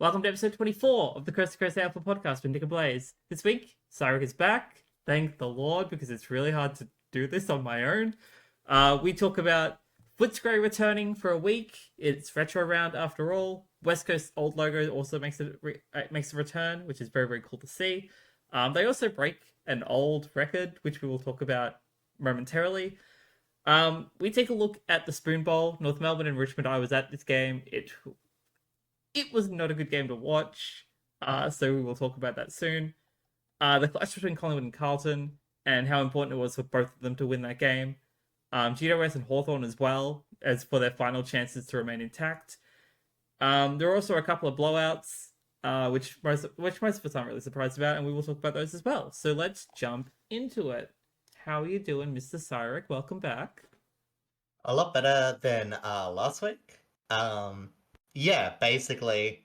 Welcome to episode 24 of the Coast AFL Podcast with Nick and Blaze. This week, Psyrick is back. Thank the Lord, because it's really hard to do this on my own. We talk about Footscray returning for a week. It's retro round after all. West Coast old logo also makes a return, which is very, very cool to see. They also break an old record, which we will talk about momentarily. We take a look at the Spoonbowl, North Melbourne and Richmond. I was at this game. It was not a good game to watch, so we will talk about that soon. The clash between Collingwood and Carlton, and how important it was for both of them to win that game. GWS and Hawthorn as well, as for their final chances to remain intact. There are also a couple of blowouts, which most of us aren't really surprised about, and we will talk about those as well. So let's jump into it. How are you doing, Mr. Psyrick? Welcome back. A lot better than last week. Yeah, basically,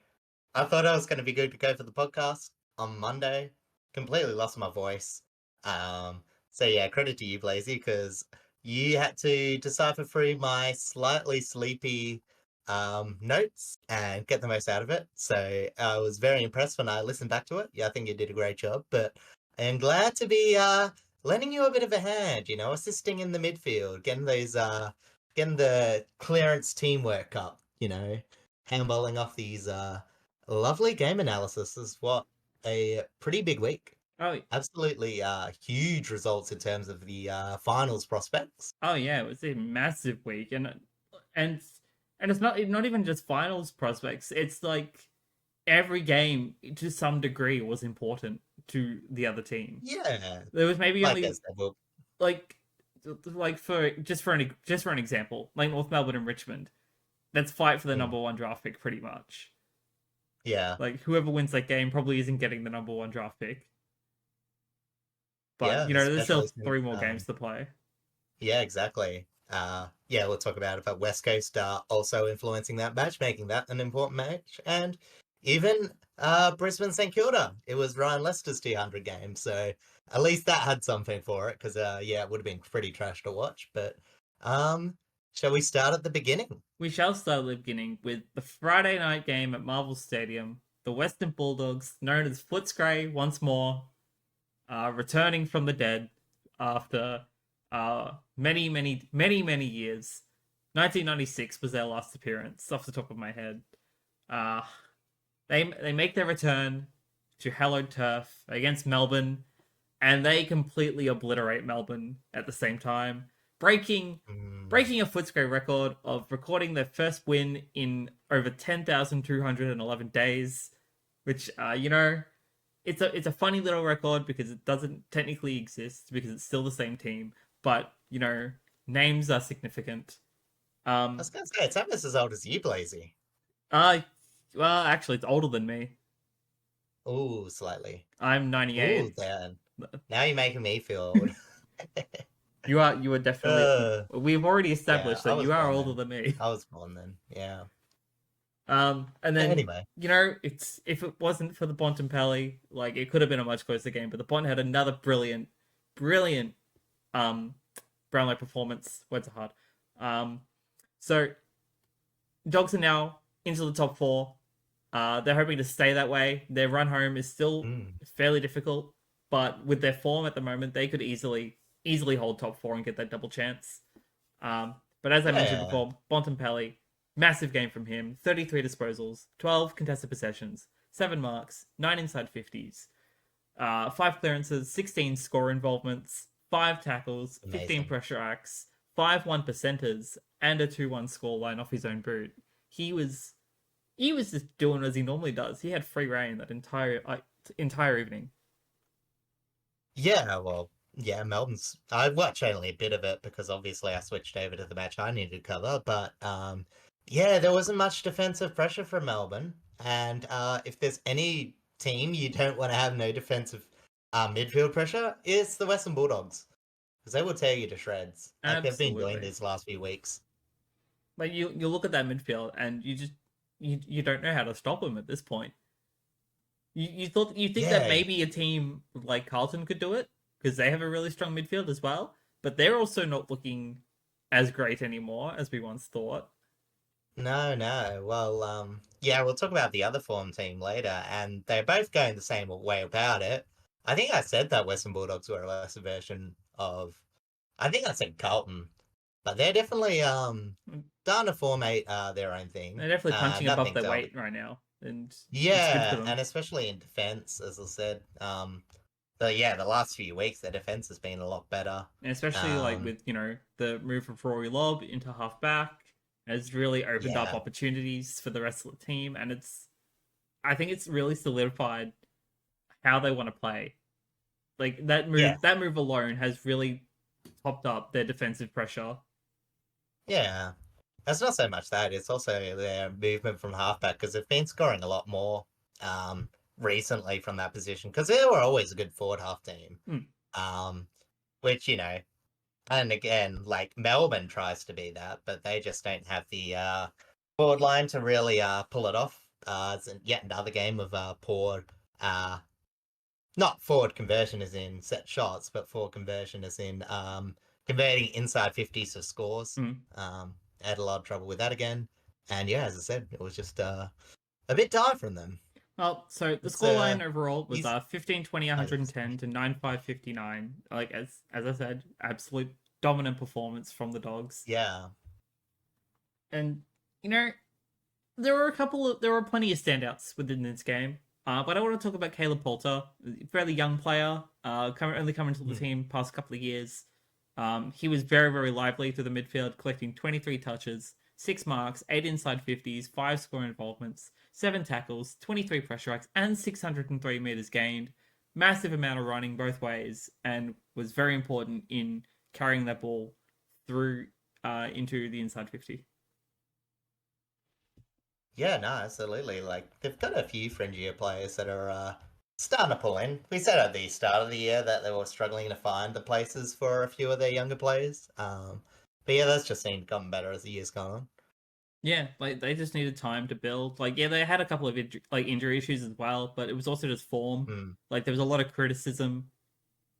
I thought I was going to be good to go for the podcast on Monday. Completely lost my voice. So yeah, credit to you, Blazy, because you had to decipher through my slightly sleepy notes and get the most out of it. So I was very impressed when I listened back to it. Yeah, I think you did a great job. But I am glad to be lending you a bit of a hand, assisting in the midfield, getting the clearance teamwork up, handballing off these lovely game analysis is what a pretty big week. Oh, absolutely huge results in terms of the finals prospects. Oh yeah, it was a massive week, and it's not even just finals prospects. It's like every game to some degree was important to the other team. Yeah, there was maybe only for an example, like North Melbourne and Richmond. Let's fight for the number one draft pick, pretty much. Yeah. Like, whoever wins that game probably isn't getting the number one draft pick. But, there's still 3 more games to play. Yeah, exactly. Yeah, we'll talk about it. But West Coast also influencing that match, making that an important match. And even Brisbane Stkilda. It was Ryan Lester's 200 game. So at least that had something for it. Because, it would have been pretty trash to watch. But shall we start at the beginning? We shall start at the beginning with the Friday night game at Marvel Stadium. The Western Bulldogs, known as Footscray once more, returning from the dead after many years. 1996 was their last appearance, off the top of my head. They make their return to hallowed turf against Melbourne, and they completely obliterate Melbourne at the same time, breaking a Footscray record of recording their first win in over 10,211 days, which it's a funny little record because it doesn't technically exist because it's still the same team, but names are significant. I was gonna say it's almost as old as you, Blazy. Well, actually, it's older than me. Oh, slightly. I'm 98. Ooh, then. Now you're making me feel old. You are definitely. We've already established that you are older than me. I was born then, yeah. And then anyway, if it wasn't for the Bontempelli, like, it could have been a much closer game. But the Bont had another brilliant Brownlow performance. Words are hard. So Dogs are now into the top 4. They're hoping to stay that way. Their run home is still fairly difficult, but with their form at the moment, they could easily hold top 4 and get that double chance. But as I mentioned before, Bontempelli, massive game from him. 33 disposals, 12 contested possessions, 7 marks, 9 inside 50s, 5 clearances, 16 score involvements, 5 tackles, 15 pressure acts, 5 1%ers, and a 2-1 scoreline off his own boot. He was just doing as he normally does. He had free reign that entire evening. Yeah, well, yeah, Melbourne's... I watched only a bit of it because obviously I switched over to the match I needed to cover, but yeah, there wasn't much defensive pressure from Melbourne, and if there's any team you don't want to have no defensive midfield pressure, it's the Western Bulldogs, because they will tear you to shreds. Like they've been doing these last few weeks. Like, you look at that midfield and you don't know how to stop them at this point. You think that maybe a team like Carlton could do it because they have a really strong midfield as well, but they're also not looking as great anymore as we once thought. No. Well, yeah, we'll talk about the other form team later, and they're both going the same way about it. I think I said that Western Bulldogs were a lesser version of. I think I said Carlton, but they're definitely starting to formate their own thing. They're definitely punching above Nothing their to weight right now, and it's good for Yeah, them. and especially in defense, as I said. The last few weeks, their defense has been a lot better. And especially like Um, with the move of Rory Lobb into halfback has really opened up yeah, opportunities for the rest of the team, and I think it's really solidified how they want to play. Like yeah, that move alone has really topped up their defensive pressure. yeah. It's not so much that; it's also their movement from halfback because they've been scoring a lot more recently from that position because they were always a good forward half team. Hmm. Um, which and again, like Melbourne tries to be that, but they just don't have the forward line to really pull it off. It's yet another game of poor, not forward conversion as in set shots, but forward conversion as in converting inside 50s to scores. Hmm. Had a lot of trouble with that again. And yeah, as I said, it was just a bit dire from them. Well, so the It's scoreline overall was he's 15 20 oh, yes. 110 to 9-5 59. Like as I said, absolute dominant performance from the Dogs. Yeah. And you know, there were plenty of standouts within this game. But I want to talk about Caleb Poulter, a fairly young player, only coming to the Mm. team past couple of years. He was very, very lively through the midfield, collecting 23 touches, 6 marks, 8 inside 50s, 5 score involvements, 7 tackles, 23 pressure acts, and 603 meters gained. Massive amount of running both ways, and was very important in carrying that ball through into the inside 50. Yeah, no, absolutely. Like they've got a few fringier players that are starting to pull in. We said at the start of the year that they were struggling to find the places for a few of their younger players. But yeah, that's just seemed gotten better as the years gone on. Yeah, like they just needed time to build. Like, yeah, they had a couple of injury issues as well, but it was also just form. Hmm. Like, there was a lot of criticism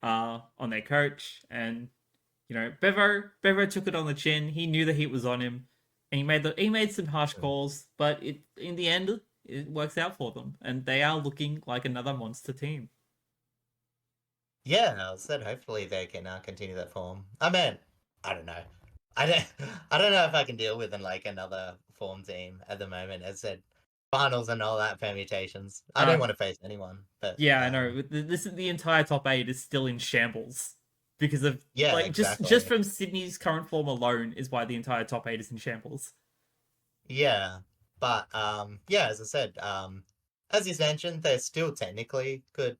on their coach, and Bevo took it on the chin. He knew the heat was on him, and he made some harsh Hmm. calls, but in the end it works out for them, and they are looking like another monster team. Yeah, I said hopefully they can continue that form. I mean, I don't know. I don't. I don't know if I can deal with another form team at the moment. As I said, finals and all that permutations. I don't Uh, want to face anyone, but yeah, I know. This is the entire top eight is still in shambles because of yeah, like just exactly. from Sydney's current form alone is why the entire top eight is in shambles. Yeah, but yeah, as I said, as you mentioned, they still technically could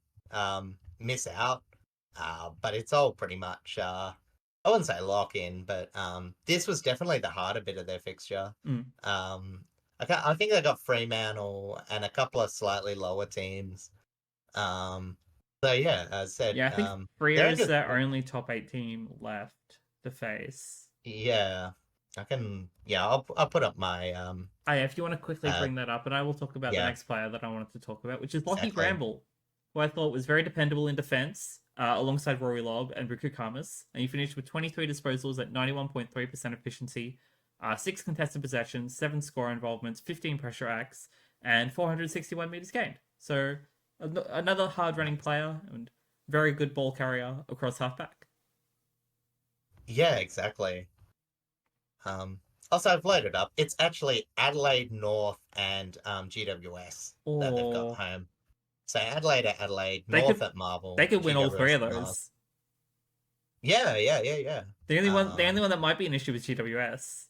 miss out, but it's all pretty much I wouldn't say lock in, but this was definitely the harder bit of their fixture. Mm. I think they got Fremantle and a couple of slightly lower teams. Um, so yeah, as I said, Yeah, I think they're Freo in is good. their only top eight team left to face. Yeah, I can. Yeah, I'll put up my Oh, yeah, if you want to quickly uh bring that up, and I will talk about the yeah, next player that I wanted to talk about, which is Lockie exactly. Gramble, who I thought was very dependable in defense, alongside Rory Lobb and Riku Kamas. And he finished with 23 disposals at 91.3% efficiency, 6 contested possessions, 7 score involvements, 15 pressure acts, and 461 meters gained. So another hard running player and very good ball carrier across halfback. Yeah, exactly. Also, I've loaded up. It's actually Adelaide North and GWS that they've got Or home. So Adelaide at Adelaide, they North could at they Marvel, could win all three GWS of at North. those. Yeah, yeah, yeah, yeah. The only Um, one that might be an issue is GWS.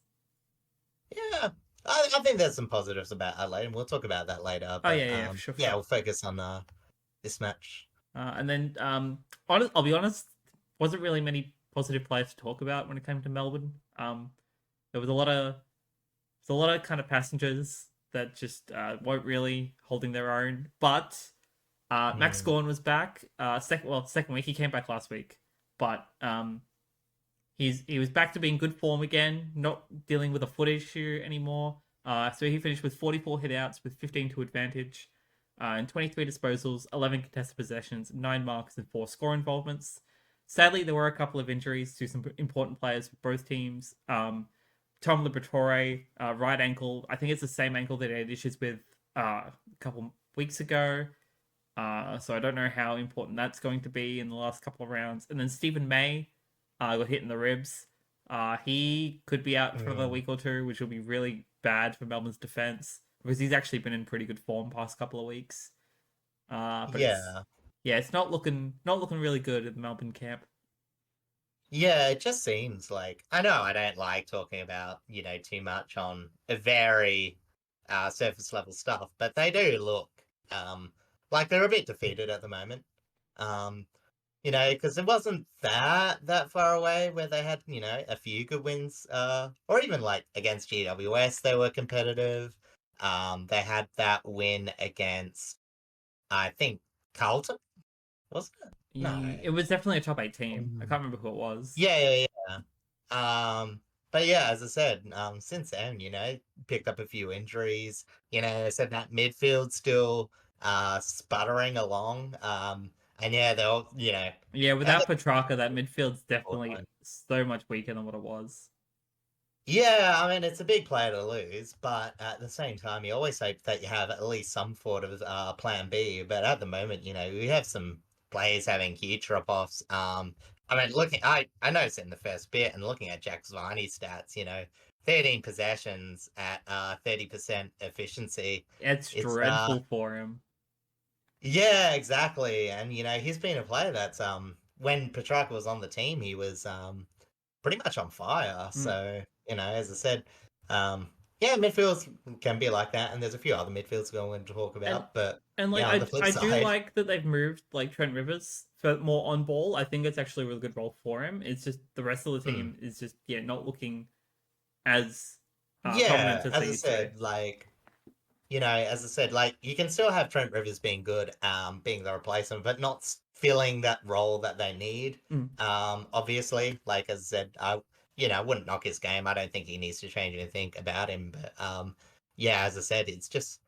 yeah. I think there's some positives about Adelaide, and we'll talk about that later. Oh But yeah, for sure, for yeah, sure. we'll focus on this match. And then, I'll be honest, wasn't really many positive players to talk about when it came to Melbourne. There was a lot of kind of passengers that just weren't really holding their own. But Max Hmm. Gawn was back. Second week he came back last week, but he was back to being good form again, not dealing with a foot issue anymore. So he finished with 44 hitouts with 15 to advantage, and 23 disposals, 11 contested possessions, 9 marks, and 4 score involvements. Sadly, there were a couple of injuries to some important players for both teams. Tom Liberatore, right ankle. I think it's the same ankle that he had issues with a couple weeks ago. So I don't know how important that's going to be in the last couple of rounds. And then Stephen May got hit in the ribs. He could be out for the Mm, week or two, which will be really bad for Melbourne's defense because he's actually been in pretty good form past couple of weeks. But yeah. it's not looking really good at the Melbourne camp. Yeah, it just seems like I know I don't like talking about, too much on a very surface level stuff, but they do look um like they're a bit defeated at the moment. Um, because it wasn't that far away where they had, a few good wins, or even like against GWS they were competitive. They had that win against I think Carlton, wasn't it? No. It was definitely a top 8 team. I Um, can't remember who it was. Yeah, yeah, but yeah, as I said, since then, picked up a few injuries. I said that midfield still sputtering along. And yeah, they'll, Yeah, and without Petrarca, that midfield's the- definitely so much weaker than what it was. yeah, I mean it's a big player to lose, but at the same time, you always hope that you have at least some sort of plan B. But at the moment, we have some players having huge drop-offs. I mean, I noticed it in the first bit, and looking at Jack's Viney stats, 13 possessions at 30% efficiency. It's It's dreadful for him. Yeah, exactly, and he's been a player that's when Petrarca was on the team, he was pretty much on fire. Mm. So, as I said, yeah, midfields can be like that, and there's a few other midfields going to talk And about, but and like yeah, on the flip I do side, like that they've moved like Trent Rivers for more on ball. I think it's actually a really good role for him. It's just the rest of the mm, team is just not looking as prominent yeah, as they as I used to be. said, like you can still have Trent Rivers being good, being the replacement, but not filling that role that they need. Mm. Obviously, like as I said, I wouldn't knock his game. I don't think he needs to change anything about him, but yeah, as I said, it's just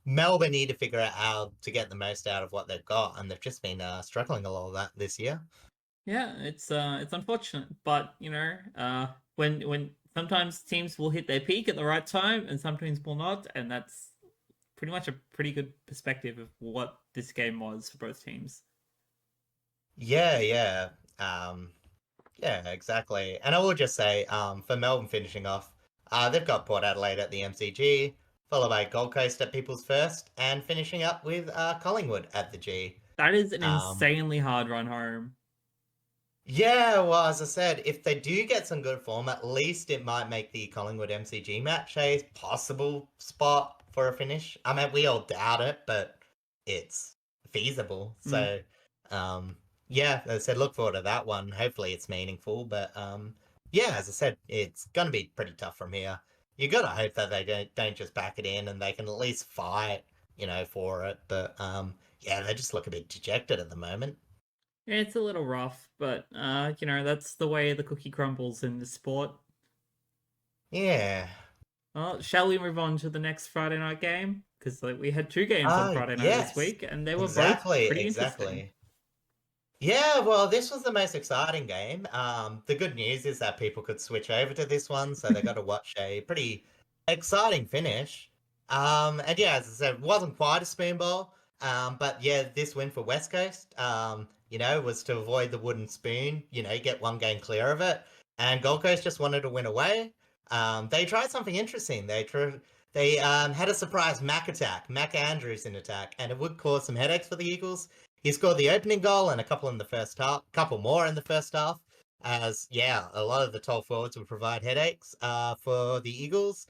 Melbourne need to figure out how to get the most out of what they've got, and they've just been struggling a lot of that this year. Yeah, it's unfortunate, but when sometimes teams will hit their peak at the right time and some teams will not, and that's pretty much a pretty good perspective of what this game was for both teams. Yeah, yeah. Um, Yeah, exactly. And I will just say, for Melbourne finishing off, they've got Port Adelaide at the MCG, followed by Gold Coast at People's First, and finishing up with Collingwood at the G. That is an Um, insanely hard run home. yeah, well, as I said, if they do get some good form, at least it might make the Collingwood MCG match a possible spot for a finish. I mean, we all doubt it, but it's feasible. Mm. So, um, yeah, as I said, look forward to that one. Hopefully, it's meaningful. But yeah, as I said, it's gonna be pretty tough from here. You gotta hope that they don't just back it in and they can at least fight, for it. But yeah, they just look a bit dejected at the moment. It's a little rough, but that's the way the cookie crumbles in this sport. Yeah. Well, shall we move on to the next Friday night game? Because we had two games on Friday night this Yes, week, and they were both exactly, pretty interesting. exactly. Yeah, well, this was the most exciting game. The good news is that people could switch over to this one, so they got to watch a pretty exciting finish. And yeah, as I said, it wasn't quite a Spoonbowl. But yeah, this win for West Coast, was to avoid the wooden spoon, get one game clear of it. And Gold Coast just wanted to win away. They tried something interesting. They had a surprise Mac attack, Mac Andrews in attack, and it would cause some headaches for the Eagles. He scored the opening goal and a couple in the first half, couple more in the first half. As yeah, a lot of the tall forwards would provide headaches for the Eagles.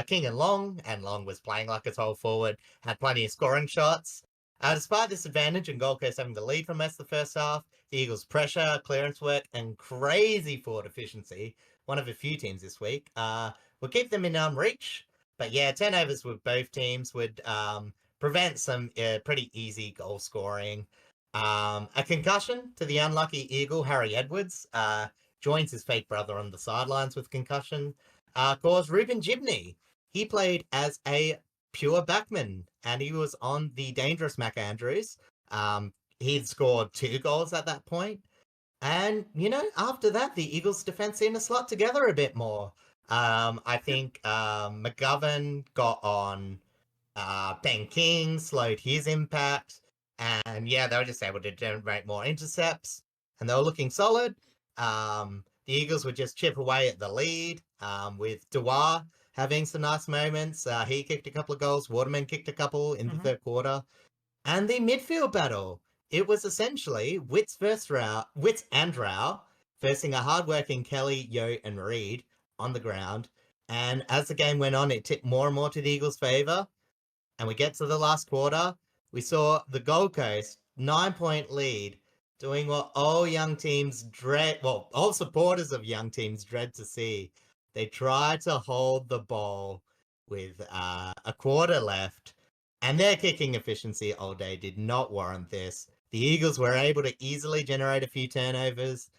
King and Long was playing like a tall forward, had plenty of scoring shots. Despite this advantage and Gold Coast having the lead for most of the first half, the Eagles' pressure, clearance work, and crazy forward efficiency, one of a few teams this week, would keep them in reach. But yeah, turnovers with both teams would prevent some pretty easy goal scoring. A concussion to the unlucky Eagle, Harry Edwards, joins his fake brother on the sidelines with concussion, caused Ruben Gibney. He played as a pure backman, and he was on the dangerous Mac Andrews. He'd scored 2 goals at that point. And, after that, the Eagles' defense seemed to slot together a bit more. I think McGovern got on Ben King slowed his impact. And yeah, they were just able to generate more intercepts. And they were looking solid. The Eagles would just chip away at the lead with Dewar having some nice moments. He kicked a couple of goals. Waterman kicked a couple in the third quarter. And the midfield battle. It was essentially Wits and Rao versing a hardworking Kelly, Yo, and Reed on the ground. And as the game went on, it tipped more and more to the Eagles' favour. And we get to the last quarter. We saw the Gold Coast 9-point lead doing what all supporters of young teams dread to see. They tried to hold the ball with a quarter left, and their kicking efficiency all day did not warrant this. The Eagles were able to easily generate a few turnovers,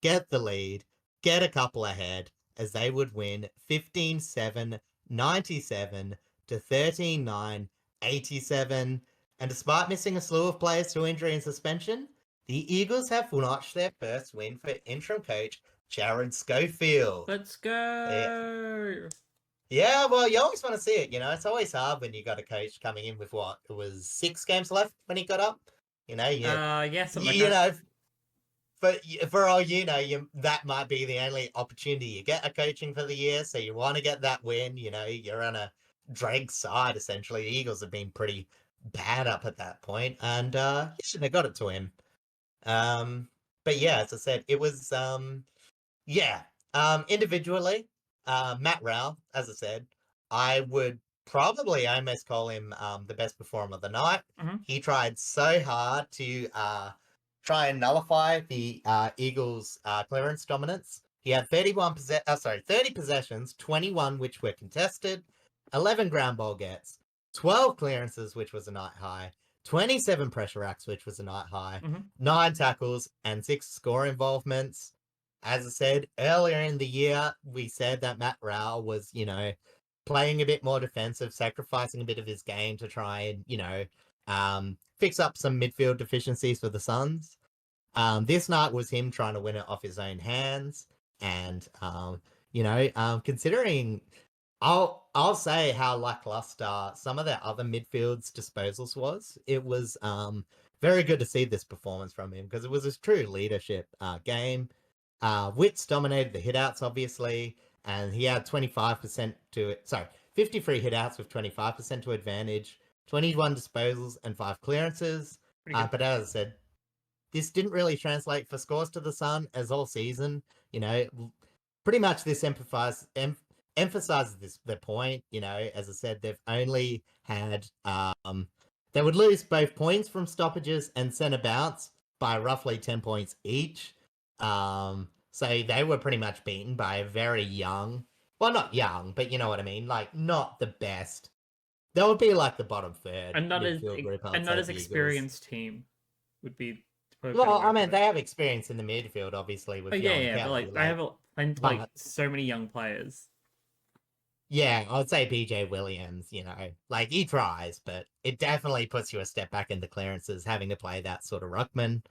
get the lead, get a couple ahead, as they would win 15-7, 97 to 13-9, 87. And despite missing a slew of players to injury and suspension, the Eagles have notched their first win for interim coach Jared Schofield. Let's go! Yeah, well, you always want to see it. It's always hard when you got a coach coming in with what? It was 6 games left when he got up. But for all that might be the only opportunity you get a coaching for the year. So you want to get that win. You're on a drag side, essentially. The Eagles have been pretty bad up at that point, and they got it to him. But yeah, as I said, it was individually, Matt Rao, as I said, I would probably almost call him the best performer of the night. He tried so hard to try and nullify the Eagles' clearance dominance. He had 30 possessions, 21 which were contested, 11 ground ball gets, 12 clearances, which was a night high, 27 pressure acts, which was a night high, 9 tackles, and 6 score involvements. As I said, earlier in the year, we said that Matt Rao was, playing a bit more defensive, sacrificing a bit of his game to try and, fix up some midfield deficiencies for the Suns. This night was him trying to win it off his own hands. And, considering... I'll say how lackluster some of their other midfield's disposals was. It was very good to see this performance from him because it was a true leadership game. Wits dominated the hitouts, obviously, and he had 53 hitouts with 25% to advantage, 21 disposals, and 5 clearances. But as I said, this didn't really translate for scores to the Sun as all season. Pretty much this emphasizes the point. As I said, they've only had they would lose both points from stoppages and centre bounce by roughly 10 points each. So they were pretty much beaten by a very young, well, not young, but you know what I mean, like not the best. That would be like the bottom third, and not as experienced team would be. Well, I mean, they have experience in the midfield, obviously. With but they have so many young players. Yeah, I would say BJ Williams, he tries, but it definitely puts you a step back in the clearances, having to play that sort of ruckman.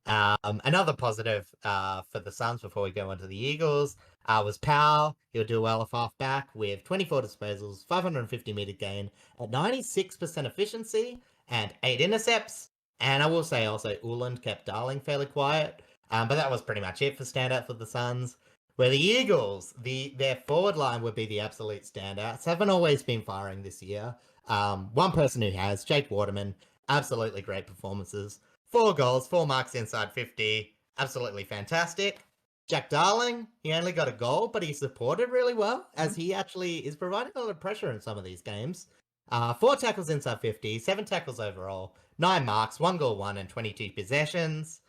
Another positive for the Suns before we go into the Eagles was Powell. He'll do well off half-back with 24 disposals, 550-metre gain, at 96% efficiency, and 8 intercepts. And I will say also Uland kept Darling fairly quiet, but that was pretty much it for standout for the Suns. Where the Eagles, their forward line would be the absolute standouts. Haven't always been firing this year. One person who has, Jake Waterman, absolutely great performances. 4 goals, 4 marks inside 50. Absolutely fantastic. Jack Darling, he only got a goal, but he supported really well, as he actually is providing a lot of pressure in some of these games. 4 tackles inside 50, 7 tackles overall, 9 marks, 1 goal, 1, and 22 possessions.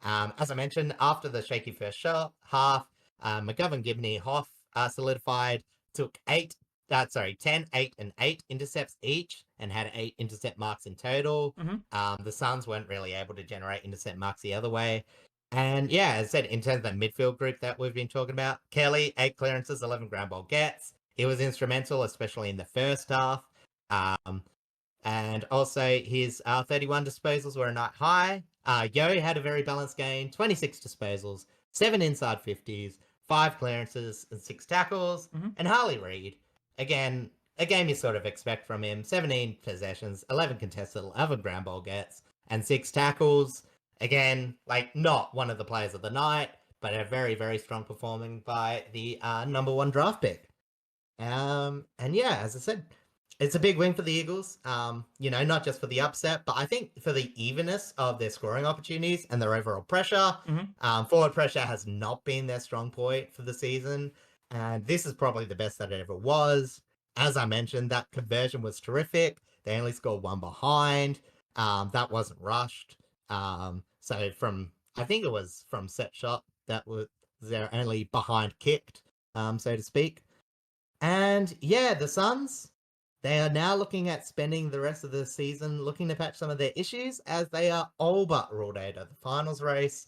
As I mentioned, after the shaky first half, McGovern, Gibney, Hoff solidified, took 10, 8, and 8 intercepts each, and had 8 intercept marks in total. The Suns weren't really able to generate intercept marks the other way. And yeah, as I said, in terms of that midfield group that we've been talking about, Kelly, 8 clearances, 11 ground ball gets. He was instrumental, especially in the first half. And also his 31 disposals were a night high. Yo had a very balanced game, 26 disposals, 7 inside 50s, 5 clearances, and 6 tackles. And Harley Reid, again, a game you sort of expect from him. 17 possessions, 11 contested, 11 ground ball gets, and 6 tackles. Again, like, not one of the players of the night, but a very, very strong performing by the number 1 draft pick. And yeah, as I said, it's a big win for the Eagles. Not just for the upset, but I think for the evenness of their scoring opportunities and their overall pressure. Forward pressure has not been their strong point for the season, and this is probably the best that it ever was. As I mentioned, that conversion was terrific. They only scored 1 behind. That wasn't rushed. So I think it was from set shot that was their only behind kicked, so to speak. And yeah, the Suns, they are now looking at spending the rest of the season looking to patch some of their issues, as they are all but ruled out of the finals race.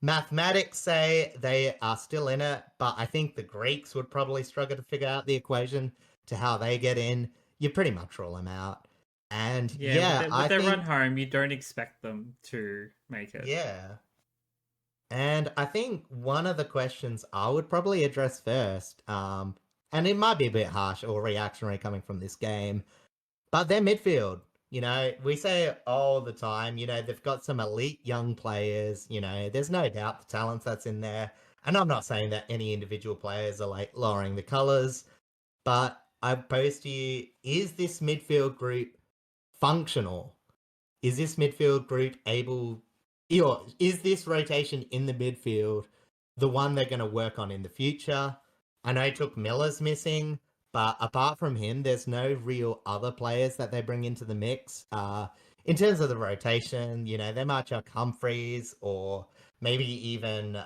Mathematics say they are still in it, but I think the Greeks would probably struggle to figure out the equation to how they get in. You pretty much rule them out. And with their run home, you don't expect them to make it. Yeah. And I think one of the questions I would probably address first, and it might be a bit harsh or reactionary coming from this game, but their midfield. We say it all the time, they've got some elite young players, there's no doubt the talent that's in there. And I'm not saying that any individual players are like lowering the colours, but I pose to you, is this midfield group functional? Is this midfield group is this rotation in the midfield the one they're going to work on in the future? I know Took Miller's missing, but apart from him, there's no real other players that they bring into the mix. In terms of the rotation, they might chuck Humphreys, or maybe even,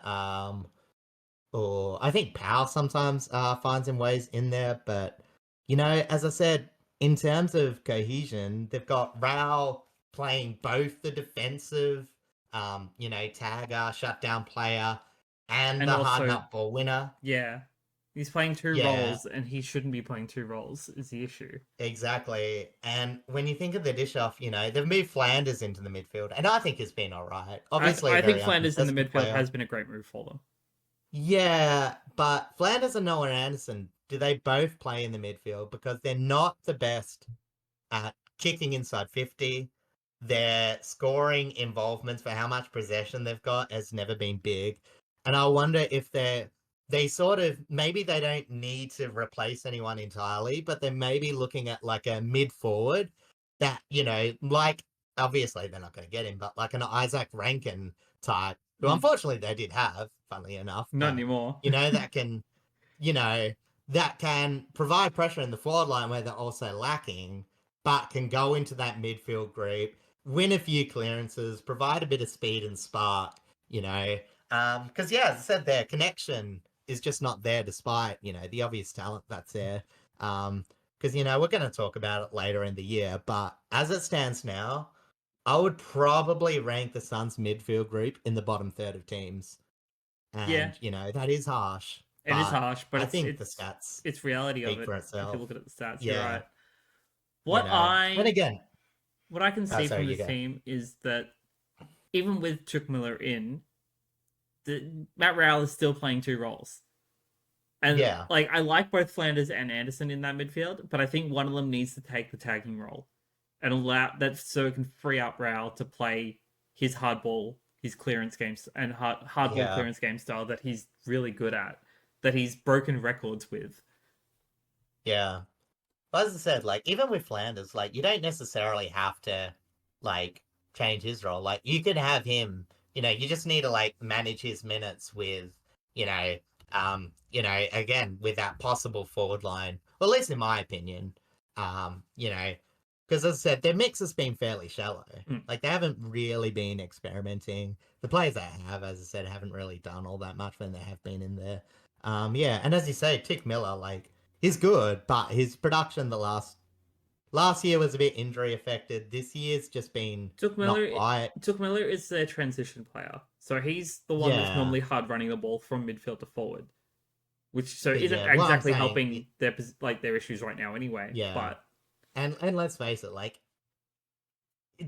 or I think Powell sometimes finds him ways in there. But, as I said, in terms of cohesion, they've got Rao playing both the defensive, tagger, shutdown player, and the also, hard nut ball winner. Yeah. He's playing 2 roles, and he shouldn't be playing 2 roles, is the issue. Exactly. And when you think of the dish off, they've moved Flanders into the midfield, and I think it's been all right. Obviously, I think Flanders in the midfield has been a great move for them. Yeah, but Flanders and Noah Anderson, do they both play in the midfield? Because they're not the best at kicking inside 50. Their scoring involvements for how much possession they've got has never been big. And I wonder if they sort of, maybe they don't need to replace anyone entirely, but they're maybe looking at like a mid-forward that, like, obviously they're not going to get him, but like an Isaac Rankin type, who unfortunately they did have, funnily enough. Not anymore. That can provide pressure in the forward line where they're also lacking, but can go into that midfield group, win a few clearances, provide a bit of speed and spark, because, as I said, their connection is just not there despite, the obvious talent that's there. Because, we're going to talk about it later in the year, but as it stands now, I would probably rank the Suns midfield group in the bottom third of teams. And, that is harsh. It is harsh, but I think the stats it's reality of it. For itself. If you look at the stats, you're right. What I can see from this team is that even with Took Miller in, Matt Rowell is still playing 2 roles. And I like both Flanders and Anderson in that midfield, but I think one of them needs to take the tagging role and allow that so it can free up Rowell to play his hardball, his clearance games, and hardball clearance game style that he's really good at, that he's broken records with. Yeah. But as I said, even with Flanders, you don't necessarily have to, change his role. You could have him, you just need to, manage his minutes with, again, with that possible forward line. Well, at least in my opinion, because as I said, their mix has been fairly shallow. They haven't really been experimenting. The players they have, as I said, haven't really done all that much when they have been in there. And as you say, Took Miller, he's good, but his production the last year was a bit injury affected. This year's just been Took Miller is their transition player, so he's the one that's normally hard running the ball from midfield to forward, which isn't exactly helping their issues right now anyway. Yeah, but and let's face it,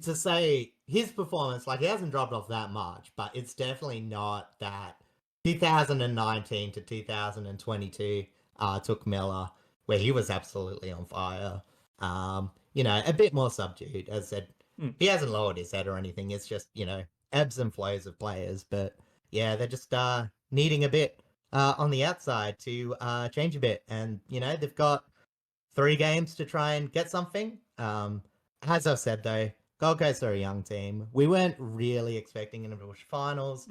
to say his performance, he hasn't dropped off that much, but it's definitely not that 2019 to 2022 Took Miller. where he was absolutely on fire. A bit more subdued. As I said, he hasn't lowered his head or anything. It's just, ebbs and flows of players. But yeah, they're just needing a bit on the outside to change a bit. And, they've got 3 games to try and get something. As I've said, though, Gold Coast are a young team. We weren't really expecting an push finals,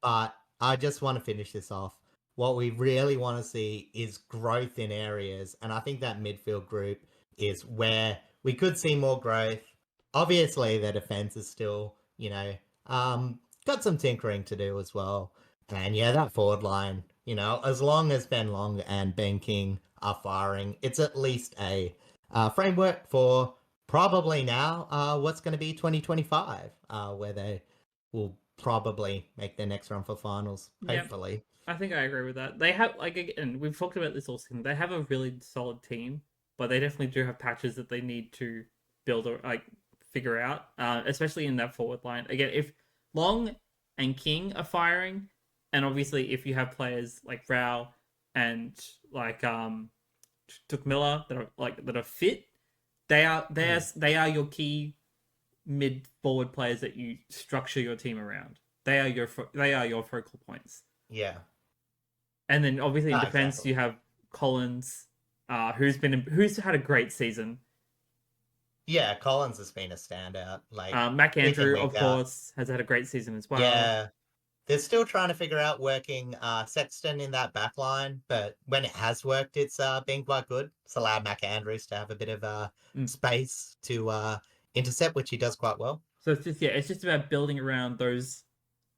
but I just want to finish this off. What we really want to see is growth in areas, and I think that midfield group is where we could see more growth. Obviously, their defense is still, got some tinkering to do as well. And yeah, that forward line, as long as Ben Long and Ben King are firing, it's at least a framework for probably now what's going to be 2025, where they will probably make their next run for finals, hopefully. I think I agree with that. They have, again, we've talked about this all season. They have a really solid team, but they definitely do have patches that they need to build or figure out, especially in that forward line. Again, if Long and King are firing, and obviously if you have players like Rao and Took Miller that are fit, they are your key mid forward players that you structure your team around. They are your focal points. Yeah. And then obviously in defense exactly. you have Collins, who's had a great season. Yeah, Collins has been a standout. Mac Andrew, of course, has had a great season as well. Yeah. They're still trying to figure out working Sexton in that back line, but when it has worked, it's been quite good. It's allowed Mac Andrews to have a bit of space to intercept, which he does quite well. So it's just about building around those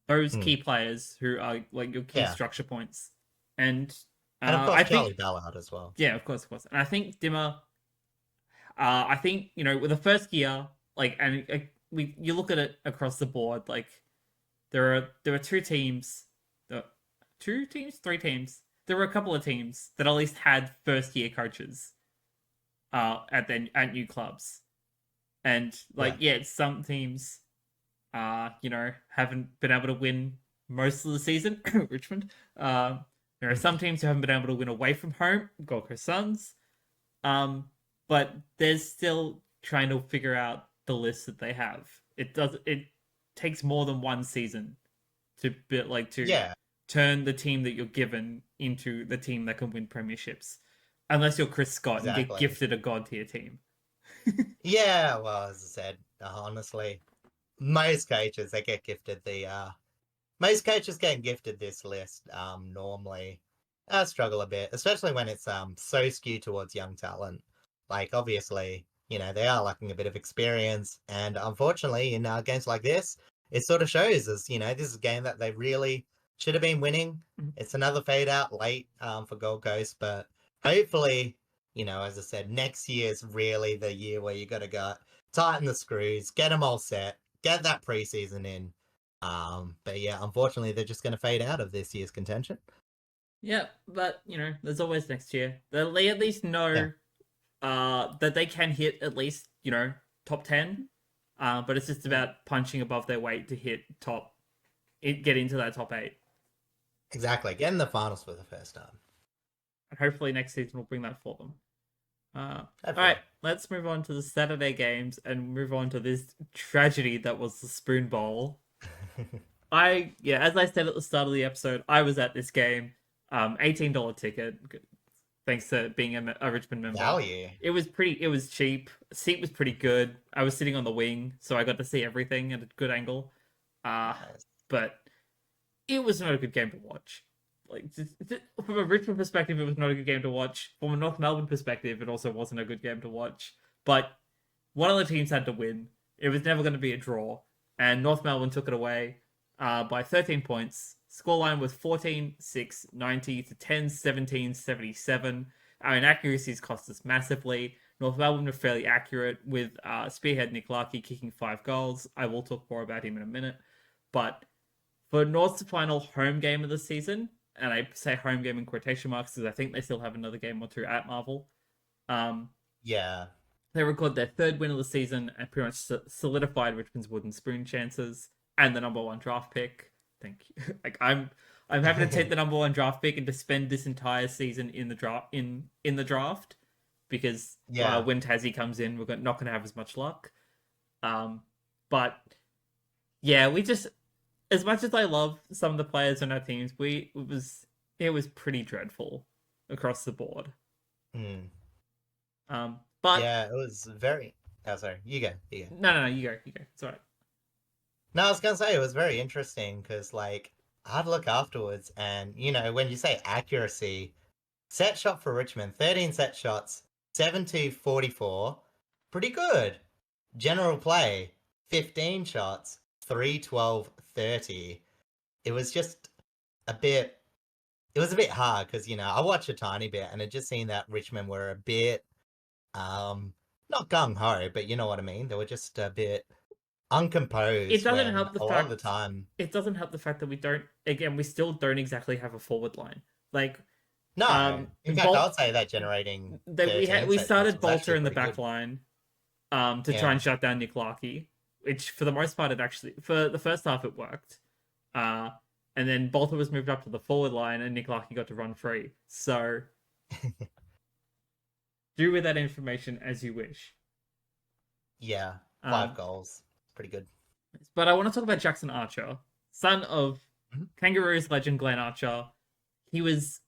key players who are your key structure points. And of course, Charlie Ballard as well. Yeah, of course. And I think Dimmer, I think, with the first year, you look at it across the board, there are 2 teams, 3 teams. There were a couple of teams that at least had first year coaches at new clubs. And some teams haven't been able to win most of the season. Richmond. There are some teams who haven't been able to win away from home, Gold Coast Suns. But they're still trying to figure out the list that they have. It takes more than one season to turn the team that you're given into the team that can win premierships. Unless you're Chris Scott and get gifted a god tier team. Yeah, well, as I said, honestly, most coaches get gifted most coaches getting gifted this list normally struggle a bit, especially when it's so skewed towards young talent. Obviously, they are lacking a bit of experience, and unfortunately in games like this, it sort of shows as, this is a game that they really should have been winning. It's another fade out late for Gold Coast, but hopefully, as I said, next year is really the year where you got to go tighten the screws, get them all set, get that preseason in. But yeah, unfortunately, they're just going to fade out of this year's contention. Yeah, but, there's always next year. They at least know that they can hit at least, top 10. But it's just about punching above their weight to get into that top 8. Exactly. Get in the finals for the first time. And hopefully next season will bring that for them. All right, let's move on to the Saturday games and move on to this tragedy that was the Spoonbowl. As I said at the start of the episode, I was at this game. $18 ticket, thanks to being a Richmond member. Value. It was cheap. Seat was pretty good. I was sitting on the wing, so I got to see everything at a good angle. But it was not a good game to watch. From a Richmond perspective, it was not a good game to watch. From a North Melbourne perspective, it also wasn't a good game to watch. But one of the teams had to win. It was never going to be a draw. And North Melbourne took it away by 13 points. Scoreline was 14-6, 90 to 10-17, 77. Our inaccuracies cost us massively. North Melbourne were fairly accurate with spearhead Nick Larkey kicking 5 goals. I will talk more about him in a minute. But for North's final home game of the season, and I say home game in quotation marks because I think they still have another game or two at Marvel. They recorded their 3rd win of the season and pretty much solidified Richmond's wooden spoon chances and the number 1 draft pick. Thank you. I'm happy to take the number 1 draft pick and to spend this entire season in the draft in the draft because when Tassie comes in, we're not going to have as much luck. But yeah, we just, as much as I love some of the players on our teams, it was pretty dreadful across the board. But yeah, it was very. Oh, sorry, you go. No, you go. It's all right. No, I was gonna say it was very interesting because, like, I'd look afterwards, and when you say accuracy, set shot for Richmond, 13 set shots, 7-44, pretty good. General play, 15 shots, 3-12-30. It was just a bit. It was a bit hard because I watched a tiny bit, and it just seemed that Richmond were a bit, not gung ho, but you know what I mean. They were just a bit uncomposed. It doesn't help the a fact lot of the time. It doesn't help the fact that we still don't exactly have a forward line. Like, no, in fact, I'd say that generating. We started Bolter in the back line, to try and shut down Nick Larkey, which for the most part it actually, for the first half it worked. And then Bolter was moved up to the forward line and Nick Larkey got to run free. So do with that information as you wish. Yeah, 5 goals. Pretty good. But I want to talk about Jackson Archer, son of Kangaroos legend Glenn Archer. He was,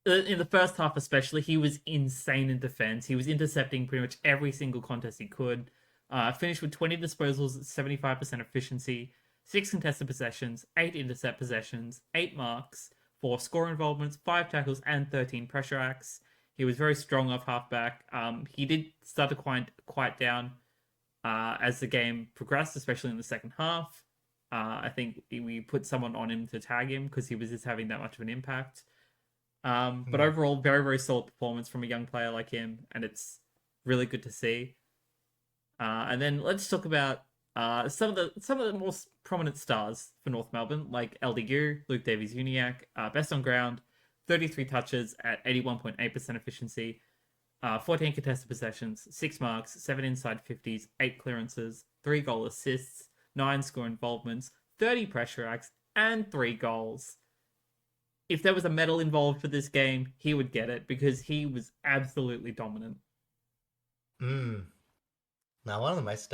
in the first half especially, he was insane in defense. He was intercepting pretty much every single contest he could. Finished with 20 disposals at 75% efficiency, 6 contested possessions, 8 intercept possessions, 8 marks, 4 score involvements, 5 tackles, and 13 pressure acts. He was very strong off halfback. He did start to quiet down as the game progressed, especially in the second half. I think we put someone on him to tag him because he was just having that much of an impact. But overall, very, very solid performance from a young player like him, and it's really good to see. And then let's talk about some of the most prominent stars for North Melbourne, like LDU, Luke Davies-Uniacke, best on ground, 33 touches at 81.8% efficiency, 14 contested possessions, 6 marks, 7 inside 50s, 8 clearances, 3 goal assists, 9 score involvements, 30 pressure acts, and 3 goals. If there was a medal involved for this game, he would get it because he was absolutely dominant. Now, one of the most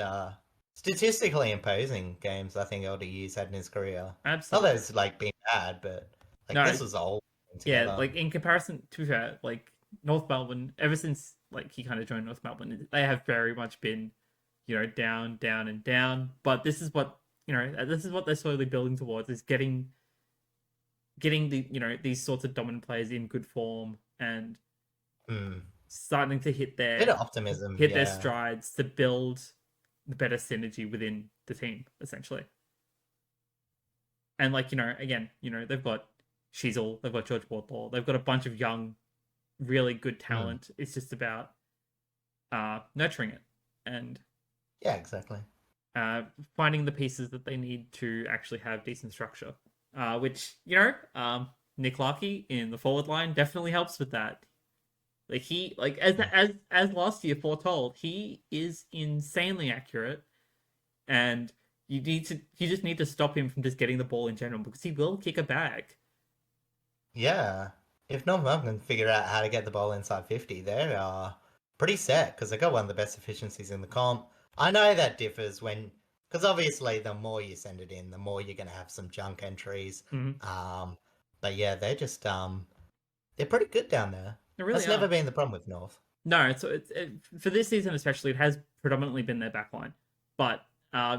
statistically imposing games I think LDU's had in his career. Absolutely. Not that it's like been bad, but this was all together. Yeah, like in comparison, to be fair, like North Melbourne, ever since like he kind of joined North Melbourne, they have very much been, down, down, and down. But this is what they're slowly building towards, is getting the these sorts of dominant players in good form and starting to hit their bit of optimism, their strides to build the better synergy within the team, essentially. And again, they've got Shizel, they've got George Wardlaw, they've got a bunch of young, really good talent. It's just about nurturing it and exactly, finding the pieces that they need to actually have decent structure. Which Nick Larkey in the forward line definitely helps with that. Like as last year foretold, he is insanely accurate, and you just need to stop him from just getting the ball in general because he will kick a bag. Yeah, if North Melbourne can figure out how to get the ball inside 50, they are pretty set because they got one of the best efficiencies in the comp. I know that differs because obviously the more you send it in, the more you're going to have some junk entries. But yeah, they're just they're pretty good down there. That's never been the problem with North. No, for this season especially, it has predominantly been their backline. But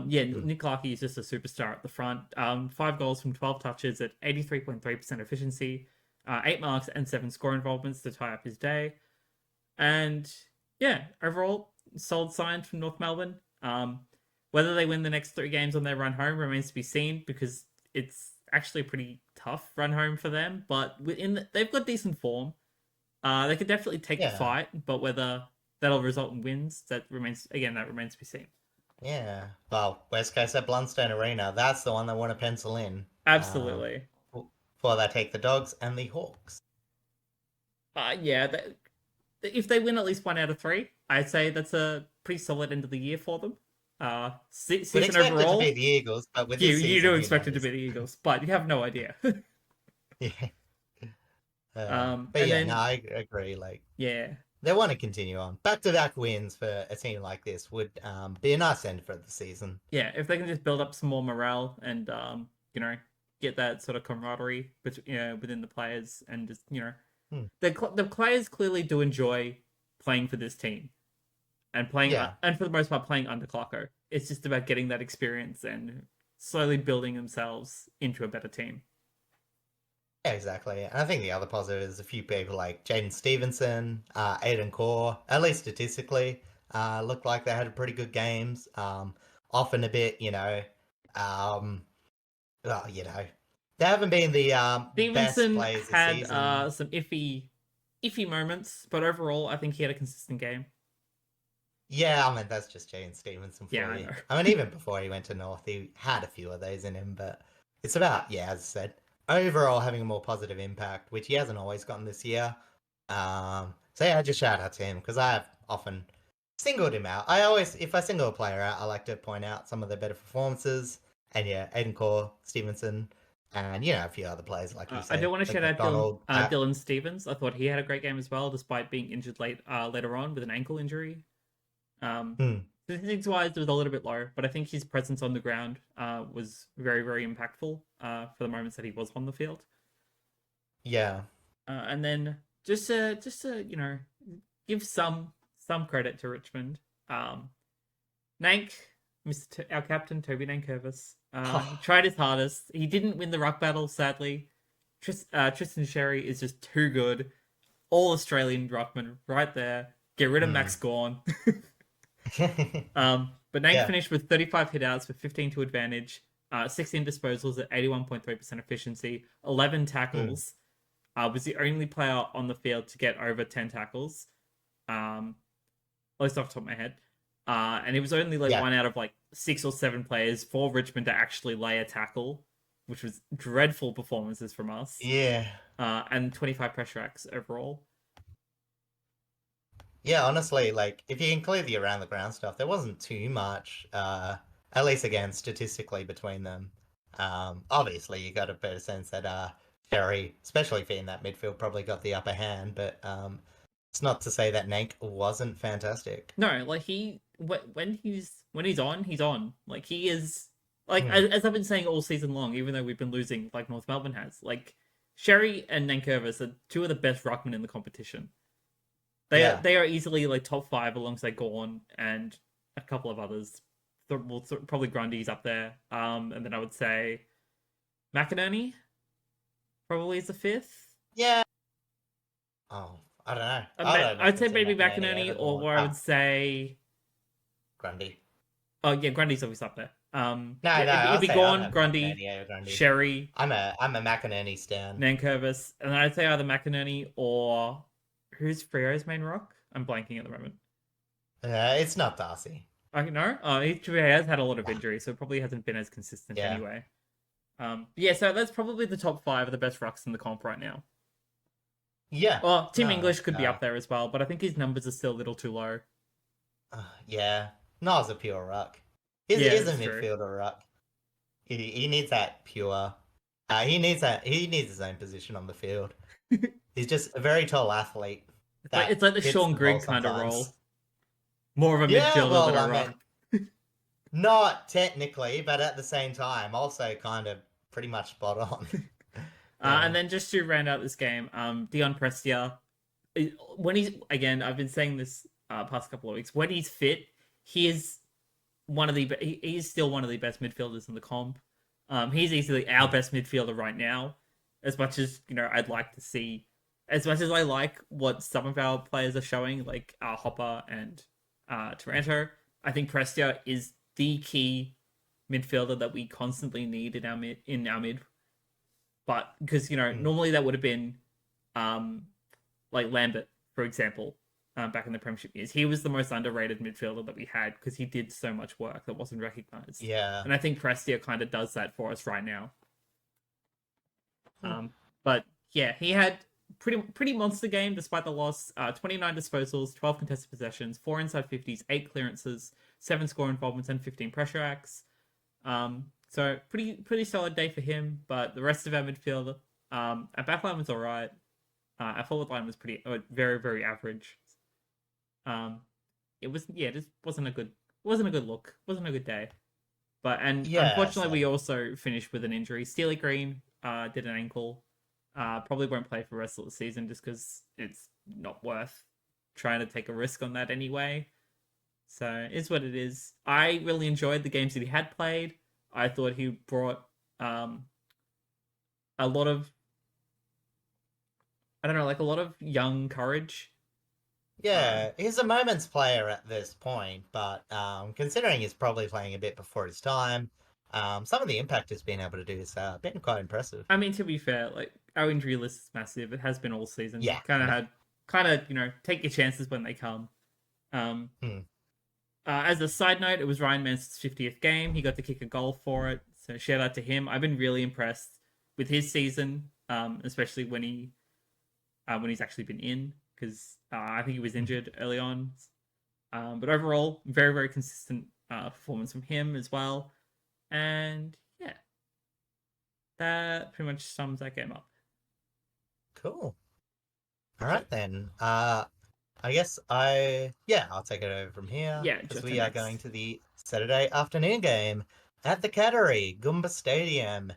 Nick Larkey is just a superstar at the front. 5 goals from 12 touches at 83.3% efficiency, 8 marks and 7 score involvements to tie up his day. And yeah, overall, solid sign from North Melbourne. Whether they win the next 3 games on their run home remains to be seen because it's actually a pretty tough run home for them. But they've got decent form. They could definitely take the fight, but whether that'll result in wins, that remains to be seen. Yeah. Well, West Coast at Blundstone Arena, that's the one they want to pencil in. Absolutely. Before they take the Dogs and the Hawks. If they win at least 1 out of 3, I'd say that's a pretty solid end of the year for them. Season overall, it to be the Eagles, but with you do expect it to be the Eagles, but you have no idea. Yeah. But And yeah, then no, I agree. Like, yeah, they want to continue on. Back-to-back wins for a team like this would be a nice end for the season. yeah, if they can just build up some more morale and you know, get that sort of camaraderie within the players and just Hmm. the players clearly do enjoy playing for this team and playing Yeah. and for the most part playing under Clarko. It's just about getting that experience and slowly building themselves into a better team. Yeah, exactly. And I think the other positive is a few people like Jaden Stevenson, Aiden Core, at least statistically, looked like they had pretty good games. Often a bit, well, they haven't been the best Stevenson players this had season. some iffy moments, but overall I think he had a consistent game. Yeah, I mean, that's just Jaden Stevenson for Yeah, I you. know. I mean, even before he went to North, he had a few of those in him, but it's about, yeah, as I said, overall having a more positive impact, which he hasn't always gotten this year. So yeah, just shout out to him because I have often singled him out. If I single a player out, I like to point out some of their better performances. And yeah, Aiden Core, Stevenson, and a few other players like you I do said, want to like shout out McDonald. Dylan Stevens. I thought he had a great game as well, despite being injured later on with an ankle injury. Hmm, Statistics wise, it was a little bit low, but I think his presence on the ground was very, very impactful for the moments that he was on the field. yeah. And then just to give some credit to Richmond. Nank, our captain Toby Nankervis, tried his hardest. He didn't win the ruck battle, sadly. Tristan Sherry is just too good. All Australian ruckman right there. Get rid of Max Gawn. But Nank Yeah. finished with 35 hitouts with 15 to advantage, 16 disposals at 81.3% efficiency, 11 tackles. Was the only player on the field to get over 10 tackles. At least off the top of my head. And he was only one out of 6 or 7 players for Richmond to actually lay a tackle, which was dreadful performances from us. Yeah. And 25 pressure acts overall. Yeah, honestly, if you include the around the ground stuff, there wasn't too much, at least again, statistically between them. Obviously, you got a better sense that Terry, especially in that midfield, probably got the upper hand, but it's not to say that Nank wasn't fantastic. No, when he's on, he's on. He is as I've been saying all season long, even though we've been losing like North Melbourne has. Sherry and Nankervis are two of the best ruckmen in the competition. They are easily top 5 alongside Gawn and a couple of others. Probably Grundy's up there. And then I would say McInerney probably is the 5th. Yeah. Oh, I don't know. I'd say maybe McInerney, or I would say Grundy. Oh yeah, Grundy's obviously up there. It'd be Gawn, Grundy, Sherry. I'm a McInerney stan. Nankervis, and I'd say either McInerney or who's Freo's main rock? I'm blanking at the moment. It's not Darcy. No, he has had a lot of injuries, so it probably hasn't been as consistent anyway. So that's probably the top 5 of the best rocks in the comp right now. Yeah. Well, Tim English could be up there as well, but I think his numbers are still a little too low. Yeah. Noah's a pure ruck. He's a midfielder ruck. He needs that pure. He needs his own position on the field. He's just a very tall athlete. It's like the Sean Grigg kind of role. More of a midfielder than a ruck. Not technically, but at the same time, also kind of pretty much spot on. And then just to round out this game, Dion Prestia, when I've been saying this past couple of weeks, when he's fit, he is still one of the best midfielders in the comp. He's easily our best midfielder right now. As much as I'd like to see, as much as I like what some of our players are showing, like Hopper and Taranto, I think Prestia is the key midfielder that we constantly need in our mid. But because normally that would have been like Lambert, for example, back in the Premiership years. He was the most underrated midfielder that we had because he did so much work that wasn't recognised. Yeah. And I think Prestia kind of does that for us right now. But yeah, he had pretty monster game despite the loss. 29 disposals, 12 contested possessions, 4 inside 50s, 8 clearances, 7 score involvements, and 15 pressure acts. So pretty solid day for him. But the rest of our midfield Our backline was alright. Our forward line was very, very average. It just wasn't a good look. Wasn't a good day. And Yeah, unfortunately, we same. also finished with an injury. Steely Green did an ankle. Probably won't play for the rest of the season just because it's not worth trying to take a risk on that anyway. So it's what it is. I really enjoyed the games that he had played. I thought he brought a lot of a lot of young courage. Yeah, he's a moments player at this point, but considering he's probably playing a bit before his time, some of the impact he's been able to do has been quite impressive. I mean, to be fair, like our injury list is massive. It has been all season. Yeah. Take your chances when they come. Hmm. As a side note, it was Ryan Manson's 50th game. He got to kick a goal for it, so shout out to him. I've been really impressed with his season, especially when he's actually been in, because I think he was injured early on. But overall, very, very consistent performance from him as well. And yeah, that pretty much sums that game up. Cool. All right then. I guess I'll take it over from here. Yeah, because just we are going to the Saturday afternoon game at the Cattery, Goomba Stadium,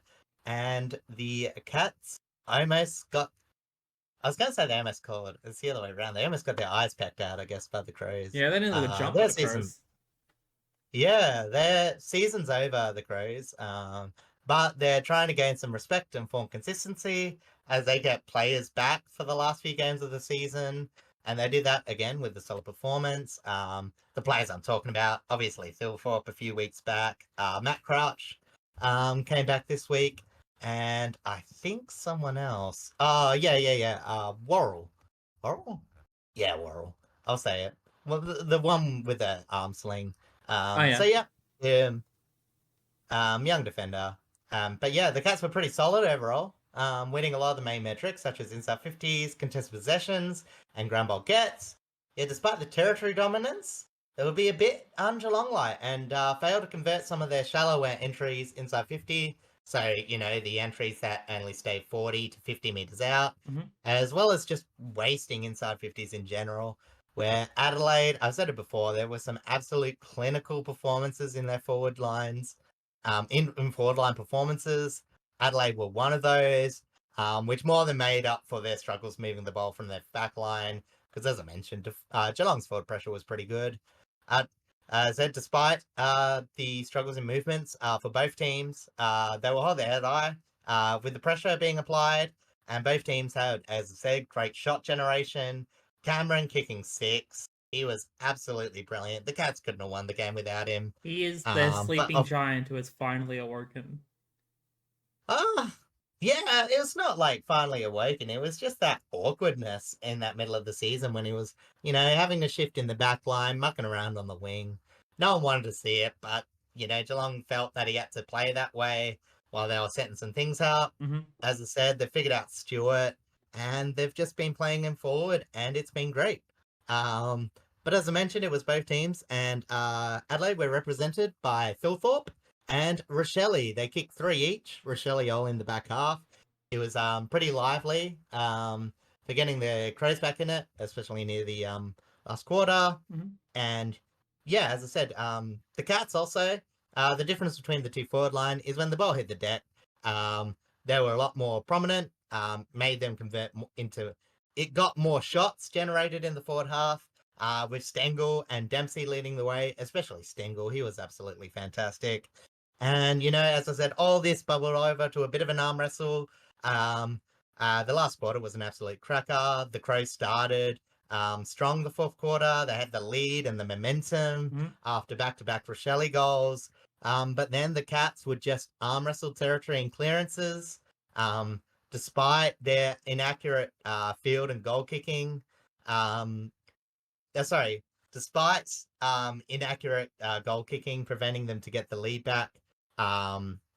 and the Cats almost got. I was going to say they almost called. It's the other way around. They almost got their eyes pecked out, I guess, by the Crows. Yeah, they didn't look a jump their at the Crows. Yeah, their season's over, the Crows. But they're trying to gain some respect and form consistency as they get players back for the last few games of the season. And they did that again with the solid performance. The players I'm talking about, obviously, Phil Thorpe a few weeks back. Matt Crouch came back this week. And I think someone else. Worrell. Worrell? Yeah, Worrell. I'll say it. Well, the one with the arm sling. Yeah. So yeah, young defender. But yeah, the Cats were pretty solid overall, winning a lot of the main metrics such as inside 50s, contested possessions, and ground ball gets. Yeah, despite the territory dominance, they would be a bit Geelong-like and failed to convert some of their shallower entries inside 50. So, the entries that only stay 40 to 50 metres out, as well as just wasting inside 50s in general. Where Adelaide, I've said it before, there were some absolute clinical performances in their forward lines, in forward line performances. Adelaide were one of those, which more than made up for their struggles moving the ball from their back line. Because as I mentioned, Geelong's forward pressure was pretty good. Despite the struggles in movements for both teams, they will hold their head high with the pressure being applied. And both teams had, as I said, great shot generation. Cameron kicking 6. He was absolutely brilliant. The Cats couldn't have won the game without him. He is the sleeping giant who has finally awoken. Yeah, it was not like finally awoken. It was just that awkwardness in that middle of the season when he was, having to shift in the back line, mucking around on the wing. No one wanted to see it, but, Geelong felt that he had to play that way while they were setting some things up. As I said, they figured out Stewart, and they've just been playing him forward, and it's been great. But as I mentioned, it was both teams, and Adelaide were represented by Phil Thorpe and Rochelle. They kicked 3 each. Rochelle all in the back half. It was pretty lively for getting the Crows back in it, especially near the last quarter. And yeah, as I said, the Cats also, the difference between the two forward line is when the ball hit the deck, they were a lot more prominent, made them convert into... It got more shots generated in the forward half, with Stengel and Dempsey leading the way, especially Stengel. He was absolutely fantastic. And, as I said, all this bubbled over to a bit of an arm wrestle. The last quarter was an absolute cracker. The Crows started strong the fourth quarter. They had the lead and the momentum after back-to-back Rochelle goals. But then the Cats would just arm wrestle territory and clearances. Despite their inaccurate field and goal kicking. Despite inaccurate goal kicking preventing them to get the lead back.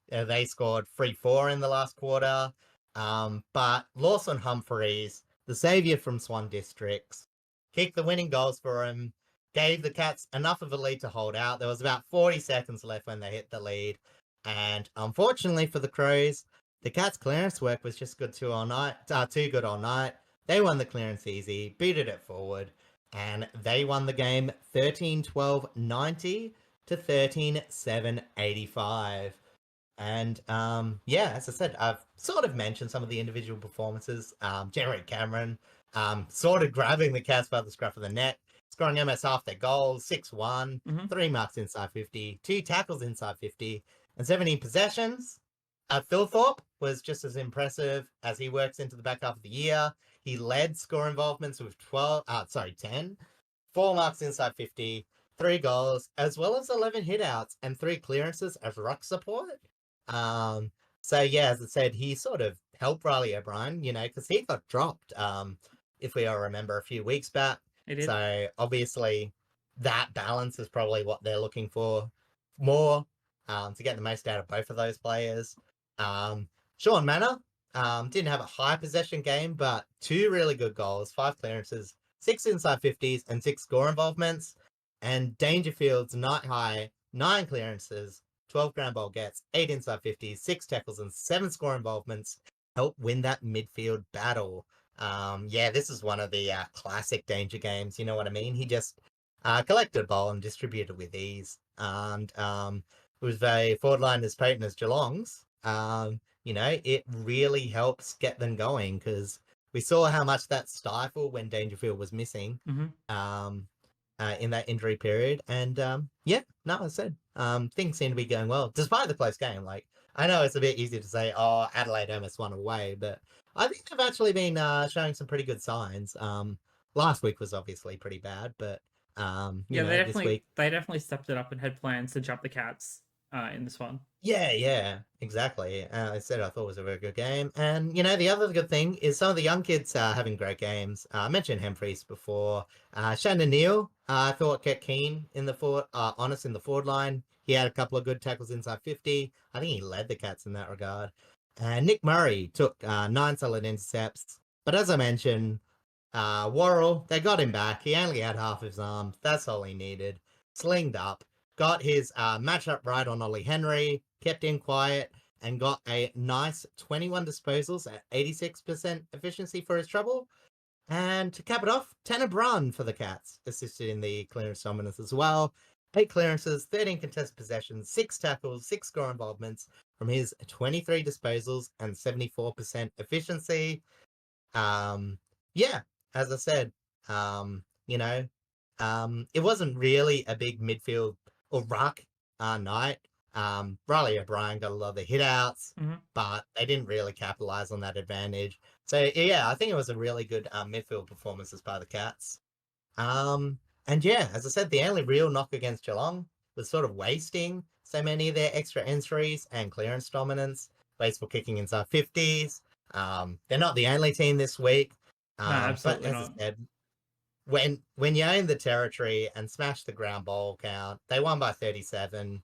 They scored 3-4 in the last quarter. But Lawson Humphreys, the saviour from Swan Districts, kicked the winning goals for him, gave the Cats enough of a lead to hold out. There was about 40 seconds left when they hit the lead. And unfortunately for the Crows, The Cats' clearance work was just good too too good all night. They won the clearance easy, booted it forward, and they won the game 13-12-90 to 13-7-85. And yeah, as I said, I've sort of mentioned some of the individual performances. Jerry Cameron sort of grabbing the Cats by the scruff of the neck, scoring almost half their goals, 6-1, 3 marks inside 50, 2 tackles inside 50, and 17 possessions. Phil Thorpe was just as impressive as he works into the back half of the year. He led score involvements with 10, 4 marks inside 50, 3 goals, as well as 11 hitouts and 3 clearances as ruck support. So yeah, as I said, he sort of helped Riley O'Brien, because he got dropped, if we all remember, a few weeks back. So obviously that balance is probably what they're looking for more, to get the most out of both of those players. Sean Manor didn't have a high possession game, but 2 really good goals, 5 clearances, 6 inside 50s, and 6 score involvements. And Dangerfield's night high, 9 clearances, 12 ground ball gets, 8 inside 50s, 6 tackles, and 7 score involvements help win that midfield battle. Yeah, this is one of the classic Danger games, you know what I mean? He just collected a ball and distributed with ease. And with a forward line as potent as Geelong's, it really helps get them going, because we saw how much that stifled when Dangerfield was missing in that injury period. And yeah, no, I said things seem to be going well despite the close game. Like, I know it's a bit easy to say, oh, Adelaide almost won away, but I think they've actually been showing some pretty good signs. Last week was obviously pretty bad, but this week they definitely stepped it up and had plans to jump the Cats in this one. Yeah, exactly. I said I thought it was a very good game. And, the other good thing is some of the young kids having great games. I mentioned Humphreys before. Shannon Neal, I thought, kept keen in the honest in the forward line. He had a couple of good tackles inside 50. I think he led the Cats in that regard. And Nick Murray took 9 solid intercepts. But as I mentioned, Worrell, they got him back. He only had half his arms. That's all he needed. Slinged up. Got his matchup right on Ollie Henry, kept him quiet, and got a nice 21 disposals at 86% efficiency for his trouble. And to cap it off, Tanner Brun for the Cats, assisted in the clearance dominance as well. 8 clearances, 13 contested possessions, 6 tackles, 6 score involvements from his 23 disposals and 74% efficiency. Yeah, as I said, it wasn't really a big midfield or ruck night. Riley O'Brien got a lot of the hitouts, but they didn't really capitalize on that advantage. So yeah, I think it was a really good midfield performance as part of the Cats. And yeah, as I said, the only real knock against Geelong was sort of wasting so many of their extra entries and clearance dominance, baseball kicking inside 50s. They're not the only team this week. No, absolutely but as I said, when you own the territory and smash the ground ball count, they won by 37.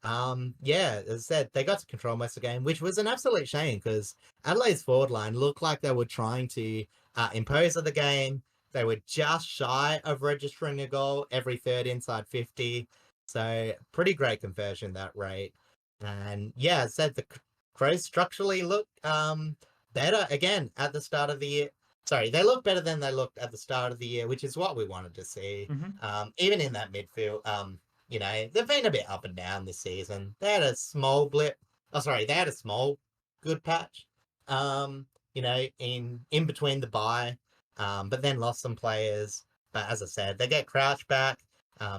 Yeah, as I said, they got to control most of the game, which was an absolute shame because Adelaide's forward line looked like they were trying to impose the game. They were just shy of registering a goal every third inside 50. So pretty great conversion that rate. And yeah, as I said, the Crows structurally look better again at the start of the year. Sorry, they look better than they looked at the start of the year, which is what we wanted to see. Even in that midfield, they've been a bit up and down this season. They had a small blip. Oh, sorry, they had a small good patch, in between the bye, but then lost some players. But as I said, they get Crouch back.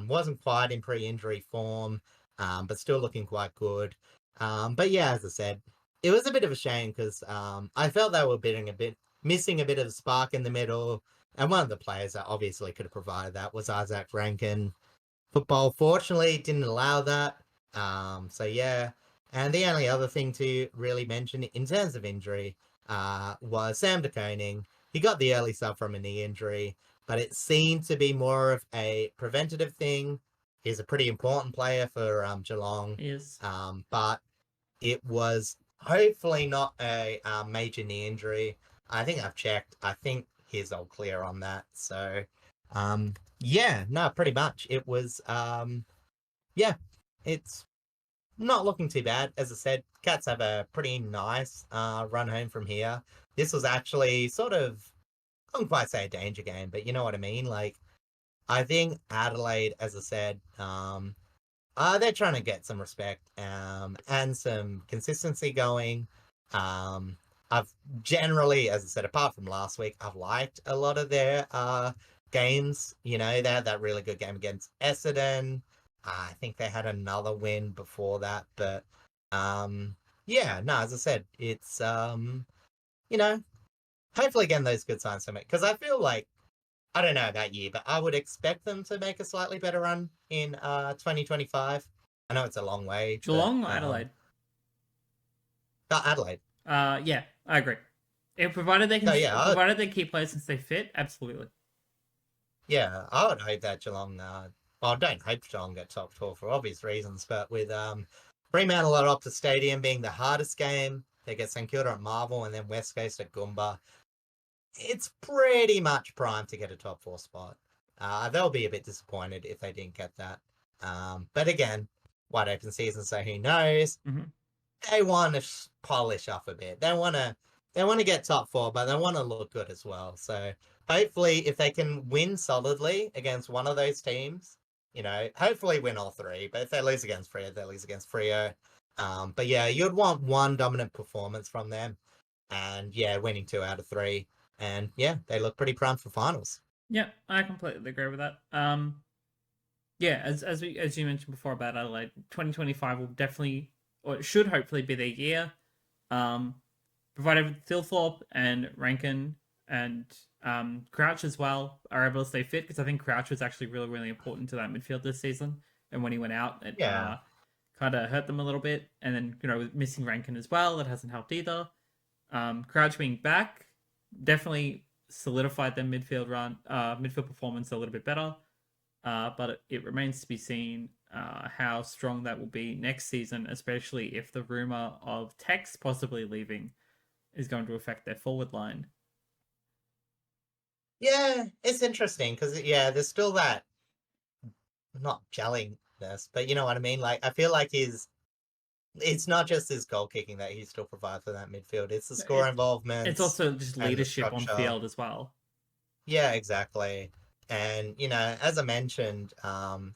Wasn't quite in pre-injury form, but still looking quite good. But yeah, as I said, it was a bit of a shame because I felt they were missing a bit of spark in the middle. And one of the players that obviously could have provided that was Isaac Rankin. Football, fortunately, didn't allow that. So yeah. And the only other thing to really mention in terms of injury was Sam de Koning. He got the early sub from a knee injury, but it seemed to be more of a preventative thing. He's a pretty important player for Geelong. He is. But it was hopefully not a major knee injury. I think I've checked. I think he's all clear on that. So, yeah, no, pretty much. It was, yeah, it's not looking too bad. As I said, Cats have a pretty nice run home from here. This was actually sort of, I wouldn't quite say a danger game, but you know what I mean? Like, I think Adelaide, as I said, they're trying to get some respect and some consistency going. I've generally, as I said, apart from last week, I've liked a lot of their games. You know, they had that really good game against Essendon. I think they had another win before that, but yeah, no, as I said, it's you know, hopefully getting those good signs from it because I feel like I don't know about you, but I would expect them to make a slightly better run in 2025. I know it's a long way, but Geelong or Adelaide? Adelaide. Yeah, I agree. If provided they can, So yeah, provided they keep players and stay fit, absolutely. yeah, I would hope that Geelong. Well, I don't hope Geelong get top four for obvious reasons, but with Fremantle at Optus Stadium being the hardest game, they get St Kilda at Marvel and then West Coast at Goomba. It's pretty much primed to get a top four spot. They'll be a bit disappointed if they didn't get that. But again, wide open season, so who knows? Mm-hmm. They want to polish up a bit. They want to get top four, but they want to look good as well. So hopefully, if they can win solidly against one of those teams, you know, hopefully win all three. But if they lose against Freo, they lose against Freo. But yeah, you'd want one dominant performance from them, and yeah, winning 2 out of 3. And yeah, they look pretty primed for finals. Yeah, I completely agree with that. Yeah, as you mentioned before about Adelaide, 2025 will definitely, or it should hopefully be their year. Provided Thilthorpe and Rankin and Crouch as well are able to stay fit, because I think Crouch was actually really, really important to that midfield this season. And when he went out, it kind of hurt them a little bit. And then, you know, with missing Rankin as well, that hasn't helped either. Crouch being back definitely solidified their midfield performance a little bit better. But it remains to be seen how strong that will be next season, especially if the rumor of Tex possibly leaving is going to affect their forward line. Yeah, it's interesting because yeah, there's still that not gellingness, but you know what I mean. Like I feel like it's not just his goal kicking that he still provides for that midfield. It's the score involvement. It's also just leadership on field as well. Yeah, exactly. And, you know, as I mentioned,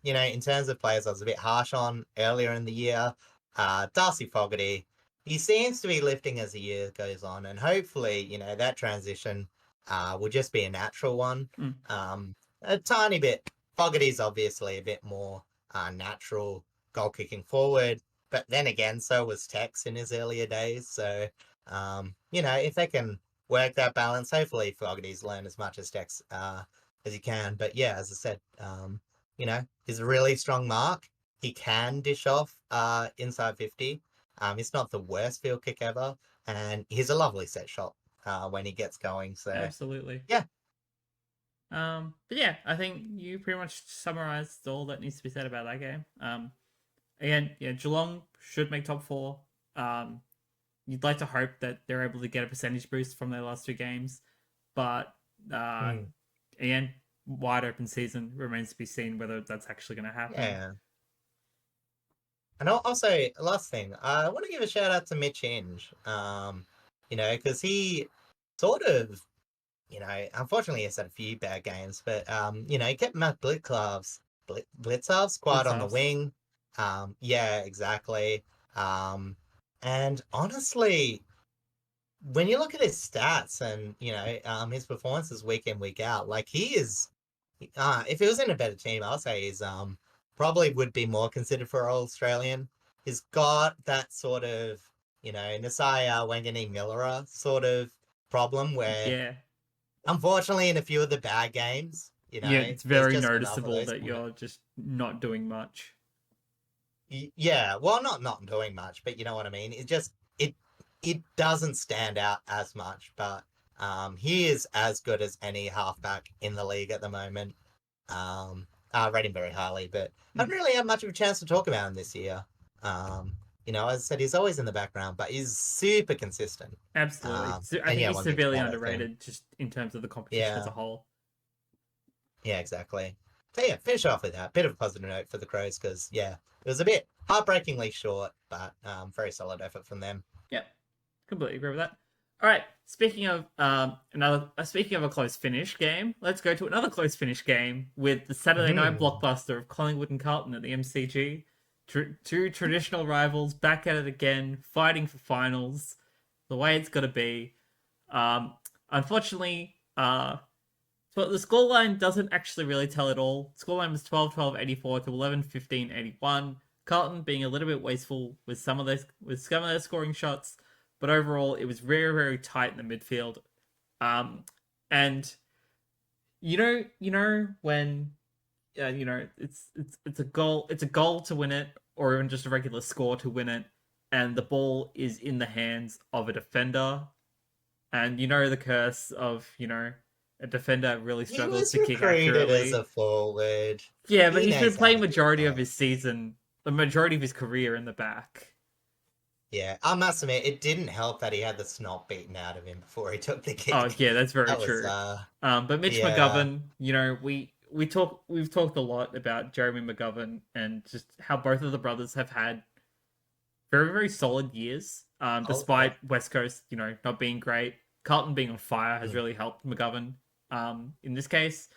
you know, in terms of players I was a bit harsh on earlier in the year, Darcy Fogarty, he seems to be lifting as the year goes on. And hopefully, you know, that transition will just be a natural one. A tiny bit. Fogarty's obviously a bit more natural goal kicking forward. But then again, so was Tex in his earlier days. So, you know, if they can work that balance, hopefully Fogarty's learned as much as Tex as he can. But yeah, as I said, you know, he's a really strong mark. He can dish off inside 50. It's not the worst field kick ever. And he's a lovely set shot when he gets going. So absolutely. Yeah. But yeah, I think you pretty much summarized all that needs to be said about that game. Again, yeah, Geelong should make top 4. You'd like to hope that they're able to get a percentage boost from their last 2 games, but again, wide open season, remains to be seen whether that's actually going to happen. Yeah. And also, last thing, I want to give a shout out to Mitch Hinge, you know, because he sort of, you know, unfortunately he's had a few bad games, but, you know, he kept Matt Blitzovs quiet on the wing. Yeah, exactly. And honestly, when you look at his stats and, you know, his performances week in, week out, like he is, if he was in a better team, I'll say he's, probably would be more considered for All Australian. He's got that sort of, you know, Nasai Wangani Millera sort of problem where, unfortunately, in a few of the bad games, you know, it's very noticeable that you're just not doing much. Yeah, well, not doing much, but you know what I mean. It doesn't stand out as much, but he is as good as any halfback in the league at the moment. I rate him very highly, but I haven't really had much of a chance to talk about him this year. You know, as I said, he's always in the background, but he's super consistent. Absolutely. I think he's severely underrated just in terms of the competition as a whole. Yeah, exactly. So yeah, finish off with that. Bit of a positive note for the Crows because yeah, it was a bit heartbreakingly short, but very solid effort from them. Yep, completely agree with that. All right, speaking of speaking of a close finish game, let's go to another close finish game with the Saturday night blockbuster of Collingwood and Carlton at the MCG. Two traditional rivals back at it again, fighting for finals, the way it's got to be. Unfortunately, but the scoreline doesn't actually really tell it all. Scoreline was 12-12-84 to 11-15-81. Carlton being a little bit wasteful with some of their scoring shots, but overall it was very, very tight in the midfield. And you know when it's a goal to win it, or even just a regular score to win it, and the ball is in the hands of a defender, and the curse of a defender really struggles to kick accurately. As a forward. Yeah, but he's been playing majority of his season, the majority of his career in the back. Yeah, I must admit, it didn't help that he had the snot beaten out of him before he took the kick. Oh yeah, that's very true. But Mitch McGovern, we've talked a lot about Jeremy McGovern and just how both of the brothers have had very, very solid years. Despite West Coast, not being great. Carlton being on fire has really helped McGovern in this case.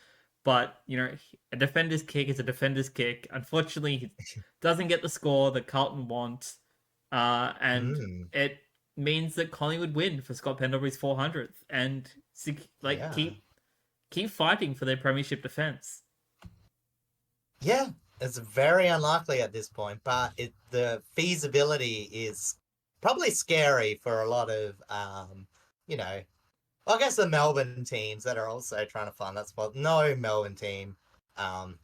But, a defender's kick is a defender's kick. Unfortunately, he doesn't get the score that Carlton want. And it means that Collingwood win for Scott Pendlebury's 400th. And, keep fighting for their premiership defence. Yeah, it's very unlikely at this point. But the feasibility is probably scary for a lot of, I guess the Melbourne teams that are also trying to find that spot. No Melbourne team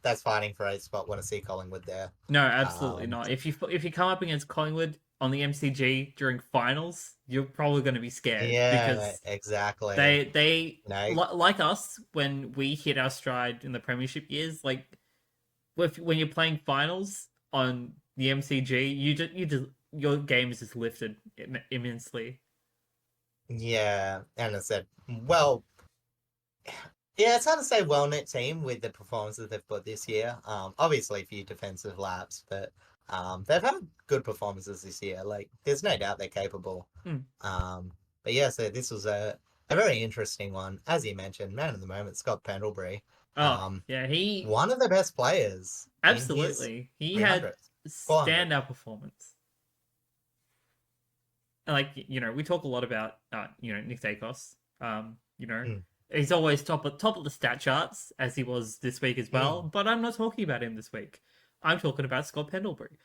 that's fighting for a spot want to see Collingwood there. No, absolutely not. If you come up against Collingwood on the MCG during finals, you're probably going to be scared. Yeah, because exactly. They like us when we hit our stride in the premiership years. Like when you're playing finals on the MCG, your game is just lifted immensely. Yeah, and I said, well, yeah, it's hard to say well-knit team with the performances they've put this year. Obviously a few defensive laps, but they've had good performances this year. Like, there's no doubt they're capable. But yeah, so this was a very interesting one. As you mentioned, man of the moment, Scott Pendlebury. He one of the best players. Absolutely, he had standout performance. Like, we talk a lot about Nick Dacos. He's always top of the stat charts, as he was this week as well. But I'm not talking about him this week. I'm talking about Scott Pendlebury.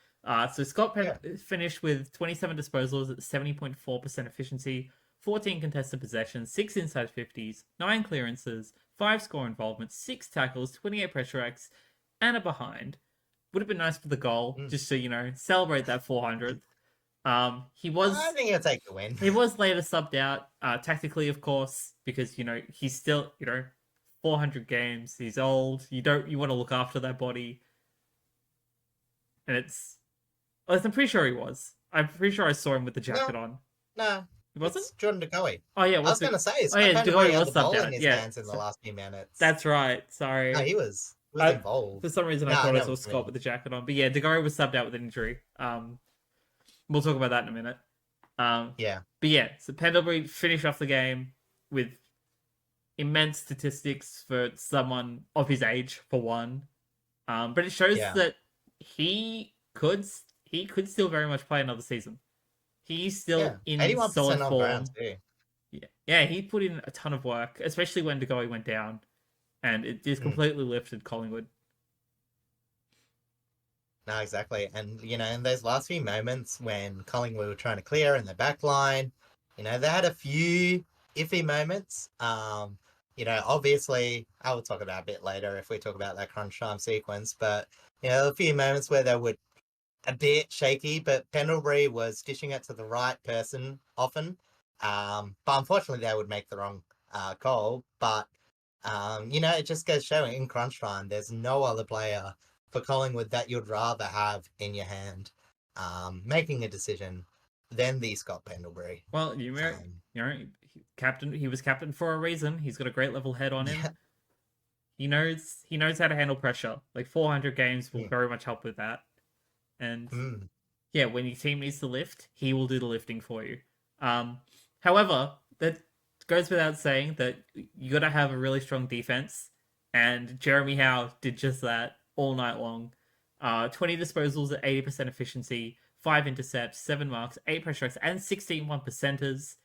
So Scott finished with 27 disposals at 70.4% efficiency, 14 contested possessions, 6 inside 50s, 9 clearances, 5 score involvements, 6 tackles, 28 pressure acts, and a behind. Would have been nice for the goal, just to, celebrate that 400th. I think he'll take the win. He was later subbed out, tactically, of course, because, he's still, 400 games, he's old, you want to look after that body. And I'm pretty sure he was. I'm pretty sure I saw him with the jacket on. No. It wasn't? It's Jordan DeGoey. Oh, yeah. I was going to say, DeGoey was subbed out. In his hands in the last few minutes. That's right. Sorry. No, he was involved. For some reason, I thought I saw Scott with the jacket on. But yeah, DeGoey was subbed out with an injury. We'll talk about that in a minute. Yeah. But yeah, so Pendlebury finished off the game with immense statistics for someone of his age, for one. But it shows that he could still very much play another season. He's still in solid form. Yeah, he put in a ton of work, especially when DeGoey went down, and it just completely lifted Collingwood. No, exactly. And, in those last few moments when Collingwood were trying to clear in the back line, they had a few iffy moments. Obviously, I will talk about a bit later if we talk about that crunch time sequence, but, a few moments where they were a bit shaky, but Pendlebury was dishing it to the right person often. But unfortunately, they would make the wrong call. But, it just goes showing in crunch time, there's no other player for Collingwood that you'd rather have in your hand making a decision than the Scott Pendlebury. Well, captain. He was captain for a reason. He's got a great level head on him. He knows how to handle pressure. Like 400 games will Mm. very much help with that. And Mm. yeah, when your team needs to lift, he will do the lifting for you. However, that goes without saying that you got to have a really strong defense, and Jeremy Howe did just that all night long. 20 disposals at 80% efficiency, 5 intercepts, 7 marks, 8 pressure strikes, and 16 1%ers.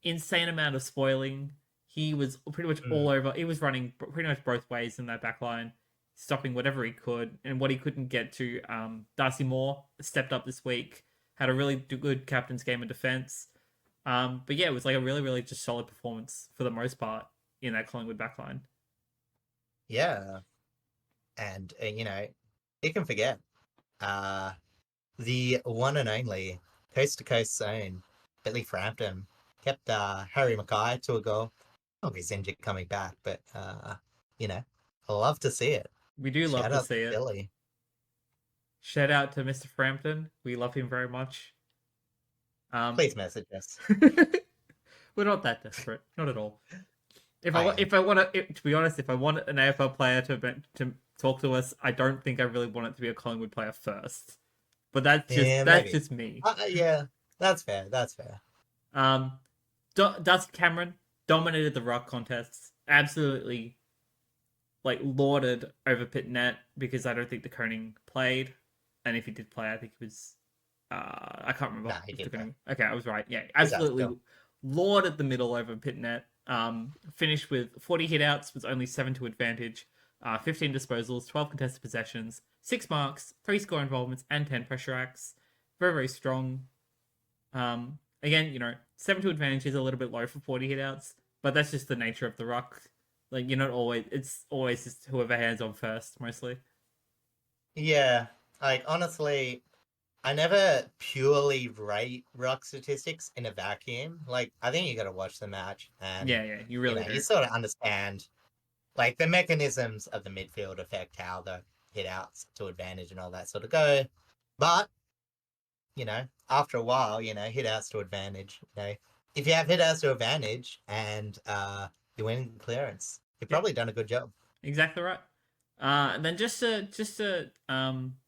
Insane amount of spoiling. He was pretty much all over. He was running pretty much both ways in that back line, stopping whatever he could, and what he couldn't get to. Darcy Moore stepped up this week, had a really good captain's game of defense. But yeah, it was like a really, really just solid performance for the most part in that Collingwood backline. Yeah. And, you can forget the one and only coast-to-coast zone, Billy Frampton, kept Harry Mackay to a goal. Oh, he's injured coming back, but, I love to see it. We do love Shout to out see it. Billy. Shout out to Mr. Frampton. We love him very much. Please message us. We're not that desperate, not at all. If I I am. if I want to be honest, if I want an AFL player to talk to us, I don't think I really want it to be a Collingwood player first. But that's maybe. just me. Yeah, that's fair. That's fair. Dusty Cameron dominated the ruck contests. Absolutely, like lauded over Pitnet because I don't think the Koning played, and if he did play, I think it was I can't remember. Nah, he did play. Okay, I was right. Yeah, He's absolutely out still. lauded the middle over Pitnet. Finished with 40 hitouts, was only 7 to advantage, 15 disposals, 12 contested possessions, 6 marks, 3 score involvements, and 10 pressure acts. Very, very strong. Again, 7 to advantage is a little bit low for 40 hitouts, but that's just the nature of the ruck. Like, you're not always, it's always just whoever hands on first, mostly. Yeah, like honestly, I never purely rate ruck statistics in a vacuum. Like, I think you got to watch the match, and Yeah, you really do. you sort of understand, like the mechanisms of the midfield affect how the hitouts to advantage and all that sort of go. But after a while, hitouts to advantage. If you have hitouts to advantage and you're winning clearance, you've probably done a good job. Exactly right. And then just to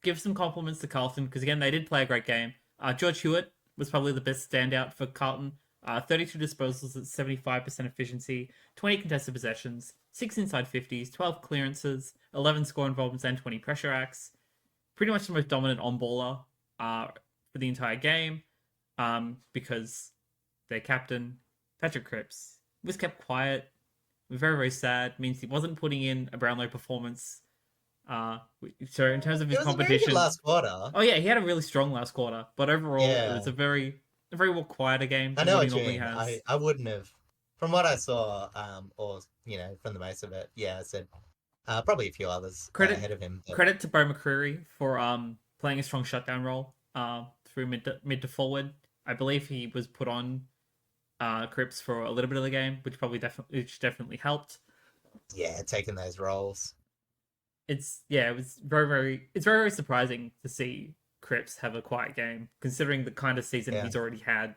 give some compliments to Carlton, because again they did play a great game. George Hewitt was probably the best standout for Carlton. 32 disposals at 75% efficiency, 20 contested possessions, 6 inside 50s, 12 clearances, 11 score involvements, and 20 pressure acts. Pretty much the most dominant on-baller for the entire game, because their captain, Patrick Cripps, was kept quiet. Very, very sad. Means he wasn't putting in a Brownlow performance. So in terms of his It was a very competition, good last quarter. oh yeah, he had a really strong last quarter. But overall, Yeah. it was a very more quieter game I than know what what he you normally mean. has. I wouldn't have, from what I saw, or from the most of it. Yeah, I said probably a few others ahead of him. But... Credit to Bo McCreary for playing a strong shutdown role through mid to forward. I believe he was put on Cripps for a little bit of the game, which definitely helped. Yeah, taking those roles. It was very very surprising to see Cripps have a quiet game, considering the kind of season he's already had.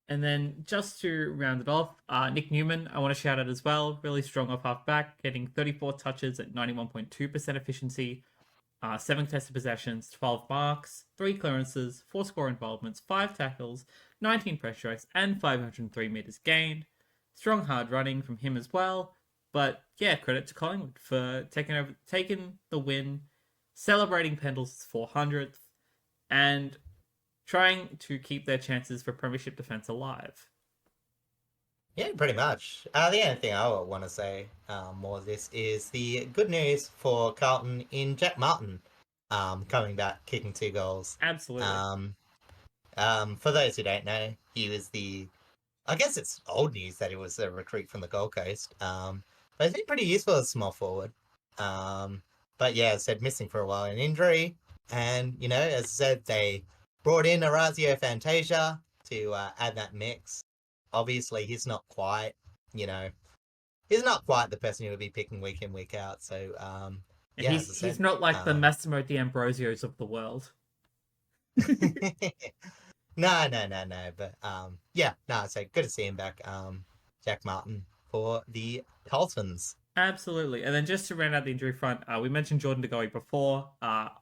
And then just to round it off, Nick Newman, I want to shout out as well. Really strong off half back, getting 34 touches at 91.2% efficiency, 7 contested possessions, 12 marks, 3 clearances, 4 score involvements, 5 tackles, 19 pressure strikes, and 503 meters gained. Strong hard running from him as well. But yeah, credit to Collingwood for taking the win, celebrating Pendle's 400th, and trying to keep their chances for premiership defence alive. Yeah, pretty much. The only thing I want to say more of this is the good news for Carlton in Jack Martin coming back, kicking 2 goals. Absolutely. For those who don't know, he was I guess it's old news that he was a recruit from the Gold Coast. But he's been pretty useful as a small forward. But yeah, as I said, missing for a while in injury. And, as I said, they brought in Orazio Fantasia to add that mix. Obviously, he's not quite, he's not quite the person you would be picking week in, week out. So, yeah, he's not like the Massimo D'Ambrosios of the world. No. But, so good to see him back. Jack Martin. for the Carltons. Absolutely. And then just to round out the injury front, we mentioned Jordan De Goey before.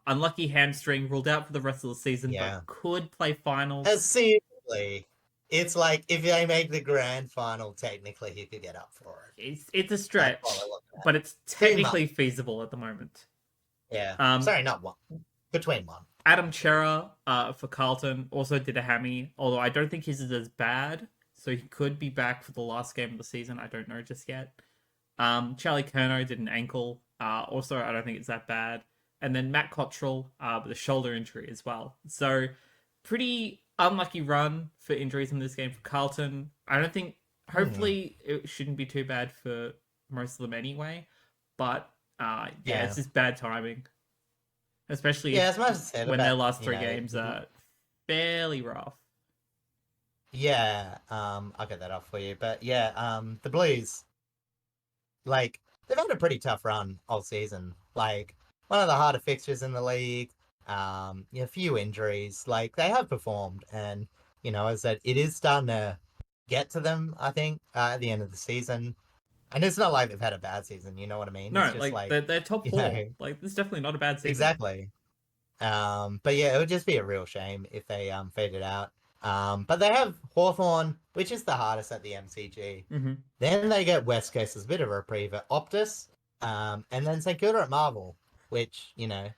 Unlucky hamstring, ruled out for the rest of the season, Yeah. but could play finals. Seriously. It's like if they make the grand final, technically he could get up for it. It's a stretch, but it's technically feasible at the moment. Yeah. Sorry, not one. Between one. Adam Chera for Carlton also did a hammy, although I don't think his is as bad, so he could be back for the last game of the season. I don't know just yet. Charlie Curnow did an ankle. Also, I don't think it's that bad. And then Matt Cottrell with a shoulder injury as well. So, pretty unlucky run for injuries in this game for Carlton. I don't think, hopefully, it shouldn't be too bad for most of them anyway. But, it's just bad timing. Especially as much as when their last three games are fairly rough. Yeah, I'll get that off for you. But yeah, the Blues, like, they've had a pretty tough run all season. Like, one of the harder fixtures in the league. A few injuries. Like, they have performed. And, as I said, it is starting to get to them, I think, at the end of the season. And it's not like they've had a bad season, you know what I mean? No, it's just like they're top four. Like, it's definitely not a bad season. Exactly. But yeah, it would just be a real shame if they faded out. But they have Hawthorn, which is the hardest at the MCG. Mm-hmm. Then they get West Coast as a bit of a reprieve at Optus, and then Stkilda at Marvel, which, as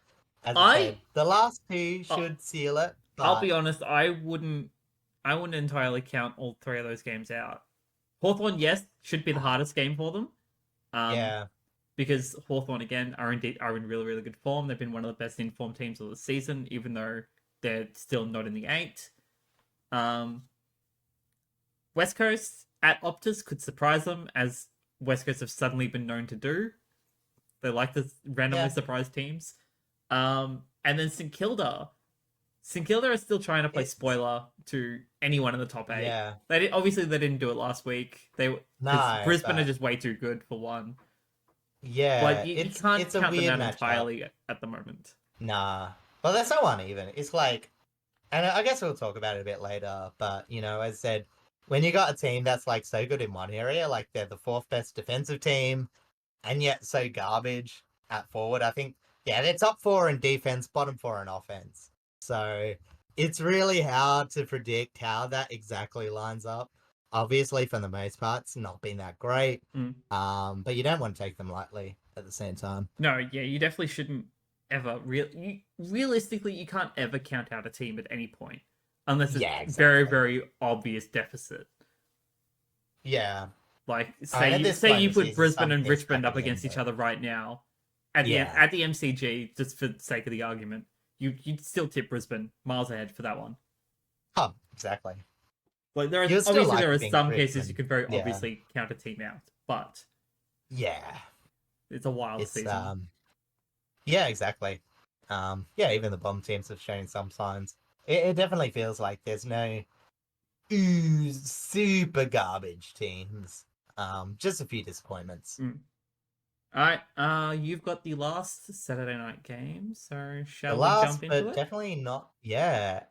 I said, the last two should seal it. But... I'll be honest, I wouldn't entirely count all three of those games out. Hawthorn, yes, should be the hardest game for them. Because Hawthorn, again, are in really, really good form. They've been one of the best informed teams of the season, even though they're still not in the 8. West Coast at Optus could surprise them, as West Coast have suddenly been known to do. They like to randomly surprise teams. And then St Kilda. St Kilda are still trying to play spoiler to anyone in the top 8. Yeah. They didn't do it last week. Brisbane are just way too good for one. Yeah. Like, you can't count them out entirely at the moment. Nah. Well, they're so uneven. It's like, and I guess we'll talk about it a bit later, but, as I said, when you got a team that's, like, so good in one area, like, they're the 4th best defensive team, and yet so garbage at forward, I think, they're top 4 in defense, bottom 4 in offense. So it's really hard to predict how that exactly lines up. Obviously, for the most part, it's not been that great. But you don't want to take them lightly at the same time. No, yeah, you definitely shouldn't ever. Realistically, you can't ever count out a team at any point unless it's very, very obvious deficit. Yeah. Like, say you put Brisbane and Richmond up against each other right now at the MCG, just for the sake of the argument. You'd still tip Brisbane miles ahead for that one. Oh, exactly. Like, there are some cases you could very obviously count a team out, but it's a wild season. Yeah, exactly. Even the bottom teams have shown some signs. It definitely feels like there's no super garbage teams. Just a few disappointments. All right, you've got the last Saturday night game, so shall we jump into it? Definitely not. Yeah.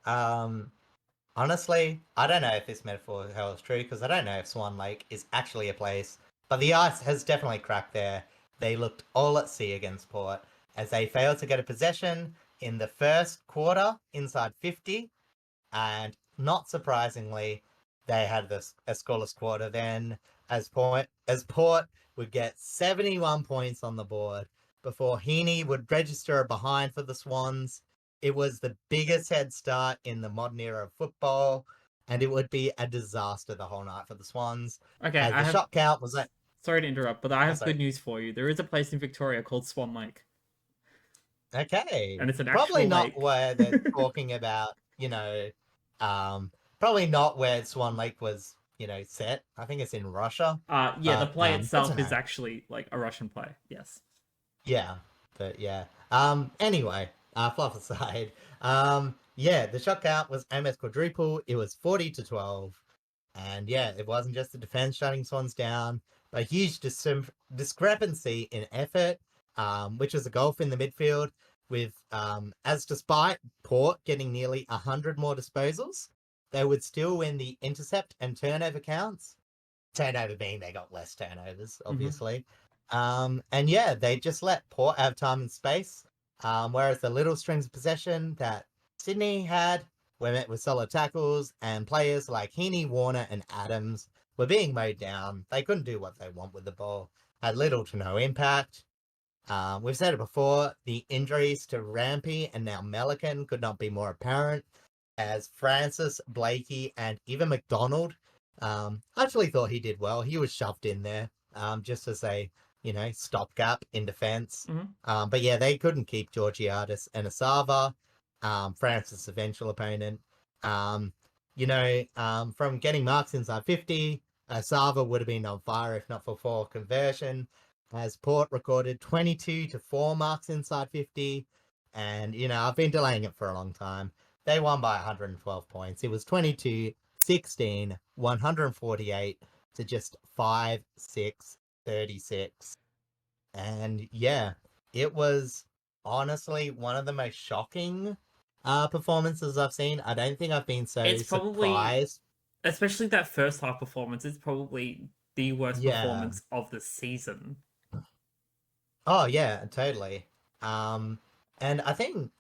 Honestly, I don't know if this metaphor holds true, because I don't know if Swan Lake is actually a place, but the ice has definitely cracked there. They looked all at sea against Port, as they failed to get a possession in the first quarter inside 50, and not surprisingly, they had a scoreless quarter then, as Port would get 71 points on the board before Heaney would register a behind for the Swans. It was the biggest head start in the modern era of football, and it would be a disaster the whole night for the Swans. Okay, shot count was like... Sorry to interrupt, but I have good news for you. There is a place in Victoria called Swan Lake. Okay. And it's an actual probably not lake. Where they're talking about, probably not where Swan Lake was, set. I think it's in Russia. The play itself is actually like a Russian play. Yes. Yeah, but yeah. Anyway, fluff aside. The shot count was almost quadruple. It was 40-12. And it wasn't just the defense shutting Swans down, but a huge discrepancy in effort, which was a gulf in the midfield, with as despite Port getting nearly 100 more disposals, they would still win the intercept and turnover counts. turnover being they got less turnovers, obviously. And yeah, they just let Port have time and space. Whereas the little strings of possession that Sydney had were met with solid tackles, and players like Heaney, Warner, and Adams were being mowed down. They couldn't do what they want with the ball, had little to no impact. We've said it before, the injuries to Rampy and now Melican could not be more apparent, as Francis, Blakey, and even McDonald, I actually thought he did well. He was shoved in there just as a, stopgap in defence. But yeah, they couldn't keep Georgiadis and Asava, Francis' eventual opponent. From getting marks inside 50, Asava would have been on fire if not for 4 conversion, as Port recorded 22-4 marks inside 50. And, I've been delaying it for a long time. They won by 112 points. It was 22-16, 148 to just 5-6, 36. And yeah, it was honestly one of the most shocking performances I've seen. I don't think I've been so surprised. Especially that first half performance, it's probably the worst performance of the season. Oh yeah, totally. And I think,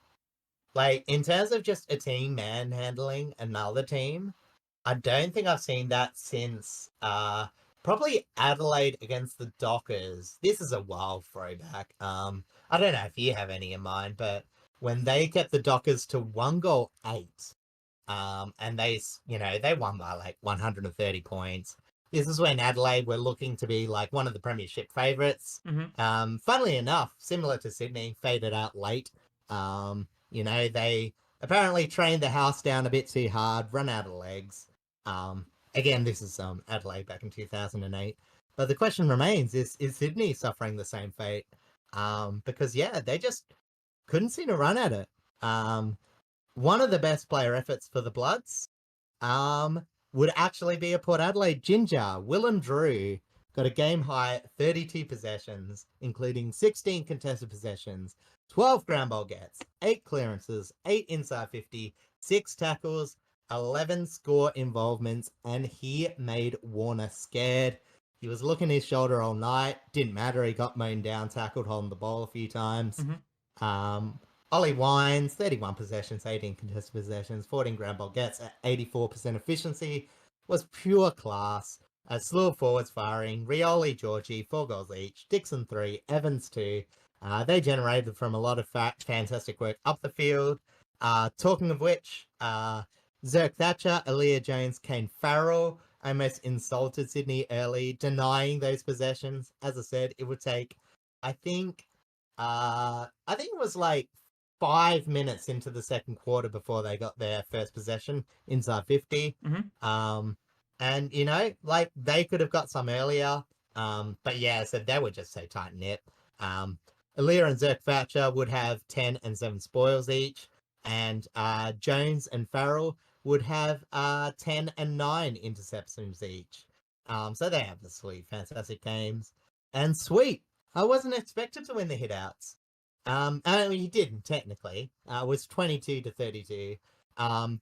in terms of just a team manhandling another team, I don't think I've seen that since probably Adelaide against the Dockers. This is a wild throwback. I don't know if you have any in mind, but when they kept the Dockers to 1-8, and they won by 130 points. This is when Adelaide were looking to be one of the premiership favourites. Funnily enough, similar to Sydney, faded out late. They apparently trained the house down a bit too hard, run out of legs. Again, this is Adelaide back in 2008. But the question remains, is Sydney suffering the same fate? Because, they just couldn't seem to run at it. One of the best player efforts for the Bloods would actually be a Port Adelaide ginger. Willem Drew got a game-high 32 possessions, including 16 contested possessions, 12 ground ball gets, 8 clearances, 8 inside 50, 6 tackles, 11 score involvements, and he made Warner scared. He was looking his shoulder all night. Didn't matter. He got mown down, tackled, holding the ball a few times. Ollie Wines, 31 possessions, 18 contested possessions, 14 ground ball gets at 84% efficiency, was pure class. A slew of forwards firing, Rioli, Georgie, 4 goals each, Dixon 3, Evans 2. They generated from a lot of fantastic work up the field. Talking of which, Zerk Thatcher, Aaliyah Jones, Kane Farrell almost insulted Sydney early, denying those possessions. As I said, it would take, I think it was 5 minutes into the second quarter before they got their first possession inside 50. And, they could have got some earlier. But yeah, so they were just so tight-knit. Aaliyah and Zerk Thatcher would have 10 and 7 spoils each. And Jones and Farrell would have 10 and 9 interceptions each. So they have the sweet, fantastic games. And sweet, I wasn't expected to win the hitouts. He didn't, technically. It was 22-32.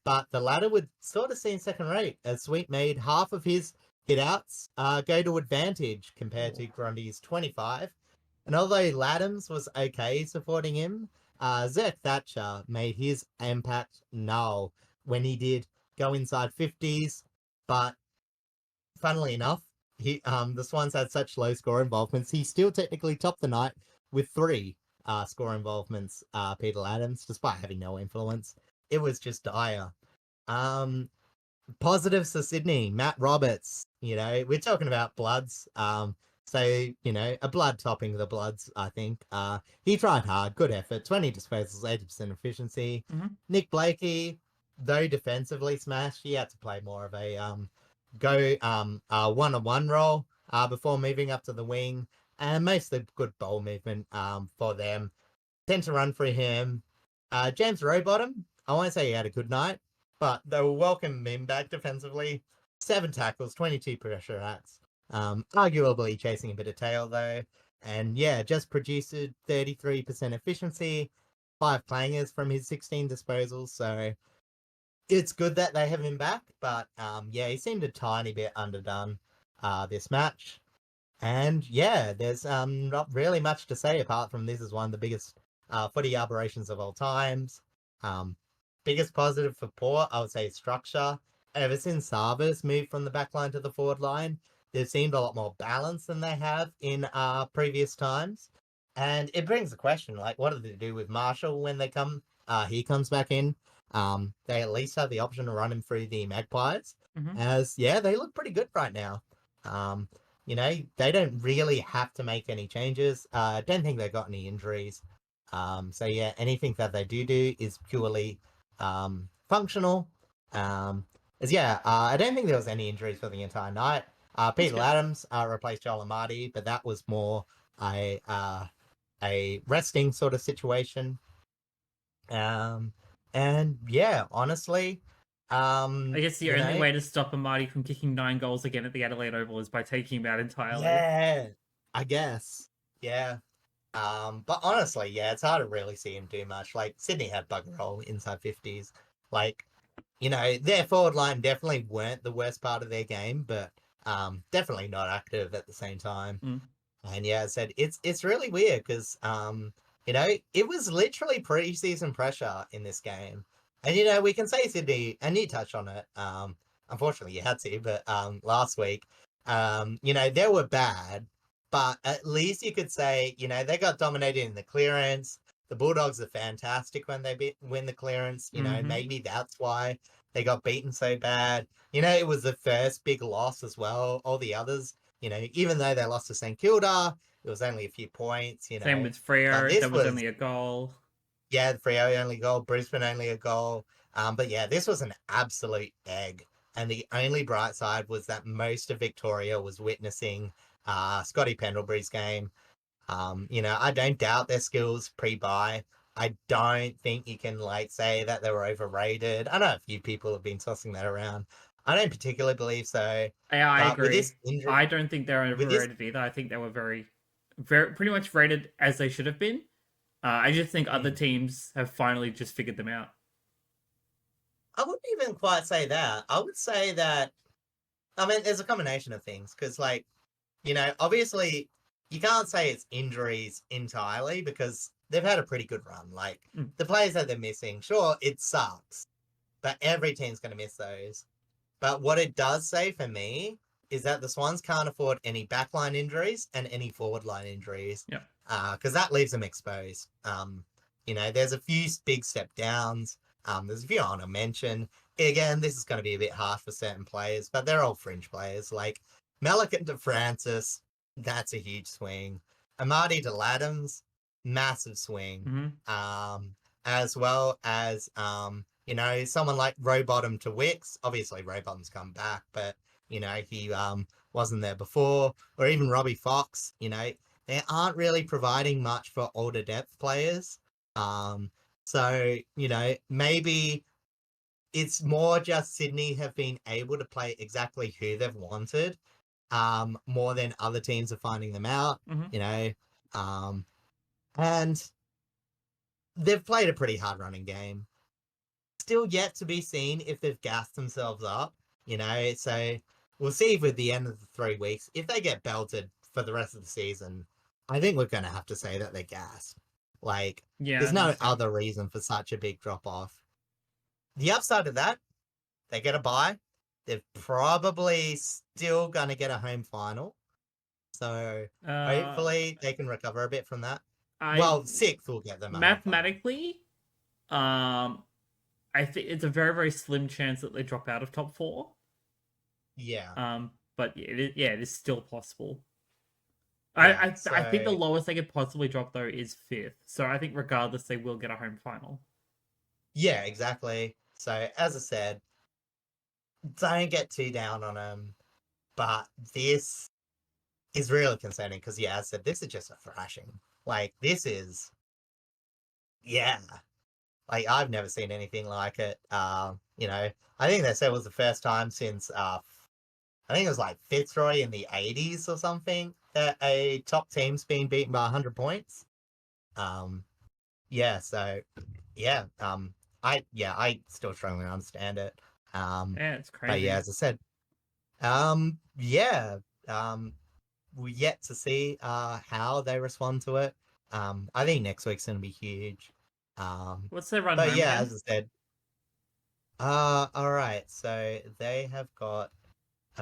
But the latter would sort of seem second rate, as Sweet made half of his hitouts go to advantage compared to Grundy's 25. And although Laddams was okay supporting him, Zerk Thatcher made his impact null when he did go inside 50s. But funnily enough, the Swans had such low score involvements, he still technically topped the night with 3 score involvements, Peter Laddams, despite having no influence. It was just dire. Positives for Sydney, Matt Roberts, we're talking about Bloods. So, a Blood topping the Bloods, I think. He tried hard, good effort, 20 disposals, 80% efficiency. Nick Blakey, though defensively smashed, he had to play more of a one-on-one role before moving up to the wing. And mostly good ball movement for them. Tend to run for him. James Rowbottom, I won't say he had a good night, but they will welcome him back defensively. 7 tackles, 22 pressure acts. Arguably chasing a bit of tail though. And yeah, just produced 33% efficiency, 5 clangers from his 16 disposals. So it's good that they have him back, but he seemed a tiny bit underdone. this match. And yeah, there's not really much to say apart from this is one of the biggest footy aberrations of all times. Biggest positive for Port, I would say, structure. Ever since Sarvers moved from the back line to the forward line, they've seemed a lot more balanced than they have in previous times. And it brings the question, like, what do they do with Marshall when they come? He comes back in. They at least have the option to run him through the Magpies. Mm-hmm. As yeah, they look pretty good right now. They don't really have to make any changes. I don't think they've got any injuries. So yeah, anything that they do is purely functional. I don't think there was any injuries for the entire night. Peter Adams replaced Joel Amati, but that was more a resting sort of situation. And yeah, honestly, I guess the only way to stop Amati from kicking 9 goals again at the Adelaide Oval is by taking him out entirely. Yeah, I guess. Yeah. But honestly, yeah, it's hard to really see him do much. Like, Sydney had bugger all inside 50s. Like, their forward line definitely weren't the worst part of their game, but definitely not active at the same time. Mm. And yeah, I said it's really weird because it was literally preseason pressure in this game. And we can say Sydney, and you touched on it. Unfortunately you had to, but last week, they were bad, but at least you could say, they got dominated in the clearance. The Bulldogs are fantastic when they win the clearance. Maybe that's why they got beaten so bad. It was the first big loss as well. All the others, even though they lost to St Kilda, it was only a few points. Same with Freo, there was only a goal. Yeah, the Freo only goal, Brisbane only a goal. But yeah, this was an absolute egg. And the only bright side was that most of Victoria was witnessing Scotty Pendlebury's game. I don't doubt their skills pre-bye. I don't think you can say that they were overrated. I know a few people have been tossing that around. I don't particularly believe so. Yeah, I agree. I don't think they're overrated either. I think they were very, pretty much rated as they should have been. I just think other teams have finally just figured them out. I wouldn't even quite say that. I would say that, there's a combination of things because, obviously you can't say it's injuries entirely because they've had a pretty good run. The players that they're missing, sure, it sucks, but every team's going to miss those. But what it does say for me is that the Swans can't afford any backline injuries and any forward line injuries. Yeah. Because that leaves them exposed. There's a few big step downs. There's a few I want to mention. Again, this is going to be a bit harsh for certain players, but they're all fringe players. Like Melican to Francis, that's a huge swing. Amati to Laddams, massive swing. Mm-hmm. As well as, someone like Rowbottom to Wicks. Obviously, Rowbottom's come back, but, he wasn't there before. Or even Robbie Fox, they aren't really providing much for older depth players. So, maybe it's more just Sydney have been able to play exactly who they've wanted, more than other teams are finding them out, and they've played a pretty hard running game. Still yet to be seen if they've gassed themselves up, so we'll see with the end of the 3 weeks. If they get belted for the rest of the season, I think we're going to have to say that they're gassed. There's no other reason for such a big drop off. The upside of that, they get a bye. They're probably still going to get a home final. So hopefully they can recover a bit from that. 6th will get them mathematically. I think it's a very, very slim chance that they drop out of top 4. Yeah. But it is still possible. I think the lowest they could possibly drop though is 5th. So I think regardless they will get a home final. Yeah, exactly. So as I said, don't get too down on them. But this is really concerning because, as I said, this is just a thrashing. This is, I've never seen anything like it. I think they said it was the first time since, I think it was Fitzroy in the 80s or something, that a top team's been beaten by 100 points. I still strongly understand it. It's crazy. But yeah, as I said, Yeah. We're yet to see how they respond to it. I think next week's gonna be huge. What's their run But home yeah, again? as I said, all right. So they have got.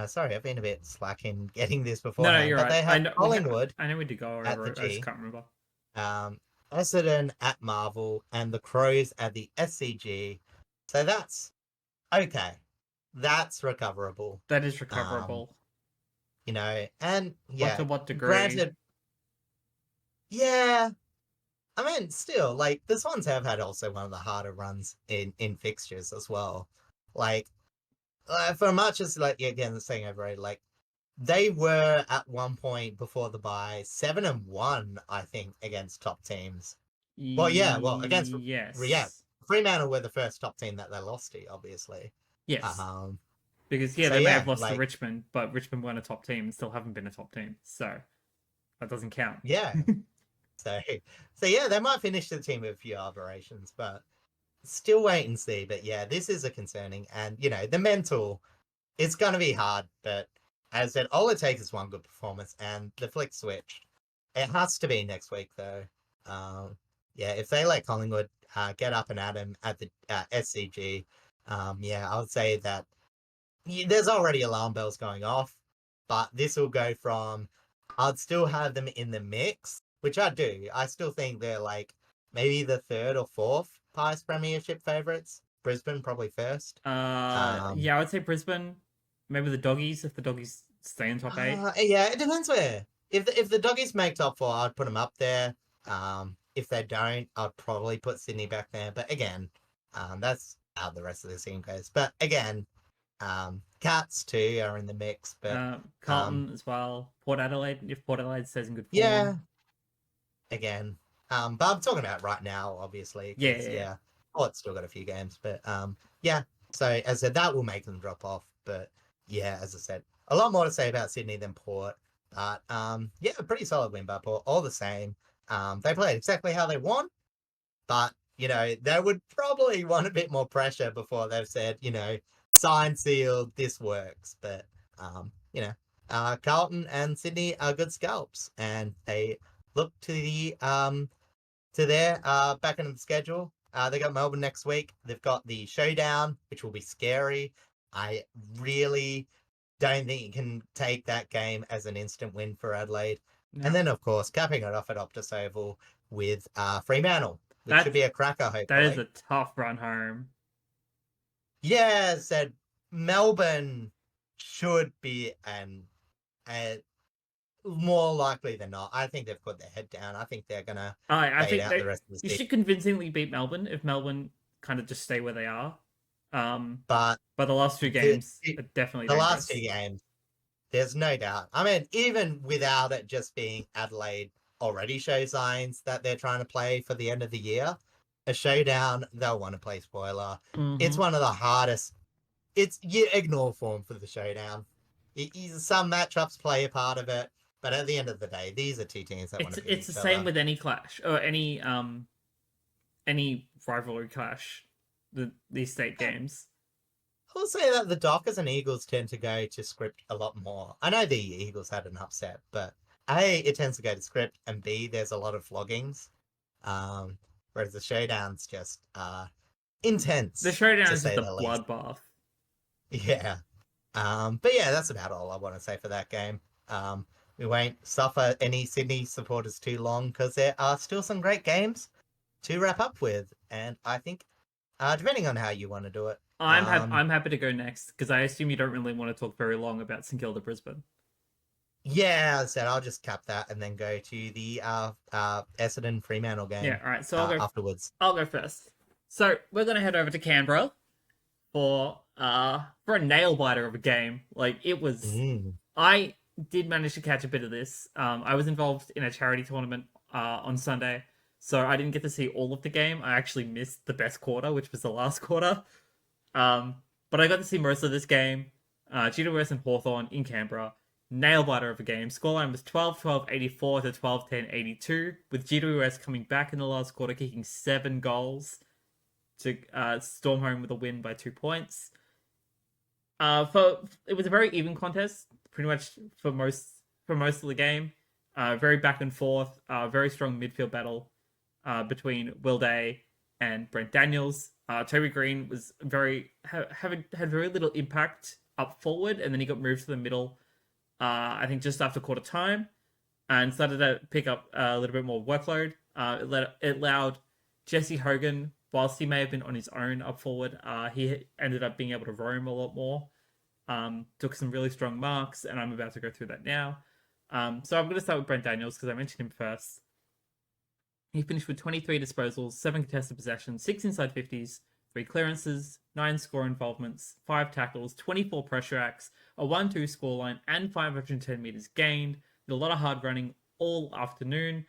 Sorry, I've been a bit slack in getting this No, beforehand, you're but right. they I have know Collingwood I know we did go at the over it. I just G, can't remember. um, Essendon at Marvel, and the Crows at the SCG. So that's okay. That's recoverable. That is Um, recoverable. and But yeah, to what degree? granted, yeah. I mean, still, like the Swans have had also one of the harder runs in fixtures as well. Like for much as like again the saying over, like they were at one point before the bye 7-1, I think, against top teams. Well, yeah, well against yeah, Yes. Fremantle were the first top team that they lost to, obviously. Yes. Um, Because yeah, so they may have yeah, lost to like Richmond, but Richmond weren't a top team and still haven't been a top team. So that doesn't count. yeah, so so yeah, they might finish the team with a few aberrations, but still wait and see. But yeah, this is a concerning, and the mental. It's going to be hard, but as I said, all it takes is one good performance and the flick switch. It has to be next week, though. Yeah, if they let Collingwood get up and at him at the SCG, yeah, I would say that there's already alarm bells going off, but this will go from I'd still have them in the mix, which I do. I still think they're like maybe the third or fourth past premiership favourites. Brisbane probably first. Um, Yeah, I would say Brisbane. Maybe the doggies if the doggies stay in top eight. Yeah, it depends where. If the doggies make top four, I'd put them up there. If they don't, I'd probably put Sydney back there. But again, that's how the rest of the team goes. But again, Cats too are in the mix. But Carlton as well. Port Adelaide if Port Adelaide stays in good form. yeah, again, but I'm talking about right now, obviously, Yeah, because yeah, yeah. yeah, Port's still got a few games. But yeah. So as I said, that will make them drop off. But yeah, as I said, a lot more to say about Sydney than Port. But yeah, a pretty solid win by Port, all the same. They played exactly how they want, but they would probably want a bit more pressure before they've said, sign sealed, this works. But Carlton and Sydney are good scalps, and they look to their back end of the schedule. They got Melbourne next week. They've got the showdown, which will be scary. I really don't think you can take that game as an instant win for Adelaide. No. And then, of course, capping it off at Optus Oval with Fremantle, which should That be a cracker, that is hopefully. a tough run home. Yeah, said Melbourne should be more likely than not. I think they've put their head down. I think they're gonna I fade think out the they rest of the you season. should convincingly beat Melbourne if Melbourne kind of just stay where they are. But But the last two the games are definitely the last two dangerous. games, there's no doubt. I mean, even without it just being Adelaide already show signs that they're trying to play for the end of the year, a showdown, they'll want to play spoiler. It's Mm-hmm. one of the hardest. It's you ignore form for the showdown. Some matchups play a part of it, but at the end of the day, these are two teams that want to beat It's the each same other. with any clash or any rivalry clash. These state games. I'll say that the Dockers and Eagles tend to go to script a lot more. I know the Eagles had an upset, but A, it tends to go to script, and B, there's a lot of floggings. Um, Whereas the showdown's just The intense, showdown to is just say a the least. bloodbath. Yeah. But yeah, that's about all I want to say for that game. Um, we won't suffer any Sydney supporters too long because there are still some great games to wrap up with, and I think, depending on how you want to do it, I'm happy to go next because I assume you don't really want to talk very long about Stkilda Brisbane. yeah, as I said, I'll just cap that and then go to the Essendon Fremantle Yeah, game all right. So afterwards. I'll go first. So we're gonna head over to Canberra for a nail biter of a game. Like it was, Mm. I did manage to catch a bit of this. I was involved in a charity tournament on Sunday, so I didn't get to see all of the game. I actually missed the best quarter, which was the last quarter. Um, but I got to see most of this game. GWS and Hawthorn in Canberra. Nail biter of a game. Scoreline was 12-12, 84 to 12-10, 82, with GWS coming back in the last quarter, kicking 7 goals to storm home with a win by 2 points. It was a very even contest, pretty much for most of the game. Very back and forth. Very strong midfield battle between Will Day and Brent Daniels. Toby Green was had very little impact up forward, and then he got moved to the middle. I think just after quarter time, and started to pick up a little bit more workload. It allowed Jesse Hogan, whilst he may have been on his own up forward, he ended up being able to roam a lot more. Took some really strong marks, and I'm about to go through that now. So I'm going to start with Brent Daniels because I mentioned him first. He finished with 23 disposals, 7 contested possessions, 6 inside 50s, 3 clearances, 9 score involvements, 5 tackles, 24 pressure acts, a 1-2 scoreline, and 510 metres gained. Did a lot of hard running all afternoon.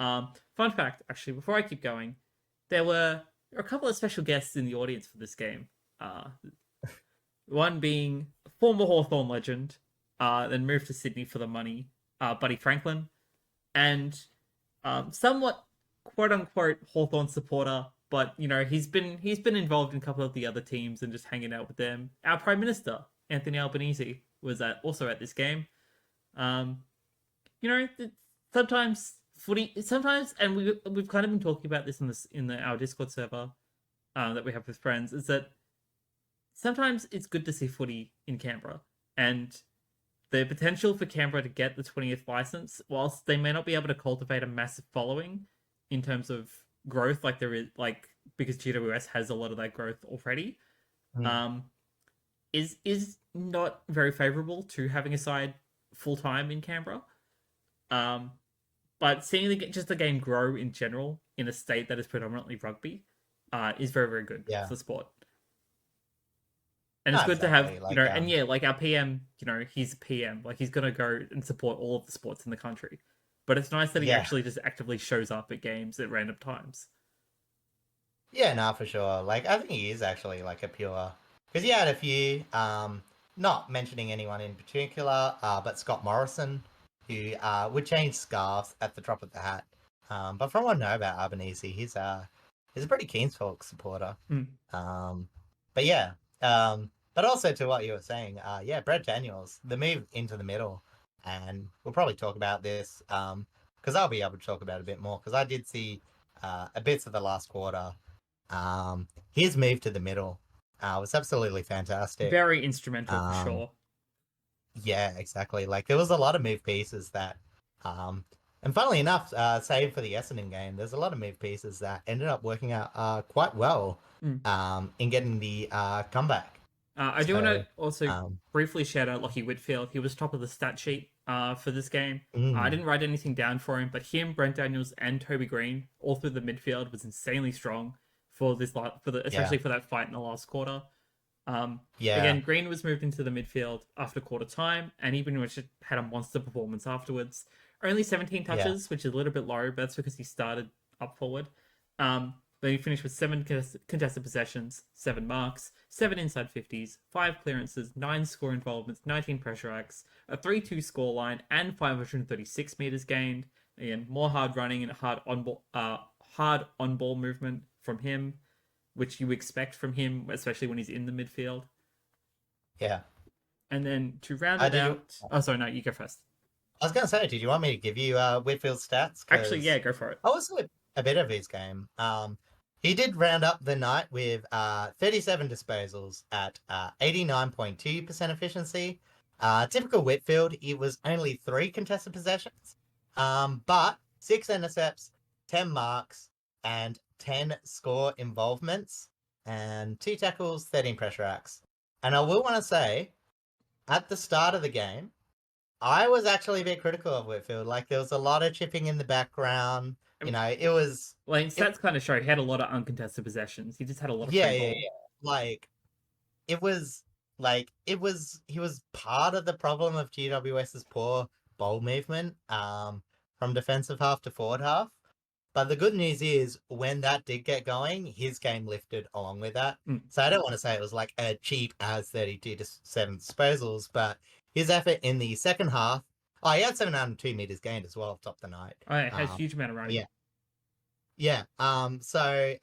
Fun fact, actually, before I keep going, there were a couple of special guests in the audience for this game. One being former Hawthorn legend, then moved to Sydney for the money, Buddy Franklin, and somewhat quote-unquote Hawthorn supporter, but he's been involved in a couple of the other teams and just hanging out with them. Our Prime Minister, Anthony Albanese, was also at this game. Sometimes footy, and we've kind of been talking about this in our Discord server that we have with friends, is that sometimes it's good to see footy in Canberra, and the potential for Canberra to get the 20th license, whilst they may not be able to cultivate a massive following in terms of growth, like there is, because GWS has a lot of that growth already, is not very favourable to having a side full time in Canberra. But seeing just the game grow in general in a state that is predominantly rugby is very, very good for the sport. And it's good to have, and our PM, he's a PM. He's going to go and support all of the sports in the country. But it's nice that he actually just actively shows up at games at random times. Yeah, no, for sure. I think he is actually a pure... Because he had a few, not mentioning anyone in particular, but Scott Morrison, who would change scarves at the drop of the hat. But from what I know about Albanese, he's a pretty keen supporter. But yeah, but also to what you were saying, Brent Daniels, the move into the middle, and we'll probably talk about this because I'll be able to talk about it a bit more because I did see a bit of the last quarter. His move to the middle was absolutely fantastic. Very instrumental for sure. Yeah, exactly. There was a lot of move pieces that, and funnily enough, same for the Essendon game, there's a lot of move pieces that ended up working out quite well in getting the comeback. I do want to also briefly shout out Lachie Whitfield. He was top of the stat sheet for this game. I didn't write anything down for him, but him, Brent Daniels, and Toby Green all through the midfield was insanely strong for this, especially for that fight in the last quarter. Again, Green was moved into the midfield after quarter time, and he pretty much had a monster performance afterwards. Only 17 touches, which is a little bit low, but that's because he started up forward. Then he finished with 7 contested possessions, 7 marks, 7 inside 50s, 5 clearances, 9 score involvements, 19 pressure acts, a 3-2 scoreline, and 536 metres gained. Again, more hard running and hard on ball movement from him, which you expect from him, especially when he's in the midfield. Yeah. And then to round it out... Oh, sorry, no, you go first. I was going to say, did you want me to give you Whitfield's stats? Actually, yeah, go for it. I was a bit of his game. He did round up the night with 37 disposals at 89.2% efficiency. Typical Whitfield, it was only 3 contested possessions, but 6 intercepts, 10 marks, and 10 score involvements, and 2 tackles, 13 pressure acts. And I will want to say, at the start of the game, I was actually a bit critical of Whitfield. There was a lot of chipping in the background. It was... stats kind of show he had a lot of uncontested possessions. He just had a lot of free ball. He was part of the problem of GWS's poor ball movement from defensive half to forward half. But the good news is, when that did get going, his game lifted along with that. So I don't want to say it was a cheap as 32 to 7 disposals, but his effort in the second half... Oh, he had 702 metres gained as well top the night. Oh, yeah, has a huge amount of running. Yeah. As I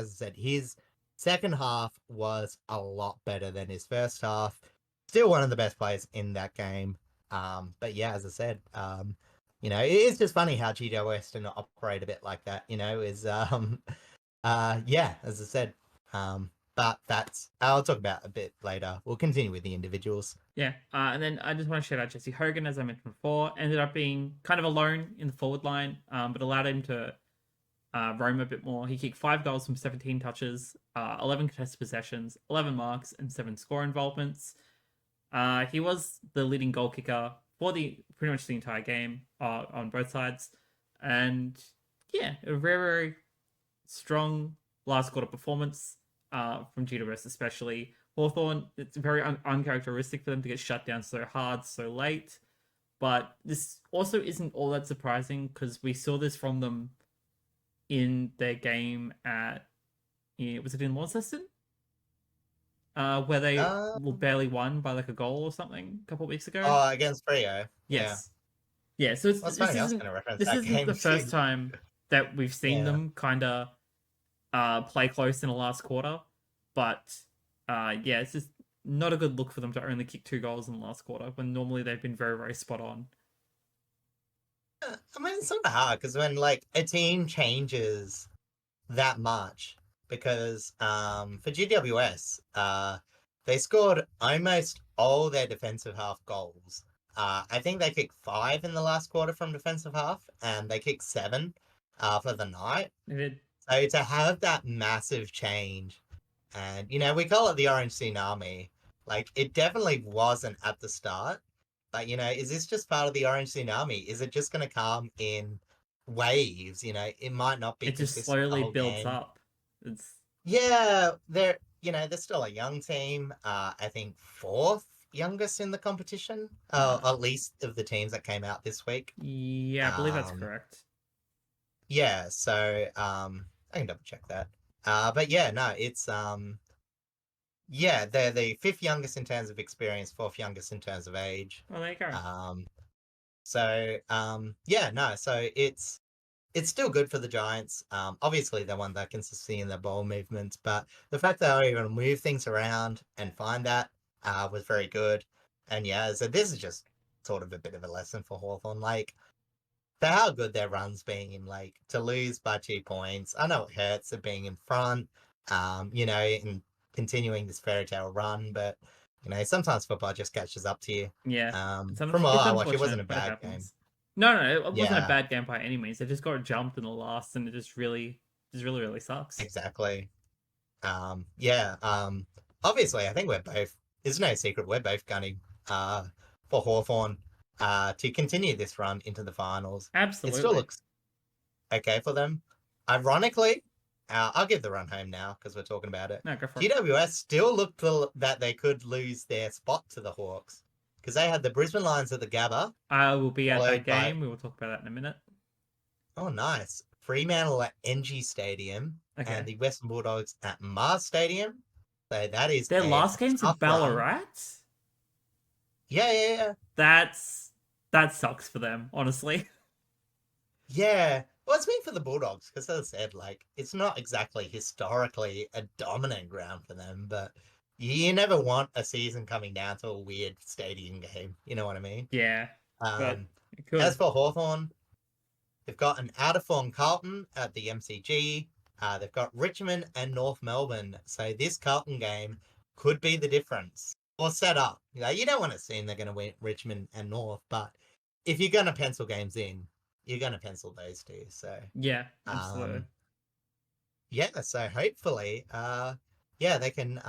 said, his second half was a lot better than his first half. Still one of the best players in that game. But yeah, as I said, it is just funny how GWS do not operate a bit like that, as I said. But I'll talk about a bit later. We'll continue with the individuals. Yeah, and then I just want to shout out Jesse Hogan, as I mentioned before. Ended up being kind of alone in the forward line, but allowed him to roam a bit more. He kicked 5 goals from 17 touches, 11 contested possessions, 11 marks, and 7 score involvements. He was the leading goal kicker for pretty much the entire game on both sides. And yeah, a very, very strong last quarter performance from GWS especially. Hawthorn, it's very uncharacteristic for them to get shut down so hard, so late. But this also isn't all that surprising because we saw this from them in their game was it in Launceston? Where they barely won by like a goal or something a couple of weeks ago. Oh, against Freo. Yes. Yeah, so this isn't the first time that we've seen them kind of play close in the last quarter. But it's just not a good look for them to only kick 2 goals in the last quarter when normally they've been very, very spot on. I mean, it's sort of hard because when a team changes that much, because for GWS, they scored almost all their defensive half goals. I think they kicked 5 in the last quarter from defensive half, and they kicked 7 for the night. So to have that massive change, and we call it the Orange Tsunami. It definitely wasn't at the start. But, is this just part of the Orange Tsunami? Is it just going to come in waves? It might not be. It just slowly builds up. Yeah, they're still a young team. I think 4th youngest in the competition, at least of the teams that came out this week. Yeah, I believe that's correct. Yeah, so I can double check that. But yeah, no, it's they're the 5th youngest in terms of experience, 4th youngest in terms of age. Oh, there you go. So it's still good for the Giants. Obviously they want that consistency in their ball movements, but the fact that they're able to move things around and find that was very good. And so this is just sort of a bit of a lesson for Hawthorn. For how good their run's been, to lose by 2 points. I know it hurts of being in front, and continuing this fairy tale run, but sometimes football just catches up to you. Yeah. From what I watched, it wasn't a bad game. No, it wasn't a bad game by any means. They just got jumped in the last, and it just really, really sucks. Exactly. Obviously, I think we're both. It's no secret we're both gunning for Hawthorn to continue this run into the finals. Absolutely. It still looks okay for them. Ironically, I'll give the run home now because we're talking about it. No, go for it. GWS still looked that they could lose their spot to the Hawks because they had the Brisbane Lions at the Gabba. I will be at that game. We will talk about that in a minute. Oh, nice. Fremantle at NG Stadium and the Western Bulldogs at Mars Stadium. So that is their last game's in Ballarat. Yeah. That sucks for them, honestly. Yeah. Well, it's been for the Bulldogs because, as I said, it's not exactly historically a dominant ground for them, but you never want a season coming down to a weird stadium game. You know what I mean? Yeah. As for Hawthorn, they've got an out-of-form Carlton at the MCG. They've got Richmond and North Melbourne. So this Carlton game could be the difference. Or set up. You don't want to assume they're going to win Richmond and North, but if you're going to pencil games in, you're going to pencil those 2. So yeah, absolutely. So hopefully, they can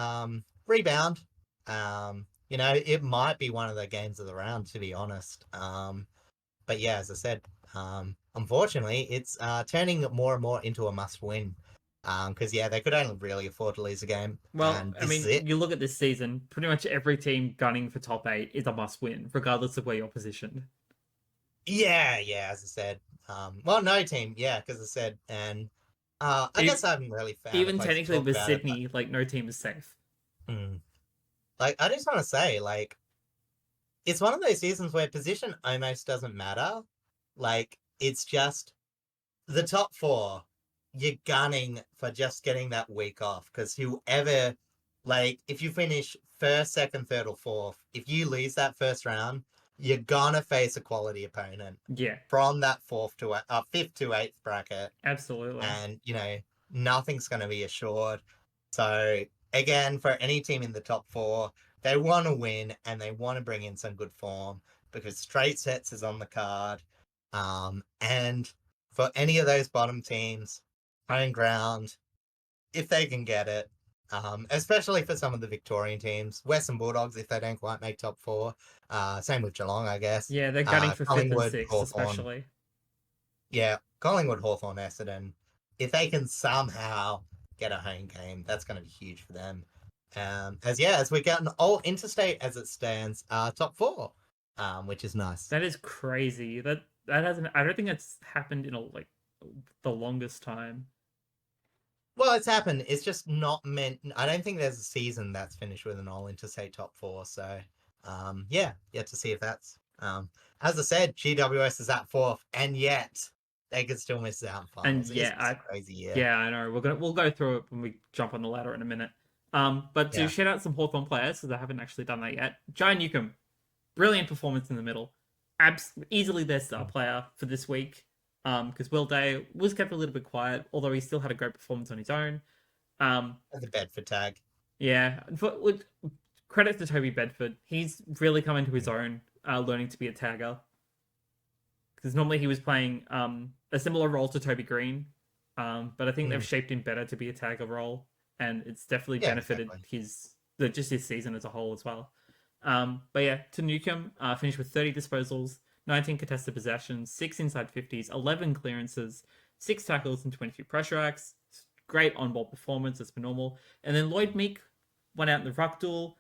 rebound. It might be one of the games of the round, to be honest. But yeah, as I said, unfortunately, it's turning more and more into a must-win. Because they could only really afford to lose a game. Well, I mean, you look at this season, pretty much every team gunning for top 8 is a must-win, regardless of where you're positioned. Yeah, as I said. No team, because I said, and I guess I haven't really found even technically with Sydney, no team is safe. I just want to say, it's one of those seasons where position almost doesn't matter. It's just the top 4. you're gunning for just getting that week off, because whoever, like, if you finish first, second, third, or fourth, if you lose that first round, you're gonna face a quality opponent Yeah, from that fifth to eighth bracket, absolutely. and nothing's gonna be assured. So again, for any team in the top four, they want to win and they want to bring in some good form, because straight sets is on the card. And for any of those bottom teams, home ground, if they can get it, especially for some of the Victorian teams, Western Bulldogs, if they don't quite make top four, same with Geelong, I guess. Yeah, they're gunning for fifth and Collingwood, sixth, Hawthorn, especially. yeah, Collingwood, Hawthorn, Essendon, if they can somehow get a home game, that's going to be huge for them. As we get an all interstate as it stands, top four, which is nice. That is crazy. That hasn't. I don't think that's happened in the longest time. Well, it's happened. It's just not meant. I don't think there's a season that's finished with an all interstate top four. So, yet to see if that's. As I said, GWS is at fourth, and yet they could still miss out on finals. And yeah, it's a crazy year. Yeah, I know. We'll go through it when we jump on the ladder in a minute. But to shout out some Hawthorn players, because I haven't actually done that yet. Jai Newcomb, brilliant performance in the middle. Easily their star player for this week. Because Will Day was kept a little bit quiet, although he still had a great performance on his own. The Bedford tag. Yeah, with credit to Toby Bedford, he's really come into his own, learning to be a tagger. Because normally he was playing a similar role to Toby Green, but I think they've shaped him better to be a tagger role, and it's definitely benefited his season as a whole as well. But yeah, to Newcomb, finished with 30 disposals, 19 contested possessions, 6 inside 50s, 11 clearances, 6 tackles, and 22 pressure acts. Great on-ball performance, as per normal. And then Lloyd Meek went out in the ruck duel.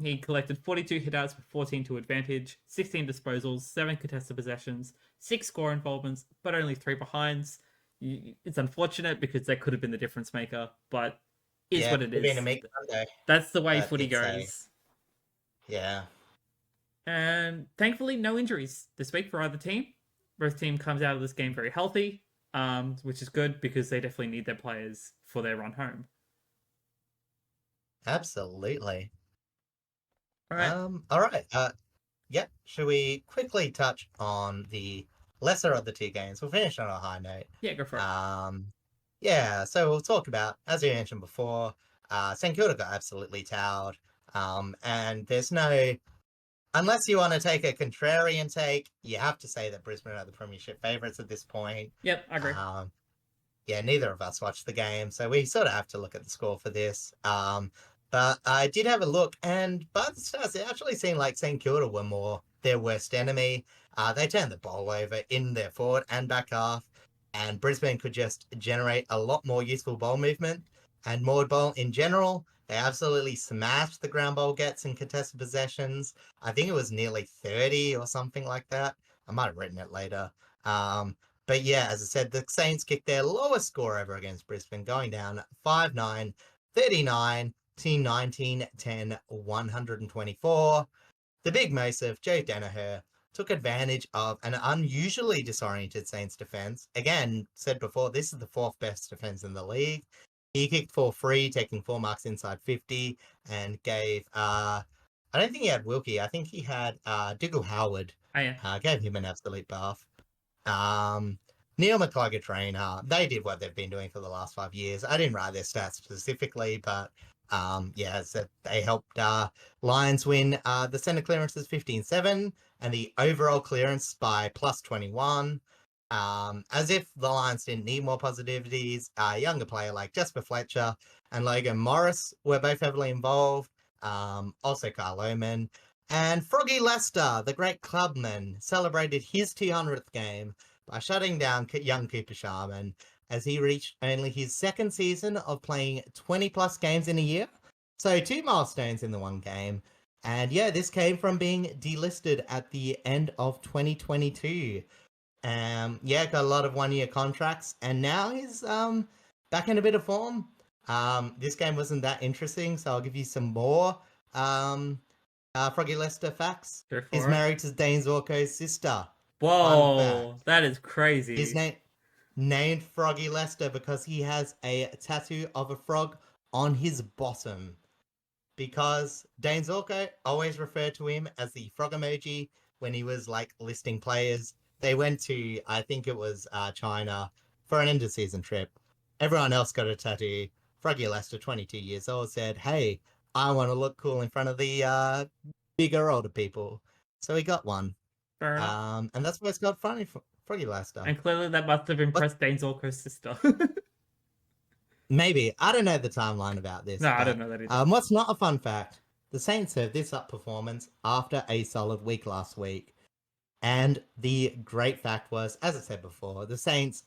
He collected 42 hitouts with 14 to advantage, 16 disposals, 7 contested possessions, 6 score involvements, but only 3 behinds. It's unfortunate because that could have been the difference maker, but what it is. That's the way footy goes. Yeah. And thankfully, no injuries this week for either team. Both team comes out of this game very healthy, which is good because they definitely need their players for their run home. Absolutely. All right. All right. Should we quickly touch on the lesser of the two games? We'll finish on a high note. Yeah, go for it. So we'll talk about, as you mentioned before, Stkilda got absolutely towed. And there's no, unless you want to take a contrarian take, you have to say that Brisbane are the premiership favourites at this point. Yep, I agree. Neither of us watched the game, so we sort of have to look at the score for this. But I did have a look, and by the stars, it actually seemed like St Kilda were more their worst enemy. They turned the ball over in their forward and back half, and Brisbane could just generate a lot more useful ball movement and more ball in general. They absolutely smashed the ground ball gets in contested possessions. I think it was nearly 30 or something like that. I might have written it later. But yeah, as I said, the Saints kicked their lowest score ever against Brisbane, going down 5-9, 39 to 19-10, 124. The big Mosif, Joe Danaher, took advantage of an unusually disoriented Saints defense. Again, said before, this is the 4th best defense in the league. He kicked for free, taking 4 marks inside 50, and gave, I don't think he had Wilkie. I think he had Diggle Howard. Oh, yeah. Gave him an absolute bath. Neil McCluggage trainer, they did what they've been doing for the last 5 years. I didn't write their stats specifically, but so they helped Lions win the centre clearances 15-7 and the overall clearance by plus 21. As if the Lions didn't need more positivities, a younger player like Jasper Fletcher and Logan Morris were both heavily involved. Also Carl Oman. And Froggy Lester, the great clubman, celebrated his 200th game by shutting down young Cooper Sharman as he reached only his 2nd season of playing 20-plus games in a year. So 2 milestones in the one game. And yeah, this came from being delisted at the end of 2022. Got a lot of 1-year contracts, and now he's back in a bit of form. This game wasn't that interesting, so I'll give you some more Froggy Lester facts. He's married to Dane Zorko's sister. Whoa, that is crazy. His name, named Froggy Lester because he has a tattoo of a frog on his bottom. Because Dane Zorko always referred to him as the frog emoji when he was like listing players. They went to, I think it was China for an end of season trip. Everyone else got a tattoo. Froggy Lester, 22 years old, said, "Hey, I want to look cool in front of the bigger, older people." So he got one. Fair enough. And that's why it's got funny Froggy Lester. And clearly that must have impressed Dane Zorko's sister. Maybe. I don't know the timeline about this. No, I don't know that either. What's not a fun fact, the Saints have this up performance after a solid week last week. And the great fact was, as I said before, the Saints,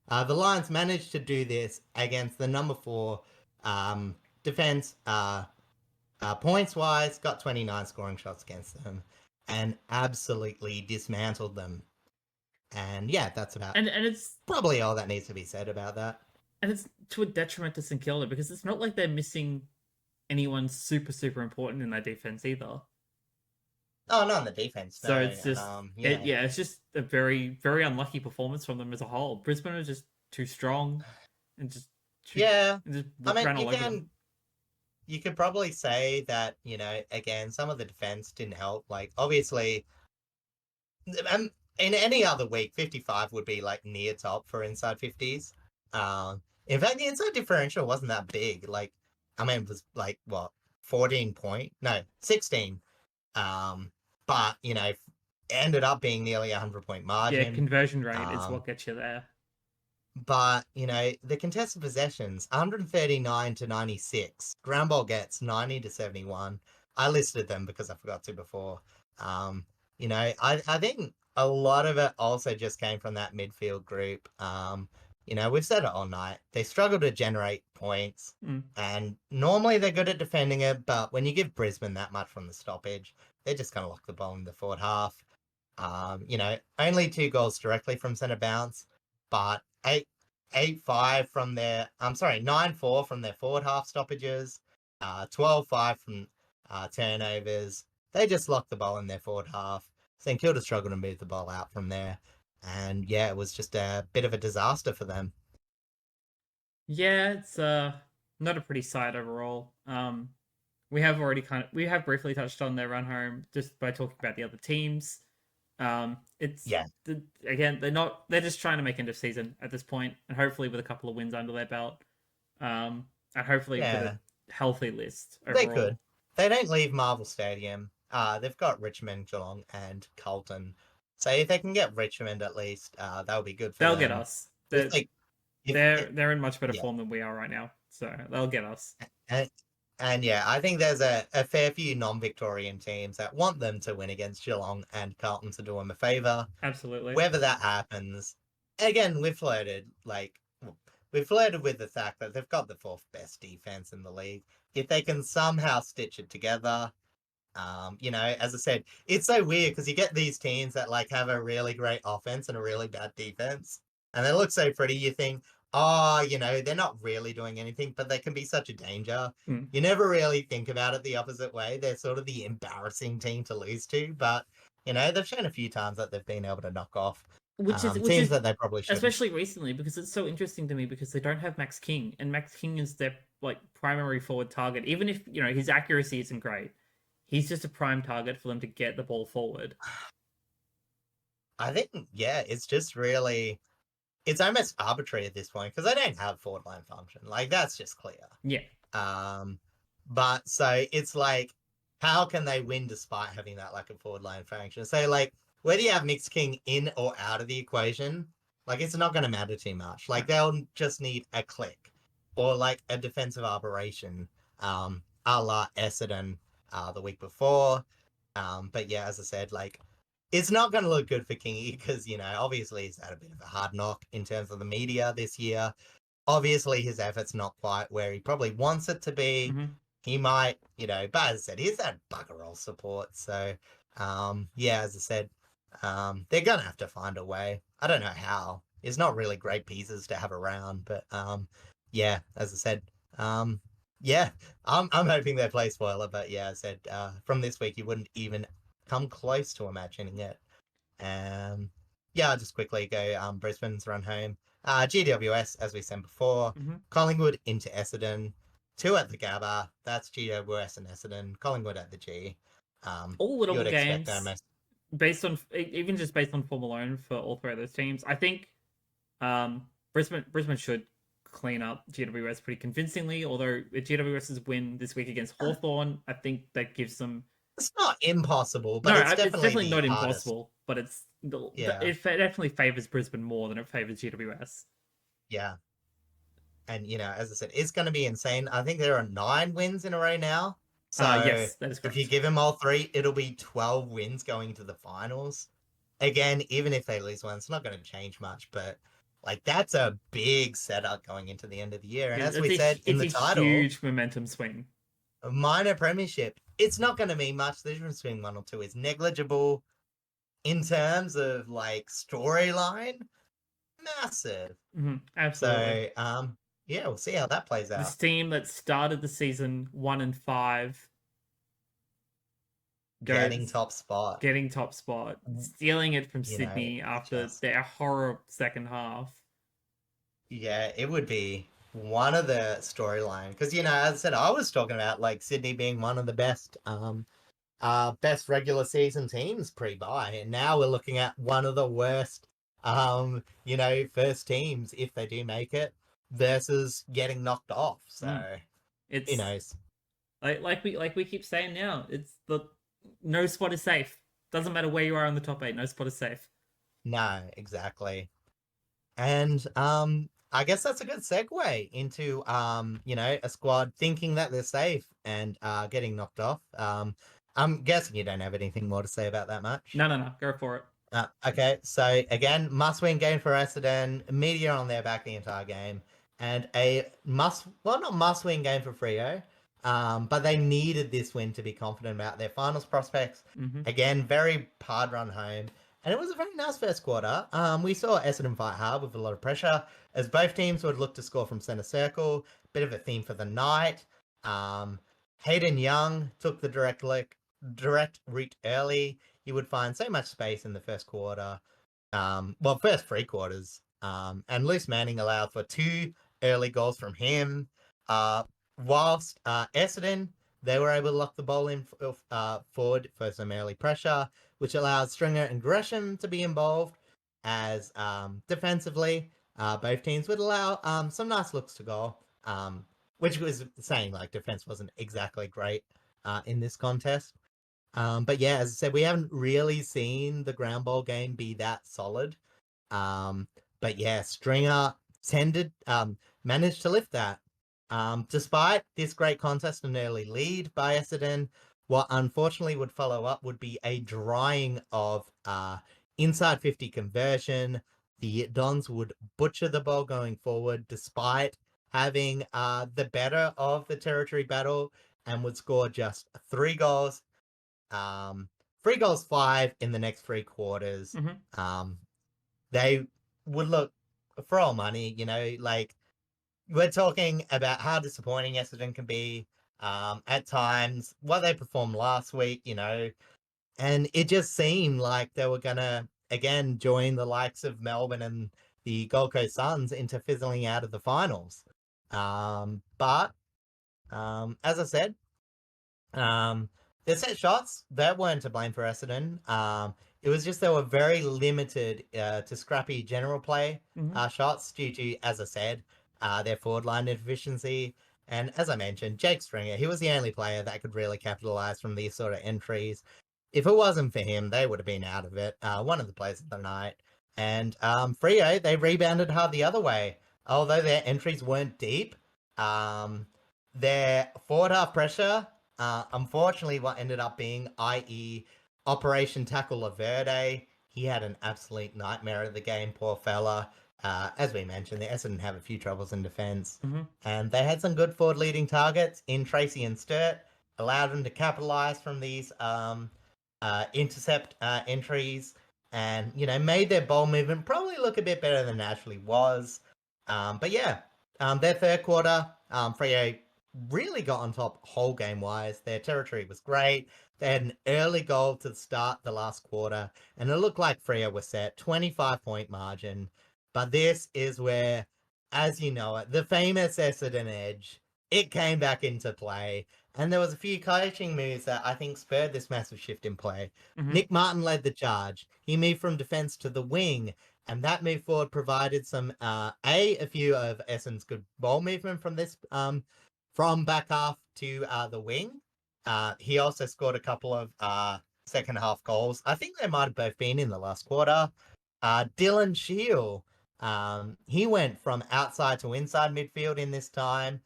the Lions managed to do this against the number 4 defense, points-wise, got 29 scoring shots against them, and absolutely dismantled them. And yeah, that's about and it's probably all that needs to be said about that. And it's to a detriment to Stkilda because it's not like they're missing anyone super, super important in their defense either. Oh, not in the defense. So it's just, it's just a very, very unlucky performance from them as a whole. Brisbane was just too strong and just you could probably say that, again, some of the defense didn't help. Like, obviously, in any other week, 55 would be like near top for inside 50s. In fact, the inside differential wasn't that big. Like, I mean, it was like, what, 16. But, ended up being nearly 100-point margin. Yeah, conversion rate is what gets you there. But, the contested possessions, 139 to 96. Ground ball gets 90 to 71. I listed them because I forgot to before. I think a lot of it also just came from that midfield group. We've said it all night. They struggle to generate points, and normally they're good at defending it, but when you give Brisbane that much from the stoppage, they're just going to lock the ball in the forward half. Only 2 goals directly from centre bounce, but 9-4 from their forward half stoppages, 12-5 from turnovers. They just locked the ball in their forward half. St Kilda struggled to move the ball out from there. And yeah, it was just a bit of a disaster for them. Yeah, it's not a pretty sight overall. We have briefly touched on their run home just by talking about the other teams. They're just trying to make end of season at this point, and hopefully with a couple of wins under their belt, and hopefully with a healthy list overall. They could. They don't leave Marvel Stadium. They've got Richmond, Geelong, and Carlton. So if they can get Richmond at least, that'll be good for them. They'll get us. They're in much better form than we are right now, so they'll get us. And yeah, I think there's a fair few non-Victorian teams that want them to win against Geelong and Carlton to do them a favour. Absolutely. Whether that happens, again, we've flirted with the fact that they've got the 4th best defense in the league. If they can somehow stitch it together, as I said, it's so weird because you get these teams that like have a really great offense and a really bad defense, and they look so pretty. You think, they're not really doing anything, but they can be such a danger. You never really think about it the opposite way. They're sort of the embarrassing team to lose to, but they've shown a few times that they've been able to knock off teams that they probably should. Especially recently, because it's so interesting to me because they don't have Max King, and Max King is their like primary forward target. Even if his accuracy isn't great, he's just a prime target for them to get the ball forward. I think, it's just really... It's almost arbitrary at this point because they don't have forward line function. Like, that's just clear. Yeah. But so it's like, how can they win despite having that lack of forward line function? So, like, whether you have Mix King in or out of the equation, like, it's not going to matter too much. Like, they'll just need a click or, like, a defensive aberration, a la Essendon the week before. But yeah, as I said, like, it's not going to look good for Kingy because, obviously he's had a bit of a hard knock in terms of the media this year. Obviously his effort's not quite where he probably wants it to be. Mm-hmm. He might, but as I said, he's had bugger all support. So, as I said, they're going to have to find a way. I don't know how. It's not really great pieces to have around, but, as I said, I'm hoping they play spoiler, but as I said, from this week, you wouldn't even come close to imagining it. I'll just quickly go Brisbane's run home. GWS, as we said before, Collingwood into Essendon, 2 at the Gabba. That's GWS and Essendon. Collingwood at the G. All You would winnable expect games, almost. based on even just based on form alone for all three of those teams. I think Brisbane should clean up GWS pretty convincingly. Although GWS's win this week against Hawthorn, I think that gives them. It's not impossible, but it's definitely not hardest. impossible. But it definitely favors Brisbane more than it favors GWS. Yeah. And, as I said, it's going to be insane. I think there are 9 wins in a row now. So yes, that is correct. If you give them all 3, it'll be 12 wins going to the finals. Again, even if they lose one, it's not going to change much. But, that's a big setup going into the end of the year. And as we said in the title, huge momentum swing. A minor premiership. It's not going to mean much. The difference between 1 or 2 is negligible. In terms of, storyline, massive. Absolutely. So, yeah, we'll see how that plays out. This team that started the season 1-5, getting top spot, stealing it from Sydney after their horror second half. Yeah, it would be one of the storyline because as I said, I was talking about Sydney being one of the best regular season teams pre-bye, and now we're looking at one of the worst first teams if they do make it versus getting knocked off. So it's who knows? Like we keep saying now, it's no spot is safe. Doesn't matter where you are in the top 8, no spot is safe. No, exactly. And I guess that's a good segue into a squad thinking that they're safe and getting knocked off. I'm guessing you don't have anything more to say about that much. No, go for it. Okay, so again, must-win game for Essendon. Media on their back the entire game, and not must-win game for Freo. But they needed this win to be confident about their finals prospects. Again, very hard run home. And it was a very nice first quarter. We saw Essendon fight hard with a lot of pressure, as both teams would look to score from centre circle. Bit of a theme for the night. Hayden Young took the direct route early. He would find so much space in the first quarter. First 3 quarters. And Luce Manning allowed for 2 early goals from him. Whilst Essendon, they were able to lock the ball in forward for some early pressure, which allows Stringer and Gresham to be involved, as defensively, both teams would allow some nice looks to goal, which was saying defense wasn't exactly great in this contest. But yeah, as I said, we haven't really seen the ground ball game be that solid. But yeah, Stringer managed to lift that. Despite this great contest and early lead by Essendon, what unfortunately would follow up would be a drying of inside 50 conversion. The Dons would butcher the ball going forward despite having the better of the territory battle, and would score just 3 goals. 3 goals, 5 in the next 3 quarters. They would look for all money, we're talking about how disappointing Essendon can be at times, what they performed last week, and it just seemed like they were going to, again, join the likes of Melbourne and the Gold Coast Suns into fizzling out of the finals. But as I said, the set shots, that weren't to blame for Essendon. It was just they were very limited to scrappy general play shots due to, as I said, their forward line deficiency. And as I mentioned, Jake Stringer, he was the only player that could really capitalize from these sort of entries. If it wasn't for him, they would have been out of it. One of the players of the night. And Freo, they rebounded hard the other way. Although their entries weren't deep, their forward half pressure, unfortunately, what ended up being, i.e. Operation Tackle Laverde, he had an absolute nightmare of the game, poor fella. As we mentioned, the Essendon have a few troubles in defence. And they had some good forward leading targets in Tracy and Sturt, allowed them to capitalise from these intercept entries, and, made their ball movement probably look a bit better than it actually was. But yeah, their third quarter, Freo really got on top whole game-wise. Their territory was great. They had an early goal to start the last quarter, and it looked like Freo was set, 25-point margin. But this is where, as you know it, the famous Essendon edge, it came back into play. And there was a few coaching moves that I think spurred this massive shift in play. Mm-hmm. Nick Martin led the charge. He moved from defence to the wing, and that move forward provided some a few of Essendon's good ball movement from this from back half to the wing. He also scored a couple of second half goals. I think they might have both been in the last quarter. Dylan Shield, he went from outside to inside midfield in this time.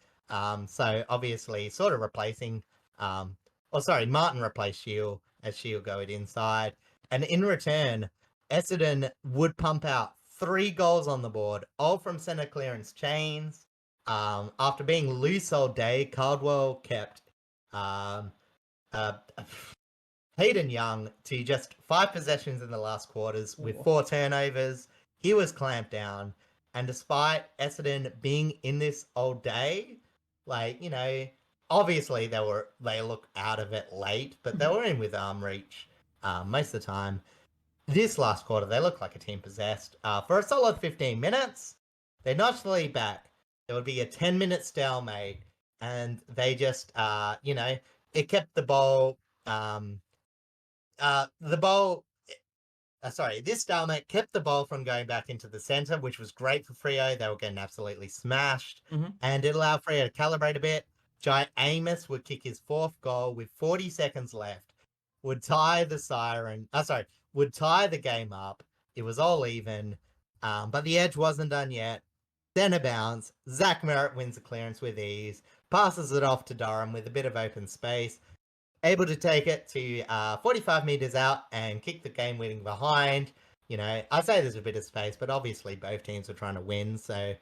So obviously sort of replacing, Martin replaced Shield as Shield go inside. And in return, Essendon would pump out 3 goals on the board, all from centre clearance chains. After being loose all day, Caldwell kept Hayden Young to just 5 possessions in the last quarters with 4 turnovers. He was clamped down. And despite Essendon being in this all day, obviously they look out of it late, but they were in with arm reach most of the time. This last quarter, they looked like a team possessed. For a solid 15 minutes, they notched the lead back. There would be a 10-minute stalemate, and they just, it kept the ball. This stalemate kept the ball from going back into the centre, which was great for Freo. They were getting absolutely smashed, and it allowed Freo to calibrate a bit. Jai Amos would kick his 4th goal with 40 seconds left, would tie the game up. It was all even, but the edge wasn't done yet. Then a bounce. Zach Merritt wins the clearance with ease, passes it off to Durham with a bit of open space, able to take it to 45 metres out and kick the game-winning behind. I say there's a bit of space, but obviously both teams were trying to win. So,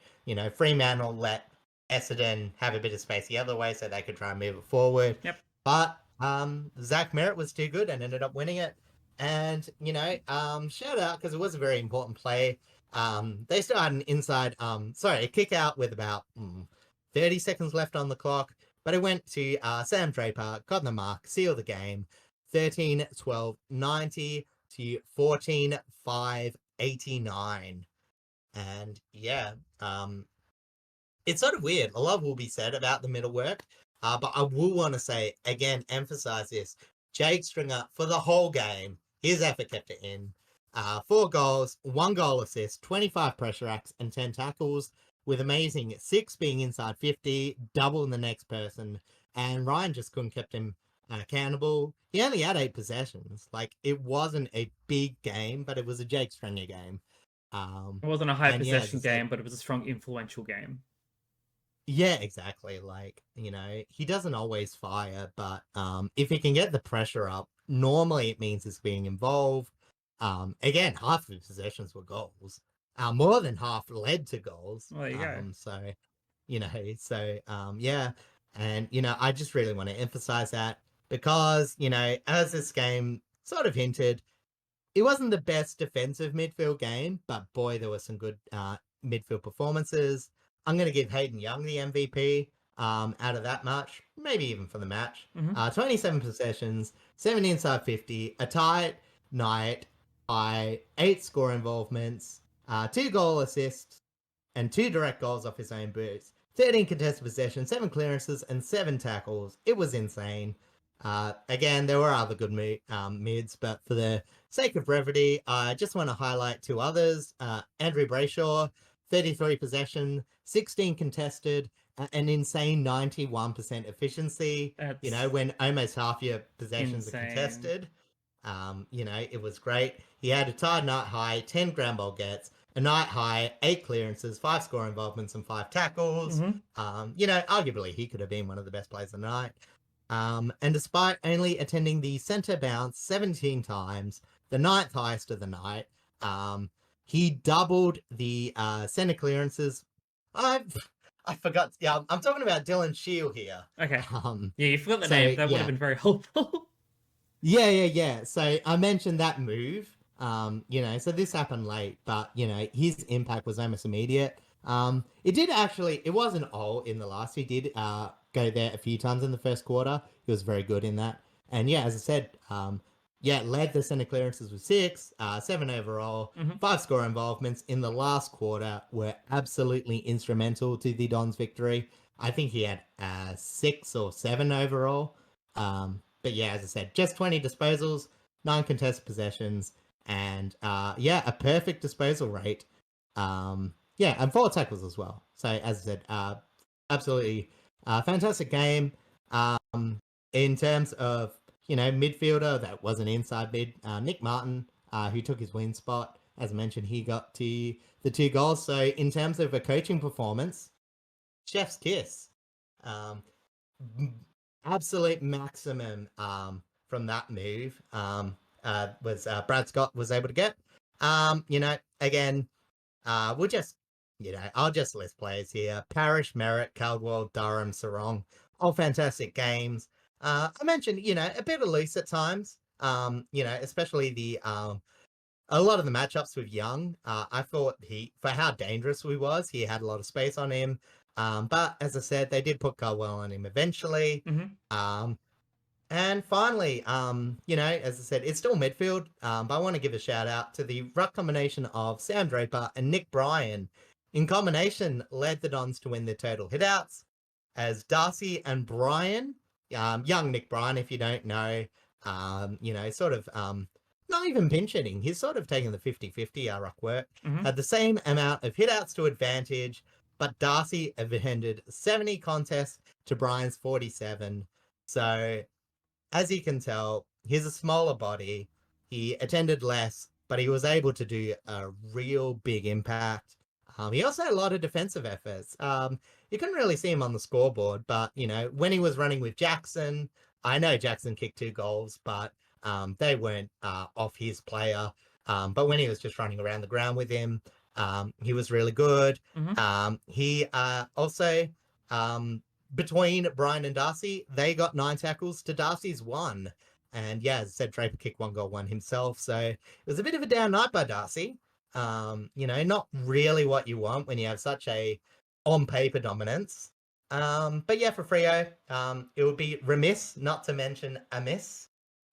Fremantle let Essendon have a bit of space the other way so they could try and move it forward. Yep. But Zach Merritt was too good and ended up winning it. And, shout out, because it was a very important play. They still had an inside, a kick out with about 30 seconds left on the clock. But it went to Sam Draper, got the mark, sealed the game, 13-12-90 to 14-5-89. And yeah, it's sort of weird. A lot will be said about the middle work, but I will want to say, again, emphasize this. Jake Stringer, for the whole game, his effort kept it in. 4 goals, 1 goal assist, 25 pressure acts, and 10 tackles, with amazing 6 being inside 50, double the next person, and Ryan just couldn't keep him accountable. He only had 8 possessions. It wasn't a big game, but it was a Jake Stringer game. It wasn't a high possession game, but it was a strong, influential game. Yeah, exactly. He doesn't always fire, but if he can get the pressure up, normally it means he's being involved. Again, half of his possessions were goals. More than half led to goals. Well, there you go. Yeah. And, I just really want to emphasize that because, as this game sort of hinted, it wasn't the best defensive midfield game, but boy, there were some good midfield performances. I'm going to give Hayden Young the MVP out of that match, maybe even for the match. 27 possessions, 7 inside 50, a tight night, 8 score involvements, 2 goal assists, and 2 direct goals off his own boots, 13 contested possessions, 7 clearances, and 7 tackles. It was insane. Again, there were other good mids, but for the sake of brevity, I just want to highlight 2 others. Andrew Brayshaw, 33 possession, 16 contested, an insane 91% efficiency. When almost half your possessions are contested. It was great. He had a tied night high, 10 ground ball gets, a night high, 8 clearances, 5 score involvements, and 5 tackles. Arguably he could have been one of the best players of the night. And despite only attending the centre bounce 17 times, the 9th highest of the night, he doubled the centre clearances. I forgot. Yeah, I'm talking about Dylan Shield here. Okay. You forgot the name. That would have been very helpful. Yeah. So I mentioned that move. So this happened late, but his impact was almost immediate. It wasn't all in the last. He did go there a few times in the first quarter. He was very good in that. And yeah, as I said, led the centre clearances with 6, 7 overall, 5 score involvements in the last quarter were absolutely instrumental to the Dons' victory. I think he had 6 or 7 overall. But yeah, as I said, just 20 disposals, 9 contested possessions, and a perfect disposal rate. And 4 tackles as well. So as I said, absolutely fantastic game. In terms of midfielder that was an inside mid, Nick Martin, who took his win spot. As I mentioned, he got to the 2 goals. So in terms of a coaching performance, chef's kiss. Absolute maximum from that move was Brad Scott was able to get. Again, we'll just, I'll just list players here. Parrish, Merritt, Caldwell, Durham, Sarong, all fantastic games. I mentioned, a bit of loose at times, especially a lot of the matchups with Young. I thought for how dangerous he was, he had a lot of space on him. But as I said, they did put Caldwell on him eventually. And finally, as I said, it's still midfield, but I want to give a shout out to the ruck combination of Sam Draper and Nick Bryan. In combination, led the Dons to win their total hitouts, as Darcy and Bryan, young Nick Bryan, if you don't know, sort of not even pinch hitting. He's sort of taking the 50-50 ruck work. Had the same amount of hitouts to advantage, but Darcy attended 70 contests to Bryan's 47. So, as you can tell, he's a smaller body. He attended less, but he was able to do a real big impact. He also had a lot of defensive efforts. You couldn't really see him on the scoreboard, but, when he was running with Jackson, I know Jackson kicked 2 goals, but they weren't off his player. But when he was just running around the ground with him, he was really good. He also, between Bryan and Darcy, they got 9 tackles to Darcy's 1. And yeah, as I said, Draper kicked 1 goal, 1 himself. So it was a bit of a down night by Darcy. Not really what you want when you have such a on-paper dominance. But yeah, for Freo, it would be remiss not to mention a miss.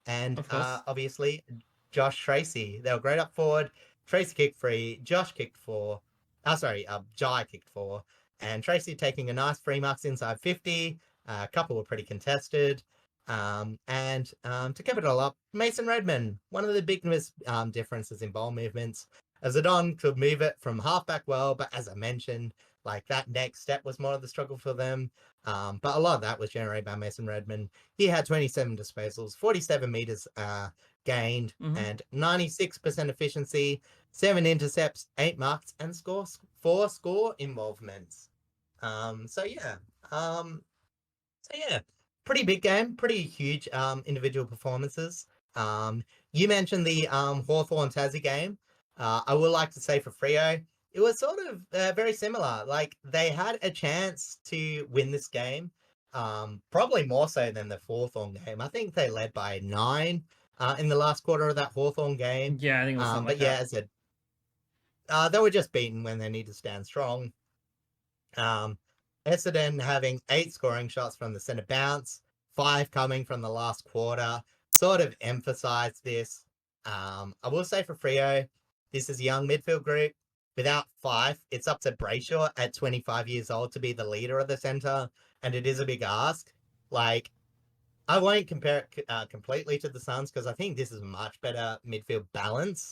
And obviously, Josh Tracy. They were great up forward. Tracy kicked 3, Josh kicked 4. Jai kicked 4. And Tracy taking a nice 3 marks inside 50. A couple were pretty contested. To cap it all up, Mason Redmond, one of the biggest differences in ball movements. As a Don could move it from halfback well, but as I mentioned, that next step was more of the struggle for them. But a lot of that was generated by Mason Redmond. He had 27 disposals, 47 meters gained, and 96% efficiency, 7 intercepts, 8 marks, and 4 score involvements. Pretty big game, pretty huge individual performances. You mentioned the Hawthorn Tassie game. I would like to say for Freo, it was sort of very similar. They had a chance to win this game, probably more so than the Hawthorn game. I think they led by 9 in the last quarter of that Hawthorn game. Yeah, I think it was something like that. As I said, they were just beaten when they need to stand strong. Essendon having 8 scoring shots from the centre bounce, 5 coming from the last quarter, sort of emphasised this. I will say for Freo, this is a young midfield group. Without Fife, it's up to Brayshaw at 25 years old to be the leader of the centre, and it is a big ask. I won't compare it completely to the Suns because I think this is a much better midfield balance,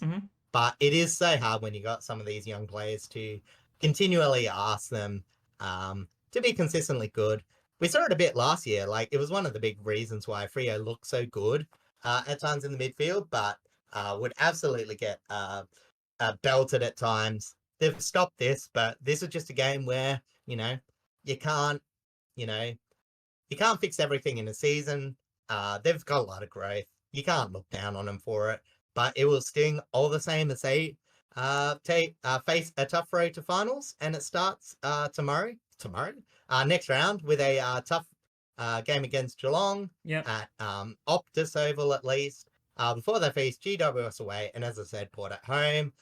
but it is so hard when you got some of these young players to continually ask them to be consistently good. We saw it a bit last year. It was one of the big reasons why Freo looked so good at times in the midfield, but would absolutely get belted at times. They've stopped this, but this is just a game where, you can't fix everything in a season. They've got a lot of growth. You can't look down on them for it, but it will sting all the same as they face a tough road to finals, and it starts tomorrow, next round with a tough game against Geelong at Optus Oval at least, before they face GWS away, and as I said, Port at home.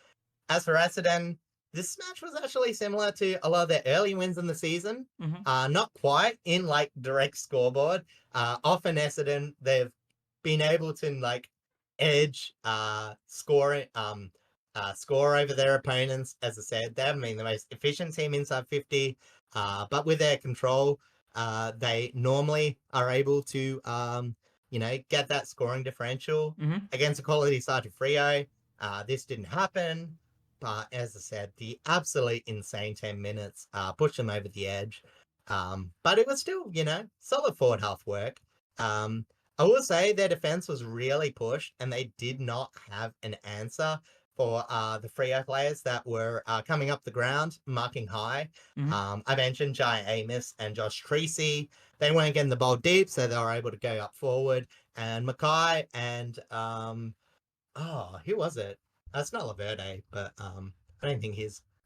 As for Essendon, this match was actually similar to a lot of their early wins in the season. Not quite in direct scoreboard. Often Essendon, they've been able to edge, score over their opponents. As I said, they haven't been the most efficient team inside 50, but with their control, they normally are able to, get that scoring differential against a quality side to Freo. This didn't happen, but as I said, the absolute insane 10 minutes pushed them over the edge. But it was still, solid forward half work. I will say their defense was really pushed, and they did not have an answer for the Freo players that were coming up the ground, marking high. I mentioned Jai Amos and Josh Treacy. They weren't getting the ball deep, so they were able to go up forward. And Mackay and who was it? It's not Laverde, but I don't think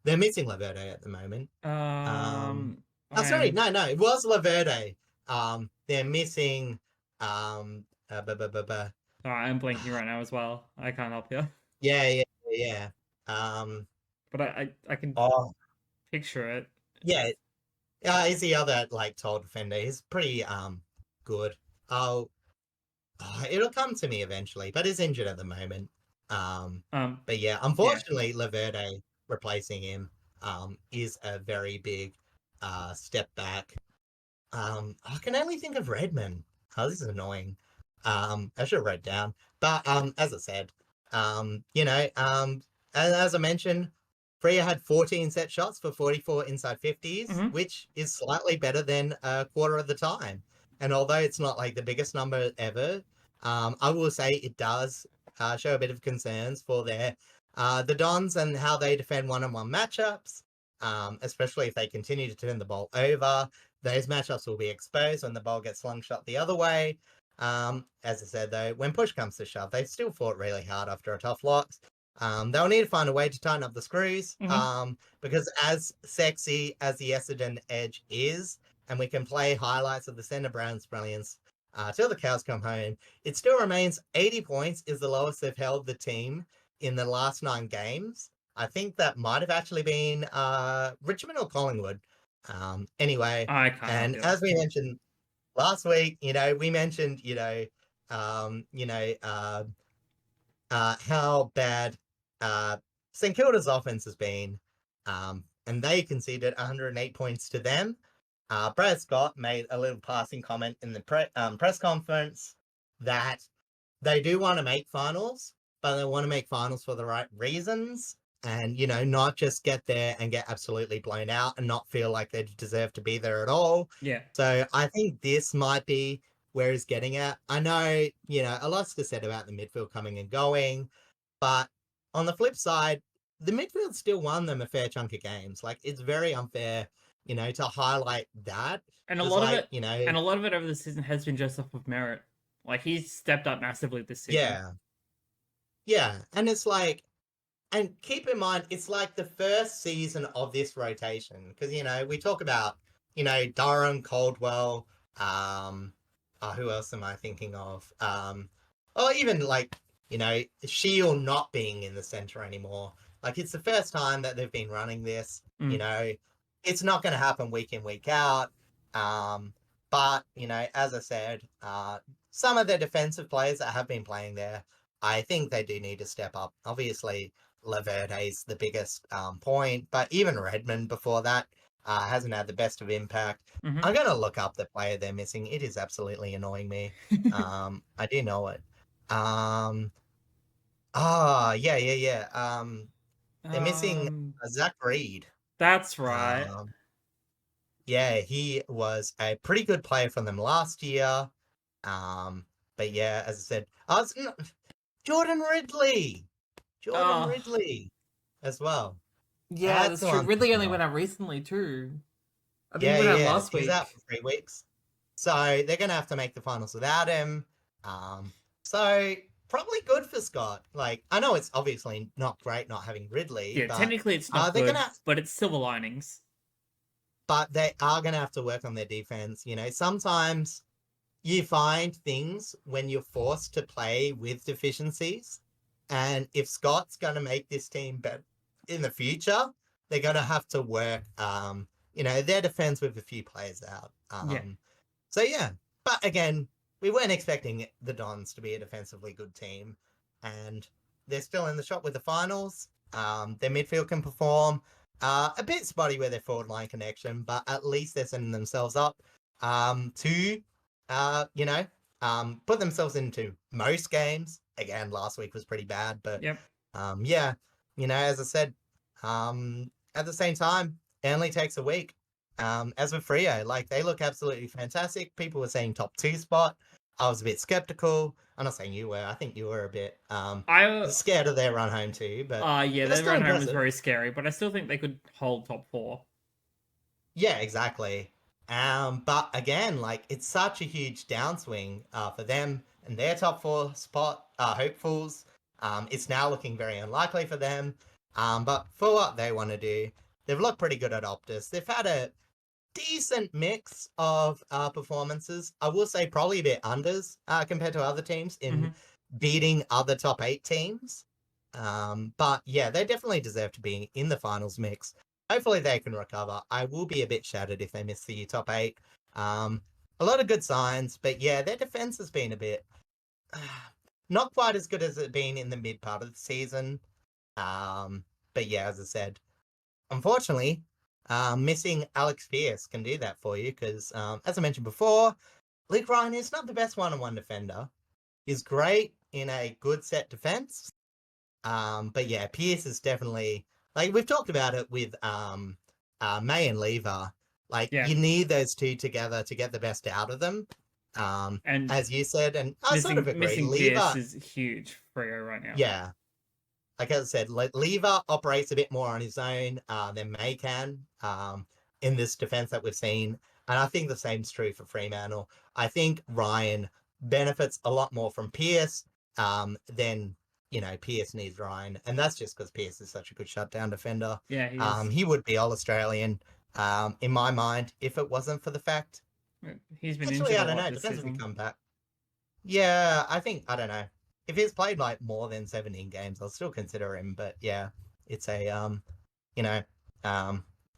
they're missing Laverde at the moment. Sorry, no, it was Laverde. They're missing I'm blinking right now as well. I can't help you. Yeah. But I can picture it. Yeah. He's the other tall defender. He's pretty good. It'll come to me eventually, but he's injured at the moment. But yeah, unfortunately, Laverde replacing him is a very big step back. I can only think of Redmond. Oh, this is annoying. I should have wrote down. But as I said, as I mentioned, Freo had 14 set shots for 44 inside 50s, which is slightly better than a quarter of the time. And although it's not the biggest number ever, I will say it does show a bit of concerns for the Dons and how they defend one-on-one matchups, especially if they continue to turn the ball over. Those matchups will be exposed when the ball gets slung-shot the other way. As I said, though, when push comes to shove, they still fought really hard after a tough loss. They'll need to find a way to tighten up the screws, because as sexy as the Essendon edge is, and we can play highlights of the Centre Brown's brilliance till the cows come home, it still remains 80 points is the lowest they've held the team in the last 9 games. I think that might have actually been Richmond or Collingwood. Anyway, and as we mentioned last week, we mentioned, how bad St Kilda's offense has been, and they conceded 108 points to them. Brad Scott made a little passing comment in the press conference that they do want to make finals, but they want to make finals for the right reasons. And, not just get there and get absolutely blown out and not feel like they deserve to be there at all. Yeah. So I think this might be where he's getting at. I know, a lot's to said about the midfield coming and going, but on the flip side, the midfield still won them a fair chunk of games. It's very unfair, to highlight that. And a lot of it, and a lot of it over the season has been just off of merit. He's stepped up massively this season. Yeah. And it's and keep in mind, it's the first season of this rotation. Because, we talk about, Durham, Caldwell, who else am I thinking of? Or even Shield not being in the centre anymore. It's the first time that they've been running this. It's not going to happen week in, week out. But, as I said, some of the defensive players that have been playing there, I think they do need to step up. Obviously, Laverde's the biggest point, but even Redmond before that hasn't had the best of impact. I'm going to look up the player they're missing. It is absolutely annoying me. I do know it. They're missing Zach Reed. That's right. He was a pretty good player for them last year. But yeah, as I said, Jordan Ridley. Ridley as well. Yeah, that's true. Ridley only went out recently too. I think he went out last week. He's out for 3 weeks. So they're going to have to make the finals without him. So probably good for Scott. I know it's obviously not great not having Ridley. Yeah, but, technically it's not good, but it's silver linings. But they are going to have to work on their defense. Sometimes you find things when you're forced to play with deficiencies. And if Scott's going to make this team better in the future, they're going to have to work, their defense with a few players out. So, yeah. But again, we weren't expecting the Dons to be a defensively good team. and they're still in the shop with the finals. Their midfield can perform. A bit spotty with their forward line connection, but at least they're setting themselves up to, put themselves into most games. Again, last week was pretty bad, but Yep. yeah, as I said, at the same time, it only takes a week. As with Freo, like they look absolutely fantastic. People were saying top 2 spot. I was a bit skeptical. I'm not saying you were. I think you were a bit I scared of their run home too, but yeah, they're their still run home was impressive. very scary, but I still think they could hold top 4. Yeah, exactly. But again, like it's such a huge downswing for them and their top 4 spot hopefuls. It's now looking very unlikely for them. But for what they want to do, they've looked pretty good at Optus. They've had a decent mix of performances. I will say probably a bit unders compared to other teams in beating other top 8 teams. But yeah, they definitely deserve to be in the finals mix. Hopefully they can recover. I will be a bit shattered if they miss the top 8. A lot of good signs, but yeah, their defense has been a bit not quite as good as it's been in the mid part of the season. But yeah, as I said, unfortunately, missing Alex Pearce can do that for you because, as I mentioned before, Luke Ryan is not the best one-on-one defender. He's great in a good set defense. But yeah, Pearce is definitely, like we've talked about it with May and Lever. Like Yeah. you need those two together to get the best out of them. And As you said, and I sort of agree. missing Pierce Lever, is huge for Freo right now. yeah, like as I said, Lever operates a bit more on his own than May can in this defense that we've seen. And I think the same's true for Fremantle. I think Ryan benefits a lot more from Pearce than, Pearce needs Ryan. And that's just because Pearce is such a good shutdown defender. Yeah, he is. He would be All Australian in my mind if it wasn't for the fact. He's been Actually, injured I a don't lot know. this Depends if he season. come back. Yeah, I don't know. If he's played like more than 17 games, I'll still consider him. But yeah, it's a you know,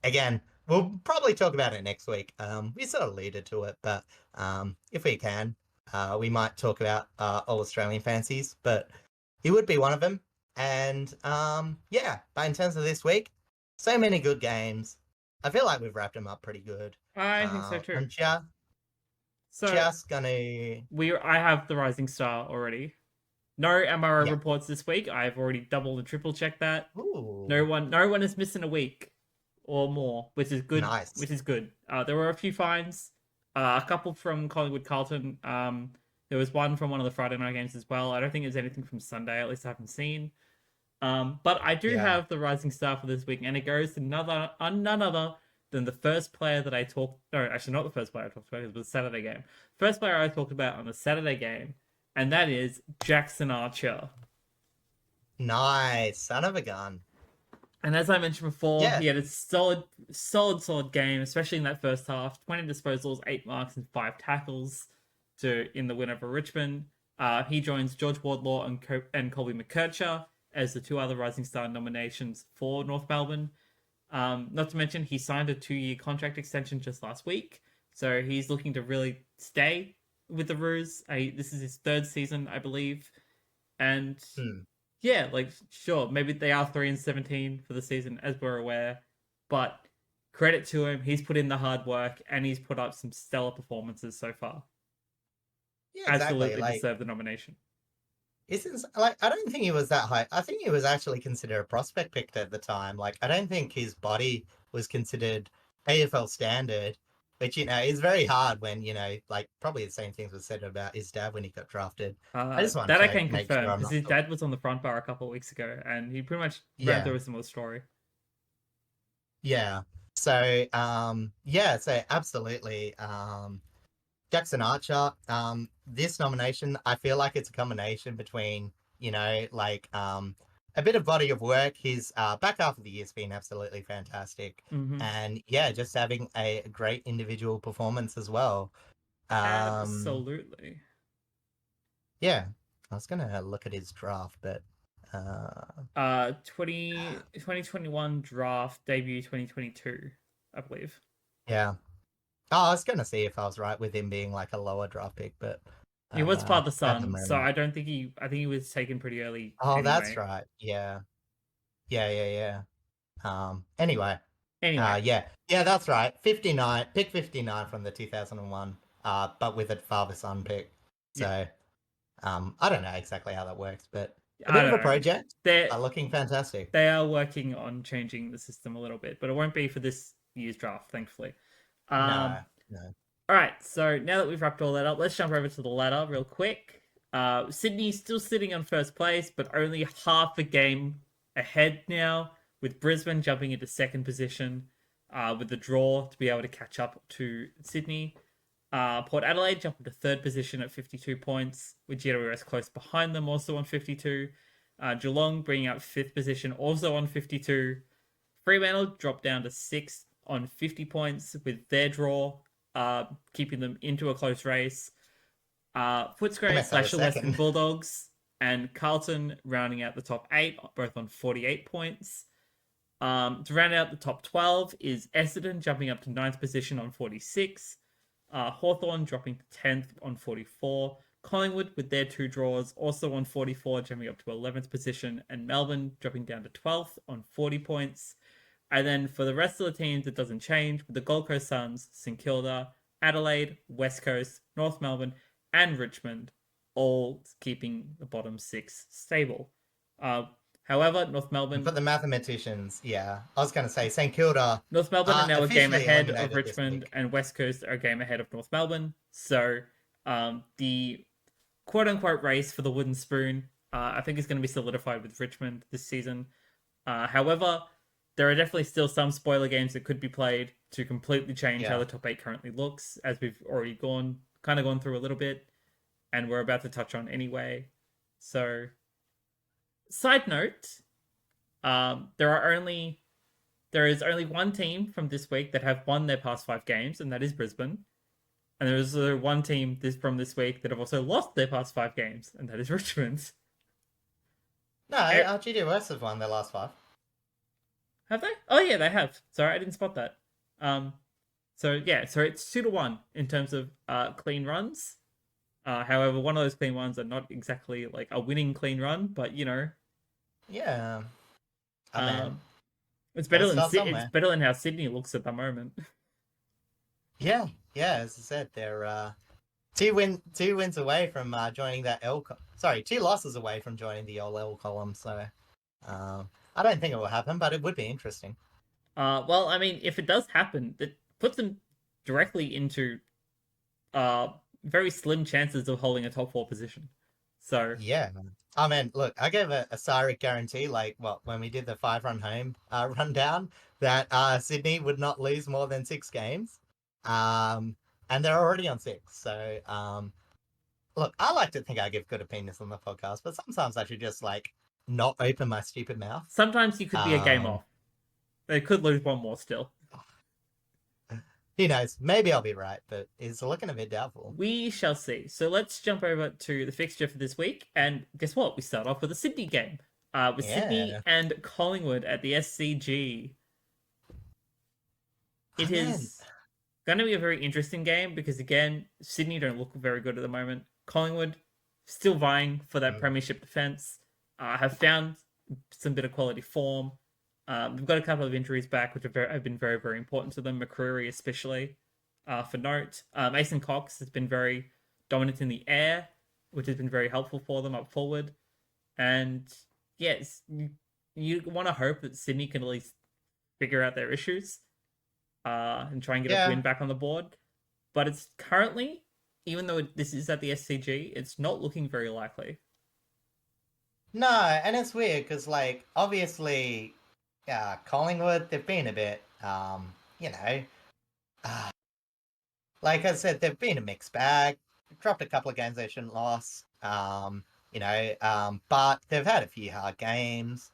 again, we'll probably talk about it next week. We sort of alluded to it, but if we can, we might talk about All Australian fancies, but he would be one of them. And yeah, but in terms of this week, so many good games. I feel like we've wrapped them up pretty good. I think so too. I'm just So gonna I have the Rising Star already. No MRO yeah. reports this week. I've already double and triple checked that. Ooh, No one is missing a week or more, which is good. nice. There were a few fines, a couple from Collingwood, Carlton. There was one from one of the Friday night games as well. I don't think there's anything from Sunday. At least I haven't seen. But I do Yeah. have the Rising Star for this week, and it goes to none other than the first player that I talked. No, actually, not the first player I talked about. It was the Saturday game. First player I talked about on the Saturday game, and that is Jackson Archer. Nice. Son of a gun. And as I mentioned before, Yeah. he had a solid game, especially in that first half. 20 disposals, 8 marks, and 5 tackles in the win over Richmond. He joins George Wardlaw and Colby McKercher as the 2 other Rising Star nominations for North Melbourne. Not to mention, he signed a 2-year contract extension just last week, so he's looking to really stay with the Roos. This is his 3rd season, I believe, and yeah, like sure, maybe they are 3-17 for the season, as we're aware, but credit to him, he's put in the hard work and he's put up some stellar performances so far. Yeah, exactly. Absolutely Like, deserve the nomination. isn't like I don't think he was that high. I think he was actually considered a prospect pick at the time. Like, I don't think his body was considered AFL standard, which is very hard when like probably the same things were said about his dad when he got drafted. I just wanted That I to can make confirm sure I'm because not. his dad was on the front bar a couple of weeks ago, and he pretty much ran Yeah. through a similar story. Yeah. So yeah. So absolutely. Jackson Archer, this nomination, I feel like it's a combination between, like a bit of body of work. His back half of the year's been absolutely fantastic. Mm-hmm. And yeah, just having a great individual performance as well. Absolutely. Yeah, I was going to look at his draft, but... 2021 draft, debut 2022, I believe. Yeah. Oh, I was going to see if I was right with him being like a lower draft pick, but He was father at the son, so moment. I don't think I think he was taken pretty early Oh, that's anyway. right. Yeah. Yeah. Anyway. Anyway, Yeah, that's right. 59, pick 59 from the 2001, but with a father-son pick. yeah, So, I don't know exactly how that works, but a I bit of don't a know. project. They Looking fantastic. they are working on changing the system a little bit, but it won't be for this year's draft, thankfully. Um, No. all right, so now that we've wrapped all that up, let's jump over to the ladder real quick. Sydney's still sitting on first place, but only half a game ahead now, with Brisbane jumping into second position, with the draw to be able to catch up to Sydney. Port Adelaide jumping to third position at 52 points, with GWS close behind them, also on 52. Geelong bringing up fifth position, also on 52. Fremantle dropped down to sixth on 50 points with their draw, keeping them into a close race. Footscray Almost out slash of the Western second. Bulldogs and Carlton rounding out the top 8, both on 48 points. To round out the top 12 is Essendon jumping up to 9th position on 46. Hawthorn dropping to 10th on 44. Collingwood with their 2 draws also on 44, jumping up to 11th position. And Melbourne dropping down to 12th on 40 points. And then for the rest of the teams, it doesn't change, with the Gold Coast Suns, Stkilda, Adelaide, West Coast, North Melbourne, and Richmond all keeping the bottom 6 stable. However, North Melbourne... For the mathematicians, yeah. I was going to say St Kilda... North Melbourne are now a game ahead of eliminated Richmond, and West Coast are a game ahead of North Melbourne. So the quote-unquote race for the wooden spoon, I think is going to be solidified with Richmond this season. However, there are definitely still some spoiler games that could be played to completely change how the top 8 currently looks, as we've already gone through a little bit, and we're about to touch on anyway. So, side note, there is only one team from this week that have won their past 5 games, and that is Brisbane. And there is one team from this week that have also lost their past 5 games, and that is Richmond. No, GWS have won their last 5. Have they? Oh yeah, they have. Sorry, I didn't spot that. So it's 2-1 in terms of clean runs. However, one of those clean runs are not exactly like a winning clean run, but you know. Yeah. It's better than how Sydney looks at the moment. Yeah. As I said, they're 2 wins away from joining that Sorry, 2 losses away from joining the All L column. So, I don't think it will happen, but it would be interesting. Well, I mean, if it does happen, that puts them directly into very slim chances of holding a top 4 position. So yeah, I mean, look, I gave a Psyrick guarantee, when we did the 5-run home rundown, that Sydney would not lose more than 6 games, and they're already on 6. So, look, I like to think I give good opinions on the podcast, but sometimes I should just not open my stupid mouth. Sometimes you could be a game off. They could lose one more still. Who knows? Maybe I'll be right, but it's looking a bit doubtful. We shall see. So let's jump over to the fixture for this week. And guess what? We start off with a Sydney game. With Sydney and Collingwood at the SCG. It is going to be a very interesting game because, again, Sydney don't look very good at the moment. Collingwood still vying for that premiership defence. Have found some bit of quality form. They've got a couple of injuries back, which have been very, very important to them. McCreary especially, for note. Mason Cox has been very dominant in the air, which has been very helpful for them up forward. And yes, you want to hope that Sydney can at least figure out their issues and try and get a win back on the board. But it's currently, even though this is at the SCG, it's not looking very likely. No, and it's weird because, obviously, Collingwood, they've been a bit, like I said, they've been a mixed bag. Dropped a couple of games they shouldn't lost, but they've had a few hard games.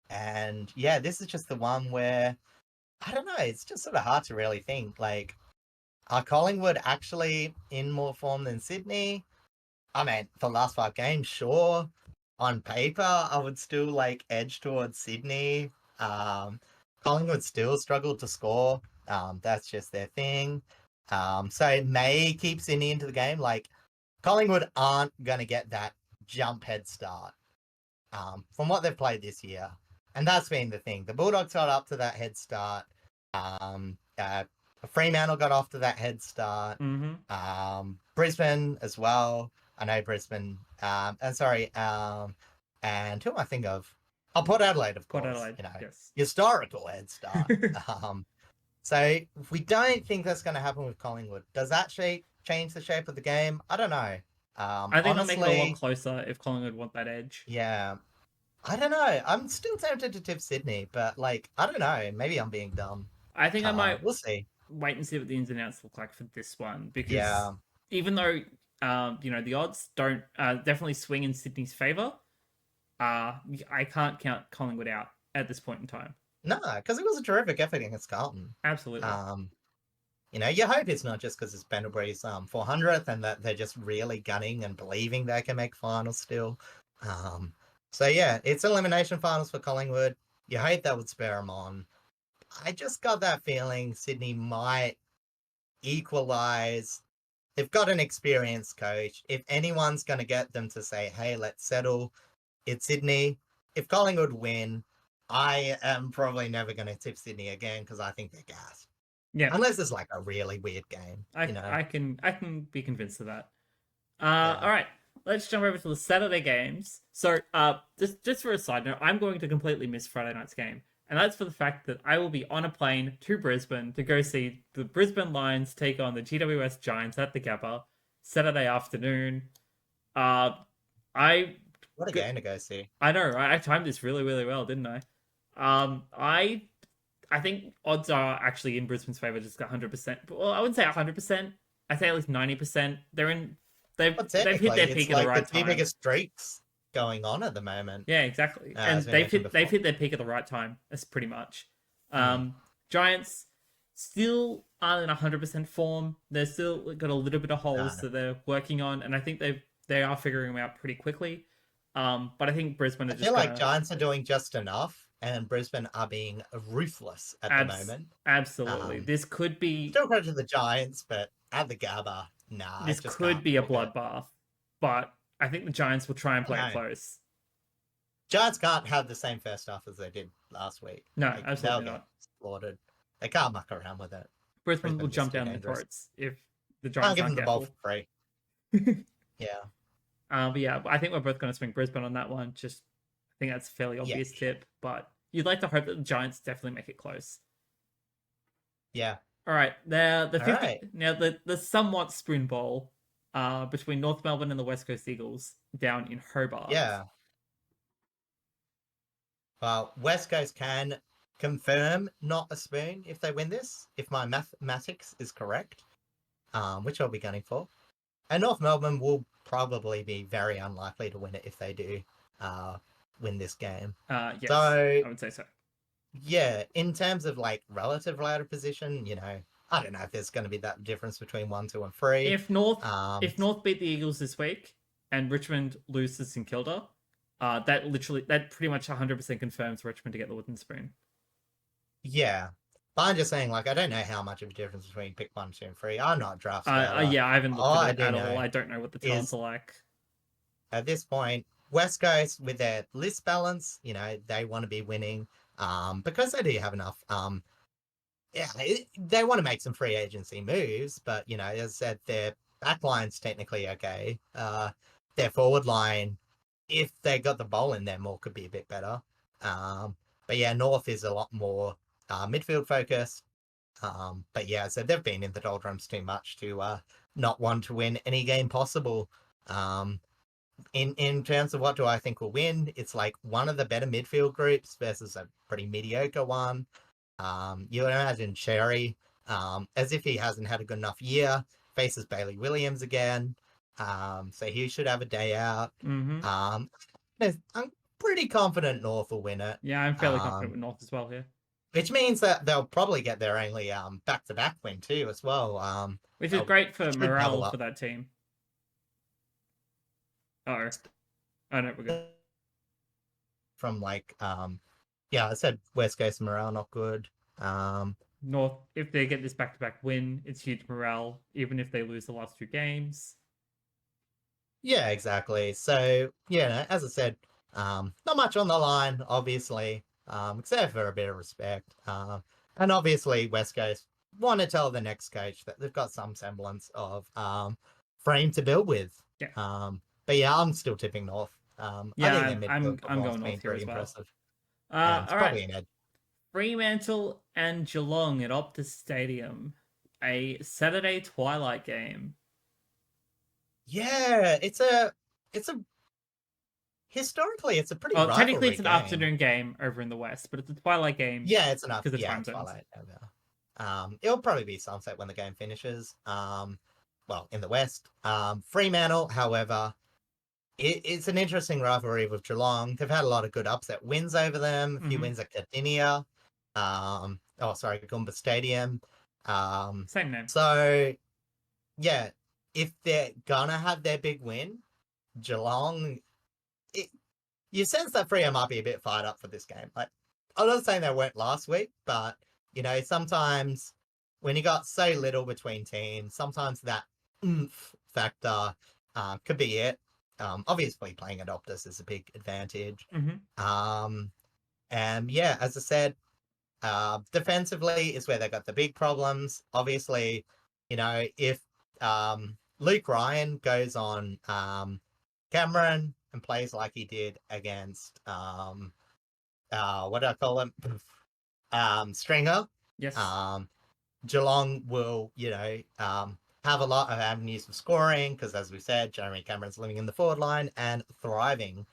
And, this is just the one where, I don't know, it's just sort of hard to really think. Are Collingwood actually in more form than Sydney? I mean, for the last 5 games, sure. On paper, I would still edge towards Sydney. Collingwood still struggled to score. That's just their thing. So it may keep Sydney into the game. Collingwood aren't going to get that jump head start from what they've played this year. And that's been the thing. The Bulldogs got up to that head start. Fremantle got off to that head start. Brisbane as well. I know Brisbane. And who am I think of? Oh, Port Adelaide, of course. Port Adelaide, you know, yes. Historical head start. So if we don't think that's going to happen with Collingwood, does that change the shape of the game? I don't know. I think honestly, it'll make it a lot closer if Collingwood want that edge. Yeah. I don't know. I'm still tempted to tip Sydney, but like, I don't know. Maybe I'm being dumb. I think I might. We'll see. Wait and see what the ins and outs look like for this one, because even though the odds don't definitely swing in Sydney's favour, I can't count Collingwood out at this point in time. No, because it was a terrific effort against Carlton. Absolutely. You hope it's not just because it's Pendlebury's 400th and that they're just really gunning and believing they can make finals still. So yeah, it's elimination finals for Collingwood. You hope that would spur them on. I just got that feeling Sydney might equalise. They've got an experienced coach. If anyone's going to get them to say, hey, let's settle, it's Sydney. If Collingwood win, I am probably never going to tip Sydney again because I think they're gassed. Yeah. Unless it's like a really weird game. I can be convinced of that. All right. Let's jump over to the Saturday games. So, just for a side note, I'm going to completely miss Friday night's game. And that's for the fact that I will be on a plane to Brisbane to go see the Brisbane Lions take on the GWS Giants at the Gabba Saturday afternoon. What a game to go see. I know, right? I timed this really, really well, didn't I? I think odds are actually in Brisbane's favour, just 100%. Well, I wouldn't say 100%. I'd say at least 90%. They've hit their peak at the right time. The biggest streaks going on at the moment. Yeah, exactly. And they've hit their peak at the right time. That's pretty much. Giants still aren't in 100% form. They're still got a little bit of holes that they're working on, and I think they are figuring them out pretty quickly. But I think Brisbane I feel like Giants are doing just enough, and Brisbane are being ruthless at the moment. Absolutely. This could be... Still credit to the Giants, but at the Gabba, nah. This could be a bloodbath, but I think the Giants will try and play it close. Giants can't have the same first half as they did last week. No, absolutely not. Slaughtered. They can't muck around with it. Brisbane will jump down the throats if the Giants can't give them the ball for free. Yeah. But yeah, I think we're both going to swing Brisbane on that one. I think that's a fairly obvious tip, but you'd like to hope that the Giants definitely make it close. Yeah. All right. Now the somewhat Spoonbowl between North Melbourne and the West Coast Eagles down in Hobart. Yeah. Well, West Coast can confirm not a spoon if they win this, if my mathematics is correct, which I'll be gunning for. And North Melbourne will probably be very unlikely to win it if they do win this game. Yes, so, I would say so. Yeah, in terms of like relative ladder position, I don't know if there's going to be that difference between 1, 2, and 3. If North beat the Eagles this week and Richmond loses to Stkilda, that pretty much 100% confirms Richmond to get the wooden spoon. Yeah. But I'm just saying, I don't know how much of a difference between pick 1, 2, and 3. I'm not a draft scholar. Yeah, I haven't looked at it at all. I don't know what the talents are like. At this point, West Coast, with their list balance, they want to be winning because they do have enough. They want to make some free agency moves, but, as I said, their back line's technically okay. Their forward line, if they got the bowl in there more, could be a bit better. But yeah, North is a lot more midfield focused. But yeah, so they've been in the doldrums too much to not want to win any game possible. In terms of what do I think will win, it's like one of the better midfield groups versus a pretty mediocre one. You would imagine Cherry, as if he hasn't had a good enough year, faces Bailey Williams again. So he should have a day out. Mm-hmm. I'm pretty confident North will win it. Yeah, I'm fairly confident with North as well here. Which means that they'll probably get their only back-to-back win too as well. Which is great for morale for that team. Oh no, we're good. From I said West Coast morale not good. North, if they get this back-to-back win, it's huge morale, even if they lose the last 2 games. Yeah, exactly. So, yeah, as I said, not much on the line, obviously, except for a bit of respect. And obviously, West Coast want to tell the next coach that they've got some semblance of frame to build with. Yeah. But yeah, I'm still tipping North. I think their I'm midfield football's going been North here pretty as well. impressive. It's All right. probably an edge. Fremantle and Geelong at Optus Stadium, a Saturday twilight game. Yeah, it's a historically it's a pretty Well, technically rivalry it's an game. afternoon game over in the West, but it's a twilight game. Yeah, it's enough. Because of Yeah, time zones. twilight. It'll probably be sunset when the game finishes. Well, in the West. Fremantle, however, it's an interesting rivalry with Geelong. They've had a lot of good upset wins over them. A few wins at Cardinia. Goomba Stadium. Same name. So, yeah, if they're gonna have their big win, Geelong, you sense that Freo might be a bit fired up for this game. Like, I'm not saying they weren't last week, but sometimes when you got so little between teams, sometimes that oomph factor could be it. Obviously, playing at Optus is a big advantage. And yeah, as I said, defensively is where they got the big problems. Obviously, if Luke Ryan goes on Cameron and plays like he did against what do I call him? Stringer. Yes. Geelong will, have a lot of avenues of scoring because, as we said, Jeremy Cameron's living in the forward line and thriving.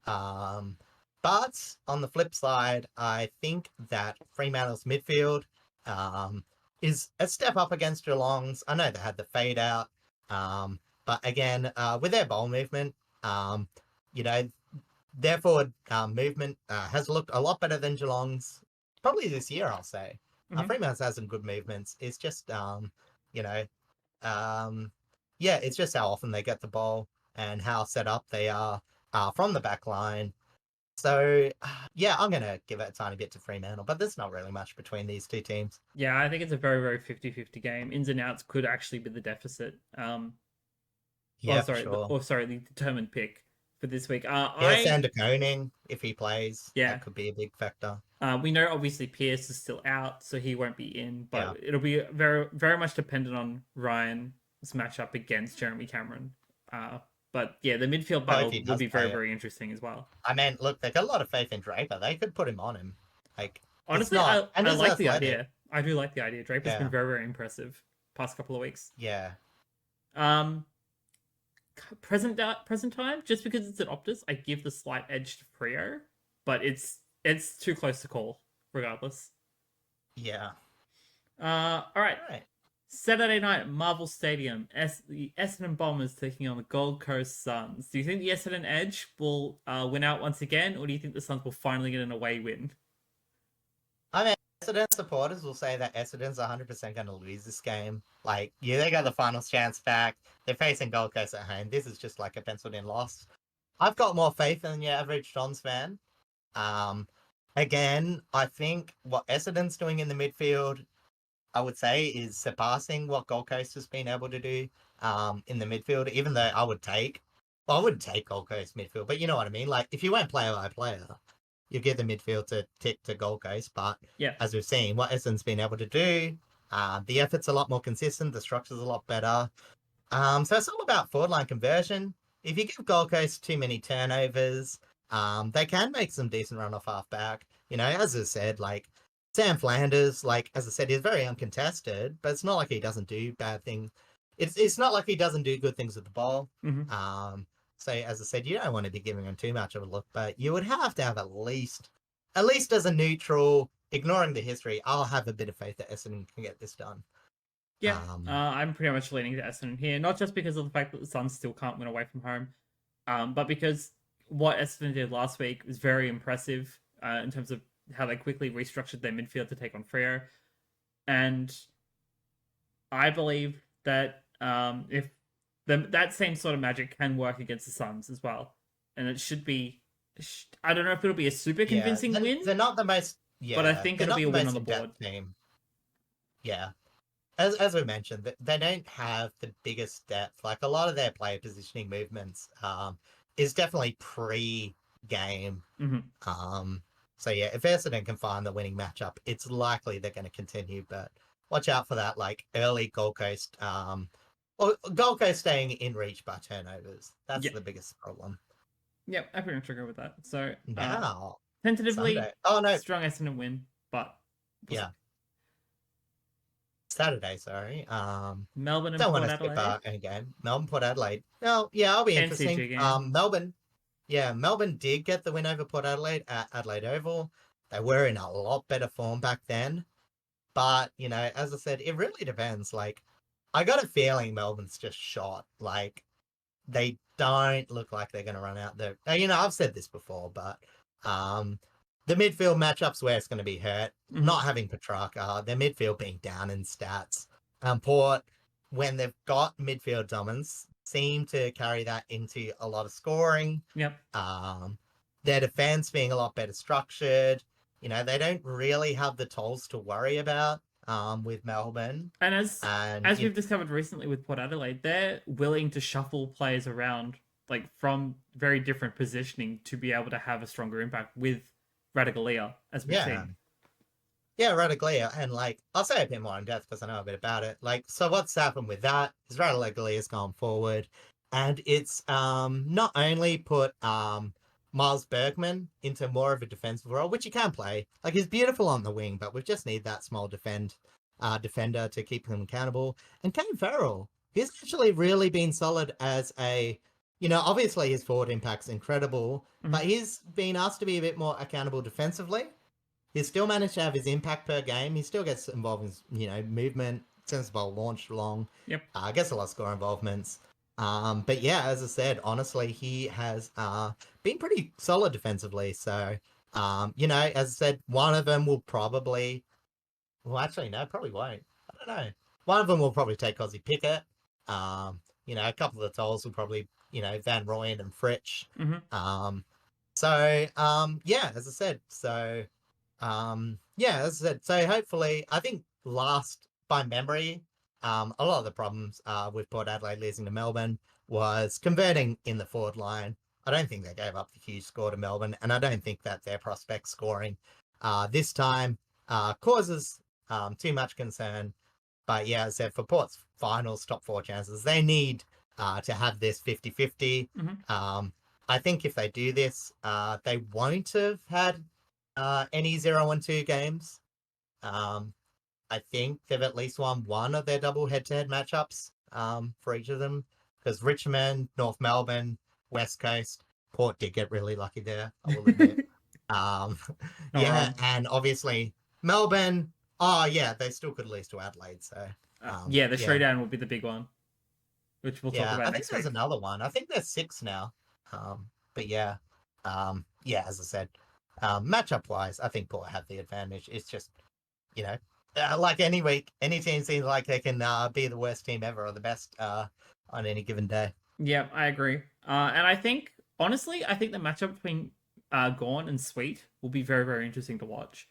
But on the flip side, I think that Fremantle's midfield is a step up against Geelong's. I know they had the fade out, but again, with their ball movement, their forward movement has looked a lot better than Geelong's probably this year, I'll say. Fremantle's has some good movements. It's just, it's just how often they get the ball and how set up they are from the back line. So, yeah, I'm going to give it a tiny bit to Fremantle, but there's not really much between these two teams. Yeah, I think it's a very, very 50-50 game. Ins and outs could actually be the deficit. The determined pick for this week. Sander Koning, if he plays, that could be a big factor. We know obviously Pierce is still out, so he won't be in, but it'll be very, very much dependent on Ryan's matchup against Jeremy Cameron. But yeah, the midfield battle will be very, very interesting as well. I mean, look, they got a lot of faith in Draper. They could put him on him. Like, honestly, I like the idea. I do like the idea. Draper's been very, very impressive past couple of weeks. Yeah. Present time, just because it's at Optus, I give the slight edge to Freo, but it's too close to call, regardless. Yeah. All right. Saturday night at Marvel Stadium, the Essendon Bombers taking on the Gold Coast Suns. Do you think the Essendon Edge will win out once again, or do you think the Suns will finally get an away win? I mean, Essendon supporters will say that Essendon's 100% going to lose this game. Like, they got the finals chance back. They're facing Gold Coast at home. This is just like a penciled-in loss. I've got more faith than your average Dons fan. Again, I think what Essendon's doing in the midfield, I would say, is surpassing what Gold Coast has been able to do in the midfield, even though I wouldn't take Gold Coast midfield, but you know what I mean? Like, if you went player by player, you give the midfield to tick to Gold Coast, but as we've seen, what Essendon's been able to do, the effort's a lot more consistent, the structure's a lot better. So it's all about forward line conversion. If you give Gold Coast too many turnovers, they can make some decent run off half back. As I said, like, Sam Flanders, like, as I said, he's very uncontested, but it's not like he doesn't do bad things. It's not like he doesn't do good things with the ball. So, as I said, you don't want to be giving him too much of a look, but you would have to have at least as a neutral, ignoring the history, I'll have a bit of faith that Essendon can get this done. Yeah, I'm pretty much leaning to Essendon here, not just because of the fact that the Suns still can't win away from home, but because what Essendon did last week was very impressive in terms of how they quickly restructured their midfield to take on Freo. And I believe that if that same sort of magic can work against the Suns as well. And it should be... I don't know if it'll be a super convincing win. They're not the most... but I think it'll be a win on the board. Team. Yeah. as we mentioned, they don't have the biggest depth. Like a lot of their player positioning movements is definitely pre-game. So yeah, if Essendon can find the winning matchup, it's likely they're going to continue. But watch out for that, like early Gold Coast, or Gold Coast staying in reach by turnovers. That's the biggest problem. Yep, I pretty much agree with that. So Now, tentatively, Sunday. Oh no, strong Essendon win, but yeah, Saturday. Sorry. Melbourne and Don't Port want to skip Adelaide. any game. Melbourne, Port Adelaide. Oh, yeah, I'll be interesting. NCG game. Melbourne. Yeah, Melbourne did get the win over Port Adelaide at Adelaide Oval. They were in a lot better form back then. But, you know, as I said, it really depends. Like, I got a feeling Melbourne's just shot. Like, they don't look like they're going to run out there. You know, I've said this before, but the midfield matchups where it's going to be hurt, not having Petrarca, their midfield being down in stats. Port, when they've got midfield dominance, seem to carry that into a lot of scoring. Yep. Their defense being a lot better structured. You know, they don't really have the tolls to worry about with Melbourne. And as we've discovered recently with Port Adelaide, they're willing to shuffle players around, like from very different positioning to be able to have a stronger impact with Radaglia, as we've seen. Yeah, Radaglia, and like I'll say a bit more in depth because I know a bit about it. Like, so what's happened with that is Radaglia's gone forward, and it's not only put Miles Bergman into more of a defensive role, which he can play. Like, he's beautiful on the wing, but we just need that small defender to keep him accountable. And Kane Farrell, he's actually really been solid as a, you know, obviously his forward impact's incredible, but he's been asked to be a bit more accountable defensively. He's still managed to have his impact per game. He still gets involved in, you know, movement, sensible launch long. Yep. Gets a lot of score involvements. But yeah, as I said, honestly, he has been pretty solid defensively. So, you know, as I said, one of them will probably, well, actually, no, probably won't. I don't know. One of them will probably take Ozzy Pickett. You know, a couple of the tolls will probably, you know, Van Rooyen and Fritsch. Yeah, as I said, so hopefully, I think last by memory, a lot of the problems with Port Adelaide losing to Melbourne was converting in the forward line. I don't think they gave up the huge score to Melbourne, and I don't think that their prospect scoring this time causes too much concern. But yeah, as I said, for Port's finals, top 4 chances, they need to have this 50-50. I think if they do this, they won't have had any 0-1-2 games. I think they've at least won one of their double head-to-head matchups for each of them, because Richmond, North Melbourne, West Coast, Port did get really lucky there, I will admit. And obviously Melbourne, they still could lose to Adelaide. So the showdown will be the big one, which we'll talk about I next think there's week. another one. I think there's 6 now. As I said, matchup wise, I think Port have the advantage. It's just, you know, like any week, any team seems like they can be the worst team ever or the best on any given day. Yeah, I agree. And I think, honestly, the matchup between Gawn and Sweet will be very, very interesting to watch.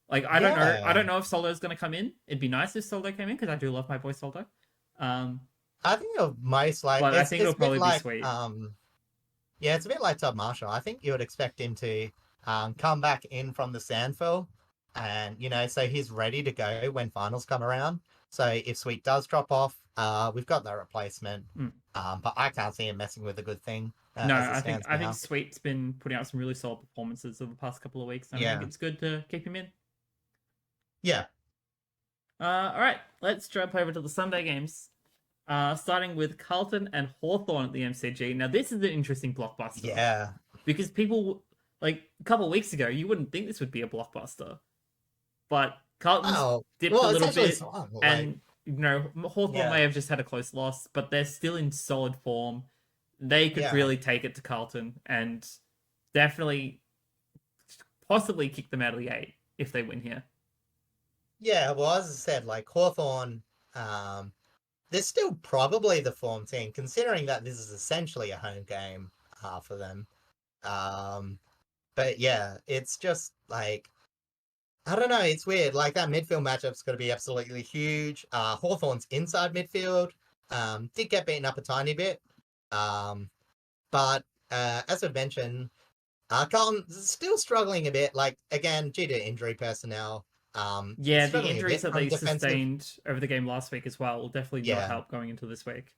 Like, I don't know if Soldo's going to come in. It'd be nice if Soldo came in, because I do love my boy Soldo. I think it'll most likely, but I think it'll probably be Sweet. Yeah, it's a bit like Todd Marshall. I think you would expect him to come back in from the Sandfill, and, you know, so he's ready to go when finals come around. So if Sweet does drop off, we've got that replacement. But I can't see him messing with a good thing. No, I think Sweet's been putting out some really solid performances over the past couple of weeks. And I think it's good to keep him in. Yeah. All right, let's jump over to the Sunday games. Starting with Carlton and Hawthorn at the MCG. Now, this is an interesting blockbuster. Yeah. Because people, like, a couple of weeks ago, you wouldn't think this would be a blockbuster. But Carlton's dipped a little bit. And, you know, Hawthorn may have just had a close loss, but they're still in solid form. They could really take it to Carlton and definitely, possibly kick them out of the 8 if they win here. Yeah, well, as I said, like, Hawthorn, they're still probably the form team, considering that this is essentially a home game for them. But yeah, it's just like, I don't know. It's weird. Like that midfield matchup's going to be absolutely huge. Hawthorn's inside midfield did get beaten up a tiny bit. But as I mentioned, Carlton's still struggling a bit. Like again, due to injury personnel. Yeah, the Struggling a injuries bit that from they defensive. sustained over the game last week as well will definitely not Yeah, help going into this week.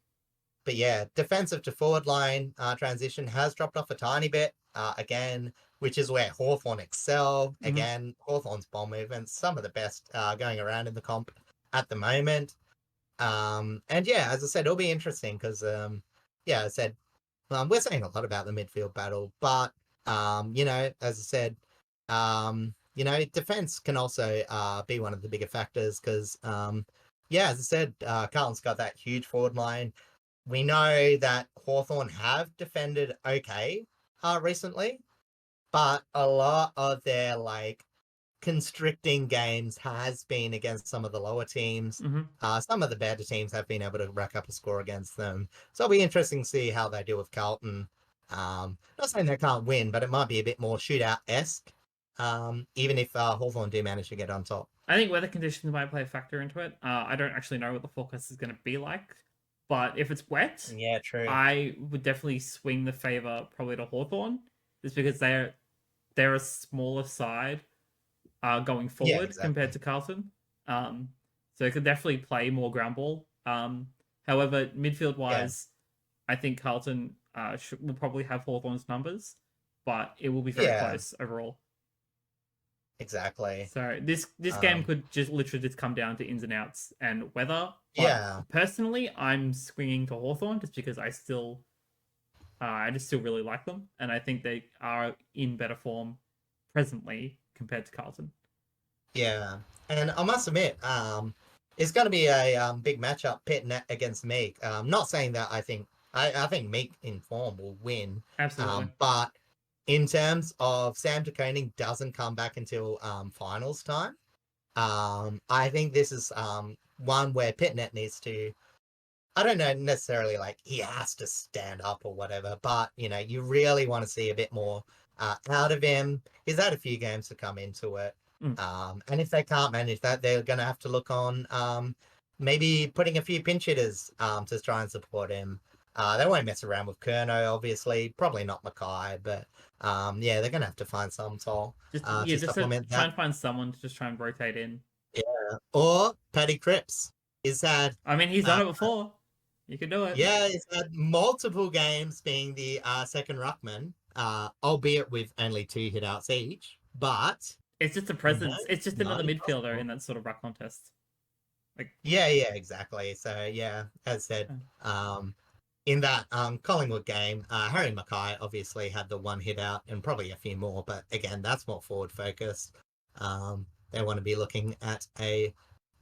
but yeah, defensive to forward line transition has dropped off a tiny bit again, which is where Hawthorn excel. Mhm. Again, Hawthorn's ball movements, some of the best going around in the comp at the moment. And yeah, as I said, it'll be interesting because, yeah, as I said, we're saying a lot about the midfield battle, but, you know, as I said, you know, defense can also be one of the bigger factors because, yeah, as I said, Carlton's got that huge forward line. We know that Hawthorn have defended okay recently, but a lot of their like constricting games has been against some of the lower teams. Mm-hmm. Some of the better teams have been able to rack up a score against them. So it'll be interesting to see how they do with Carlton. Not saying they can't win, but it might be a bit more shootout-esque, even if Hawthorn do manage to get on top. I think weather conditions might play a factor into it. I don't actually know what the forecast is going to be like, but if it's wet, Yeah, true. I would definitely swing the favor probably to Hawthorn, just because they're a smaller side going forward exactly. compared to Carlton. So it could definitely play more ground ball. However, midfield wise, I think Carlton will probably have Hawthorn's numbers, but it will be very close overall. Exactly. So this game could just literally just come down to ins and outs and weather. But personally, I'm swinging to Hawthorn just because I just still really like them, and I think they are in better form presently compared to Carlton. Yeah, and I must admit, it's going to be a big matchup, Pitt against Meek. Not saying that I think Meek in form will win. Absolutely. But in terms of Sam de Koning doesn't come back until finals time. I think this is one where Pitnet needs to. I don't know necessarily like he has to stand up or whatever, but you know you really want to see a bit more out of him. He's had a few games to come into it. And if they can't manage that, they're going to have to look on maybe putting a few pinch hitters to try and support him. They won't mess around with Curnow, obviously. Probably not Mackay, but yeah, they're going to have to find some toll to supplement try and find someone to just try and rotate in. Yeah, or Paddy Cripps. He's had. I mean, he's done it before. You can do it. Yeah, he's had multiple games being the second ruckman, albeit with only 2 hitouts each, but. It's just a presence. It's just another midfielder in that sort of ruck contest. Like yeah, exactly. So yeah, as said, in that Collingwood game, Harry Mackay obviously had the 1 hit out and probably a few more, but again, that's more forward focused. They want to be looking at a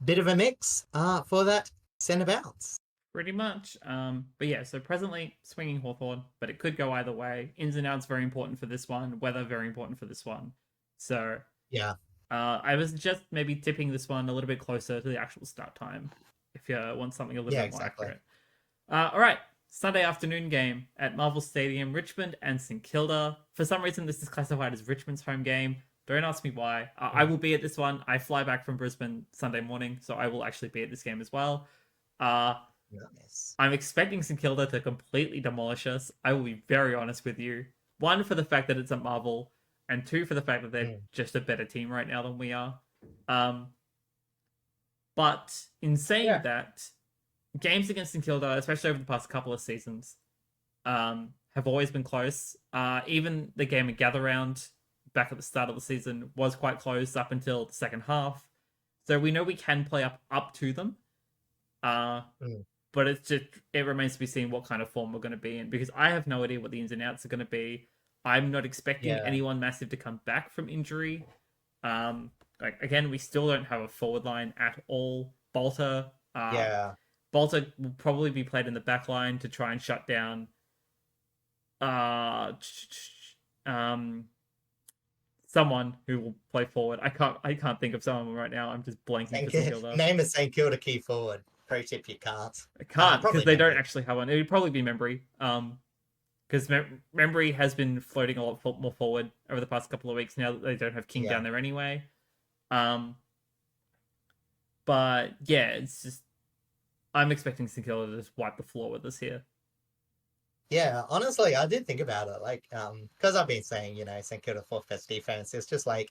bit of a mix for that centre bounce. Pretty much. But yeah, so presently swinging Hawthorn, but it could go either way. Ins and outs very important for this one. Weather very important for this one. So yeah, I was just maybe tipping this one a little bit closer to the actual start time if you want something a little bit more accurate. All right, Sunday afternoon game at Marvel Stadium, Richmond and Stkilda. For some reason, this is classified as Richmond's home game. Don't ask me why. I will be at this one. I fly back from Brisbane Sunday morning, so I will actually be at this game as well. Nice. I'm expecting Stkilda to completely demolish us. I will be very honest with you. 1, for the fact that it's at Marvel, and 2, for the fact that they're just a better team right now than we are. But in saying that, games against Stkilda, especially over the past couple of seasons, have always been close. Even the game at Gather Round back at the start of the season was quite close up until the second half. So we know we can play up to them. But it remains to be seen what kind of form we're going to be in, because I have no idea what the ins and outs are going to be. I'm not expecting anyone massive to come back from injury. Again, we still don't have a forward line at all. Bolter will probably be played in the back line to try and shut down someone who will play forward. I can't think of someone right now. I'm just blanking for Stkilda. Name a St Kilda key forward. Pro tip, you can't. I can't because they don't actually have one. It would probably be Membry. Because Membry has been floating a lot more forward over the past couple of weeks now that they don't have King down there anyway. But yeah, it's just I'm expecting Stkilda to just wipe the floor with us here. Yeah, honestly, I did think about it. Like, because I've been saying, St Kilda fourth best defense. It's just like,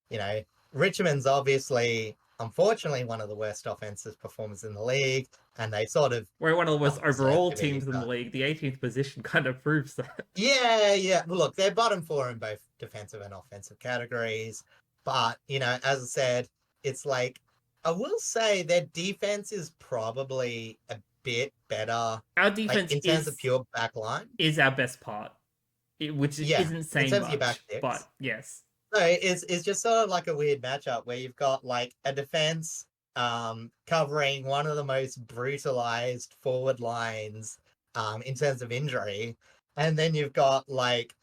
you know, Richmond's obviously, unfortunately, one of the worst offensive performers in the league, and they sort of We're one of the worst not deserve overall to be. teams in the league. The 18th position kind of proves that. Yeah. Well, look, they're bottom four in both defensive and offensive categories, but as I said, it's like I will say their defense is probably a bit better, Our like defense in terms of pure backline. is our best part, which Yeah, isn't in saying terms of your back much, six. but yes. So it's just sort of like a weird matchup where you've got like a defense covering one of the most brutalized forward lines in terms of injury, and then you've got like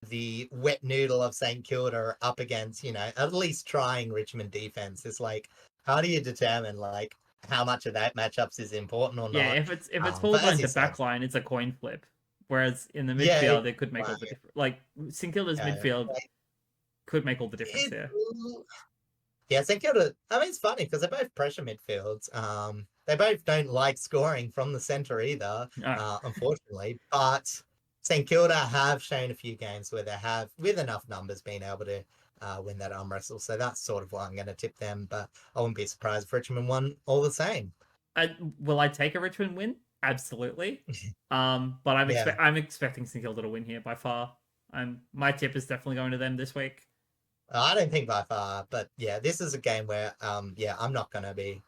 the wet noodle of St Kilda up against at least trying Richmond defense. It's like, how do you determine like how much of that matchups is important or Yeah, not? if it's But forward as line you to said, back line, it's a coin flip. Whereas in the yeah, midfield, it could make all the difference. Like St Kilda's yeah, midfield like, could make all the difference it. here. Yeah, St Kilda. I mean, it's funny because they're both pressure midfields. They both don't like scoring from the center either, Oh. unfortunately. But St Kilda have shown a few games where they have, with enough numbers, been able to win that arm wrestle. So that's sort of why I'm going to tip them. But I wouldn't be surprised if Richmond won all the same. Will I take a Richmond win? Absolutely. But Yeah, I'm expecting St Kilda to win here by far. My tip is definitely going to them this week. I don't think by far, but yeah, this is a game where yeah, I'm not going to be.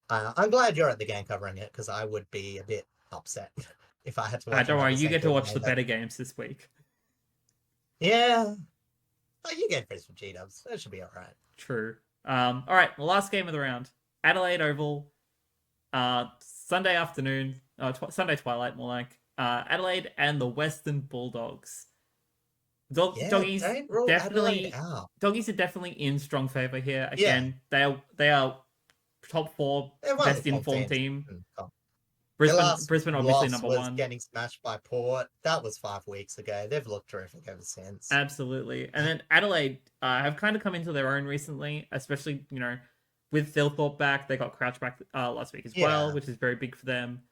I'm glad you're at the game covering it because I would be a bit upset if I had to watch Don't worry, another you St get to Kilda watch game. the better games this week. Yeah. Oh, you get Brisbane G-dubs. That should be all right. True. All right, the last game of the round, Adelaide Oval, Sunday afternoon, Sunday twilight, more like. Adelaide and the Western Bulldogs. Yeah, Doggies don't rule Adelaide definitely. out. Doggies are definitely in strong favor here. Yeah, Again, they are top four they're one of best the top informed teams. team. Their last Brisbane obviously loss number was one. getting smashed by Port. That was 5 weeks ago. They've looked terrific ever since. Absolutely. And then Adelaide have kind of come into their own recently, especially, with Thilthorpe back. They got Crouch back last week as well, which is very big for them.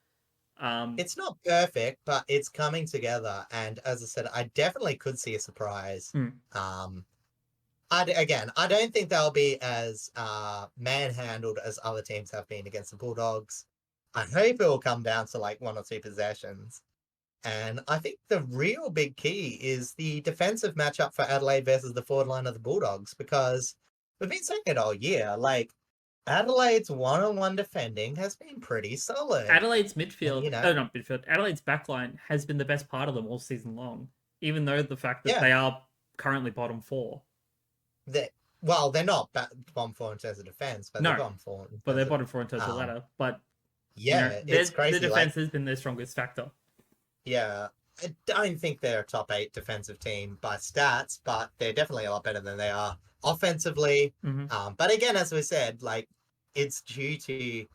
It's not perfect, but it's coming together. And as I said, I definitely could see a surprise. I don't think they'll be as manhandled as other teams have been against the Bulldogs. I hope it will come down to like 1 or 2 possessions. And I think the real big key is the defensive matchup for Adelaide versus the forward line of the Bulldogs, because we've been saying it all year. Like, Adelaide's one-on-one defending has been pretty solid. Adelaide's midfield, not midfield, Adelaide's backline has been the best part of them all season long, even though the fact that they are currently bottom 4. They're not bottom 4 in terms of defense, but they're bottom 4. But they're bottom 4 in terms of ladder. But it's crazy. The defense has been their strongest factor. Yeah, I don't think they're a top 8 defensive team by stats, but they're definitely a lot better than they are offensively. But again, as we said, like, it's due to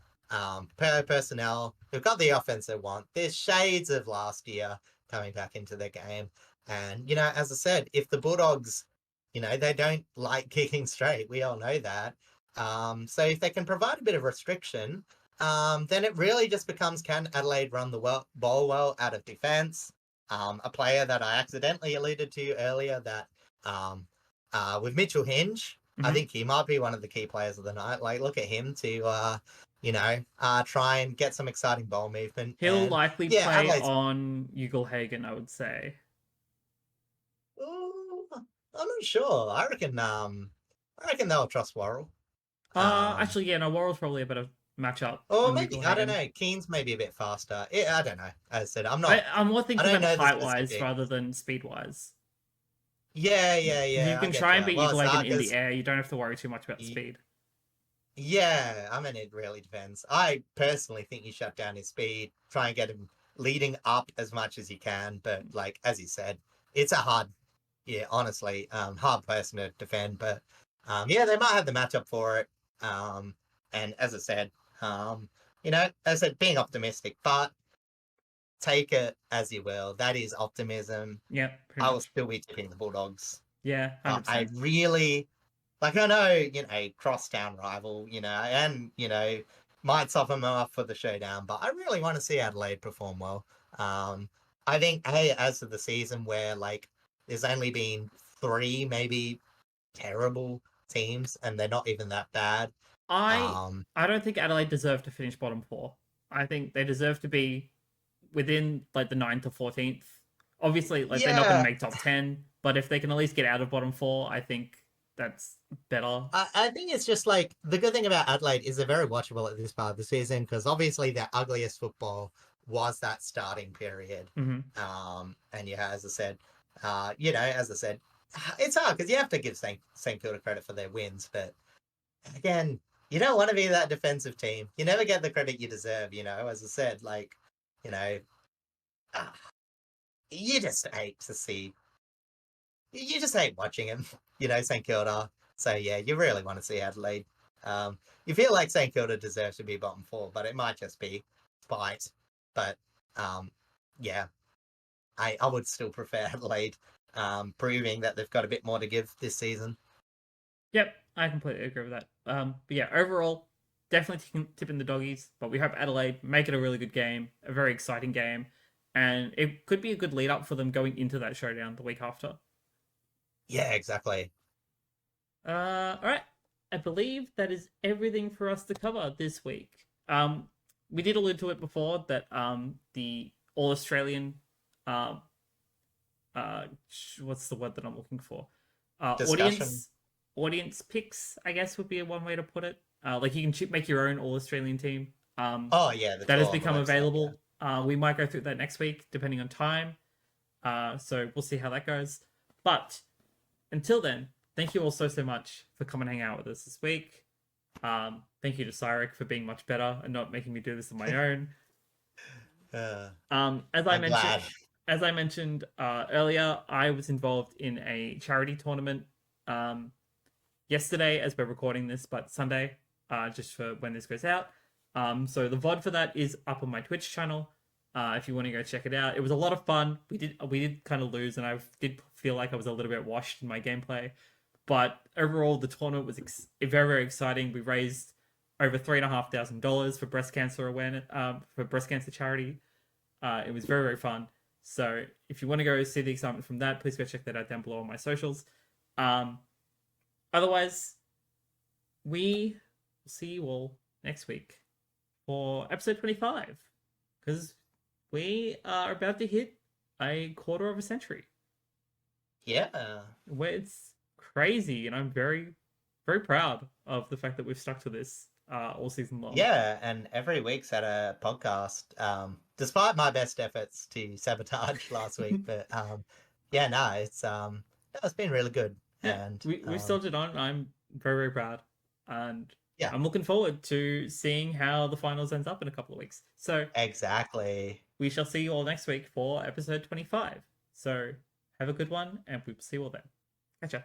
personnel who've got the offense they want. There's shades of last year coming back into their game. And, as I said, if the Bulldogs, they don't like kicking straight, we all know that. So if they can provide a bit of restriction, then it really just becomes, can Adelaide run the ball well out of defense? A player that I accidentally alluded to earlier, that with Mitchell Hinge, I think he might be one of the key players of the night. Like, look at him to try and get some exciting ball movement. He'll likely play Adelaide's... on Ugle-Hagan, I would say. Ooh, I'm not sure. I reckon they'll trust Worrell. Actually, yeah, no, Worrell's probably a better matchup. Or maybe, I don't know. Keen's maybe a bit faster. I don't know. As I said, I'm more thinking about height-wise rather than speed-wise. Yeah. You can try and beat Ugle-Hagan in the air. You don't have to worry too much about speed. Yeah, I mean, it really depends. I personally think you shut down his speed, try and get him leading up as much as you can. But like, as you said, it's a hard person to defend. But they might have the matchup for it. And as I said, being optimistic, but take it as you will. That is optimism. Yeah, I will still be tipping the Bulldogs. Yeah, 100%. I really Like, I know, crosstown rival, and, might soften them up for the showdown, but I really want to see Adelaide perform well. I think, hey, as of the season where, like, there's only been 3 maybe terrible teams, and they're not even that bad. I don't think Adelaide deserve to finish bottom 4. I think they deserve to be within like the 9th to 14th. Obviously, like they're not going to Yeah, make top 10, but if they can at least get out of bottom 4, I think that's better. I think it's just like the good thing about Adelaide is they're very watchable at this part of the season because obviously their ugliest football was that starting period. Mm-hmm. And yeah, as I said, it's hard because you have to give St Kilda credit for their wins, but again, you don't want to be that defensive team. You never get the credit you deserve. As I said, like, you know, uh, you just hate to see. You just hate watching him. St Kilda. So yeah, you really want to see Adelaide. You feel like St Kilda deserves to be bottom 4, but it might just be spite. But yeah, I would still prefer Adelaide, proving that they've got a bit more to give this season. Yep, I completely agree with that. But yeah, overall, definitely tipping the doggies. But we hope Adelaide make it a really good game, a very exciting game, and it could be a good lead up for them going into that showdown the week after. Yeah, exactly. All right. I believe that is everything for us to cover this week. We did allude to it before that the All Australian what's the word that I'm looking for? Discussion. Audience picks, I guess would be one way to put it. Like you can make your own All Australian team. Oh yeah, that has become available. We might go through that next week, depending on time. So we'll see how that goes. But until then, thank you all so much for coming and hang out with us this week. Thank you to Psyrick for being much better and not making me do this on my own. As I mentioned earlier, I was involved in a charity tournament yesterday as we're recording this, but Sunday, just for when this goes out. So the VOD for that is up on my Twitch channel. If you want to go check it out, it was a lot of fun. We did kind of lose, and I did feel like I was a little bit washed in my gameplay. But overall, the tournament was very, very exciting. We raised over $3,500 for breast cancer awareness, for breast cancer charity. It was very, very fun. So if you want to go see the excitement from that, please go check that out down below on my socials. Otherwise, we will see you all next week for episode 25, because we are about to hit a quarter of a century. Yeah. Where it's crazy, and I'm very, very proud of the fact that we've stuck to this all season long. Yeah, and every week's had a podcast, despite my best efforts to sabotage last week. But yeah, no, it's been really good. Yeah, and we've soldiered on. I'm very, very proud, and yeah, I'm looking forward to seeing how the finals ends up in a couple of weeks. So exactly. We shall see you all next week for episode 25. So have a good one, and we will see you all then. Catch ya.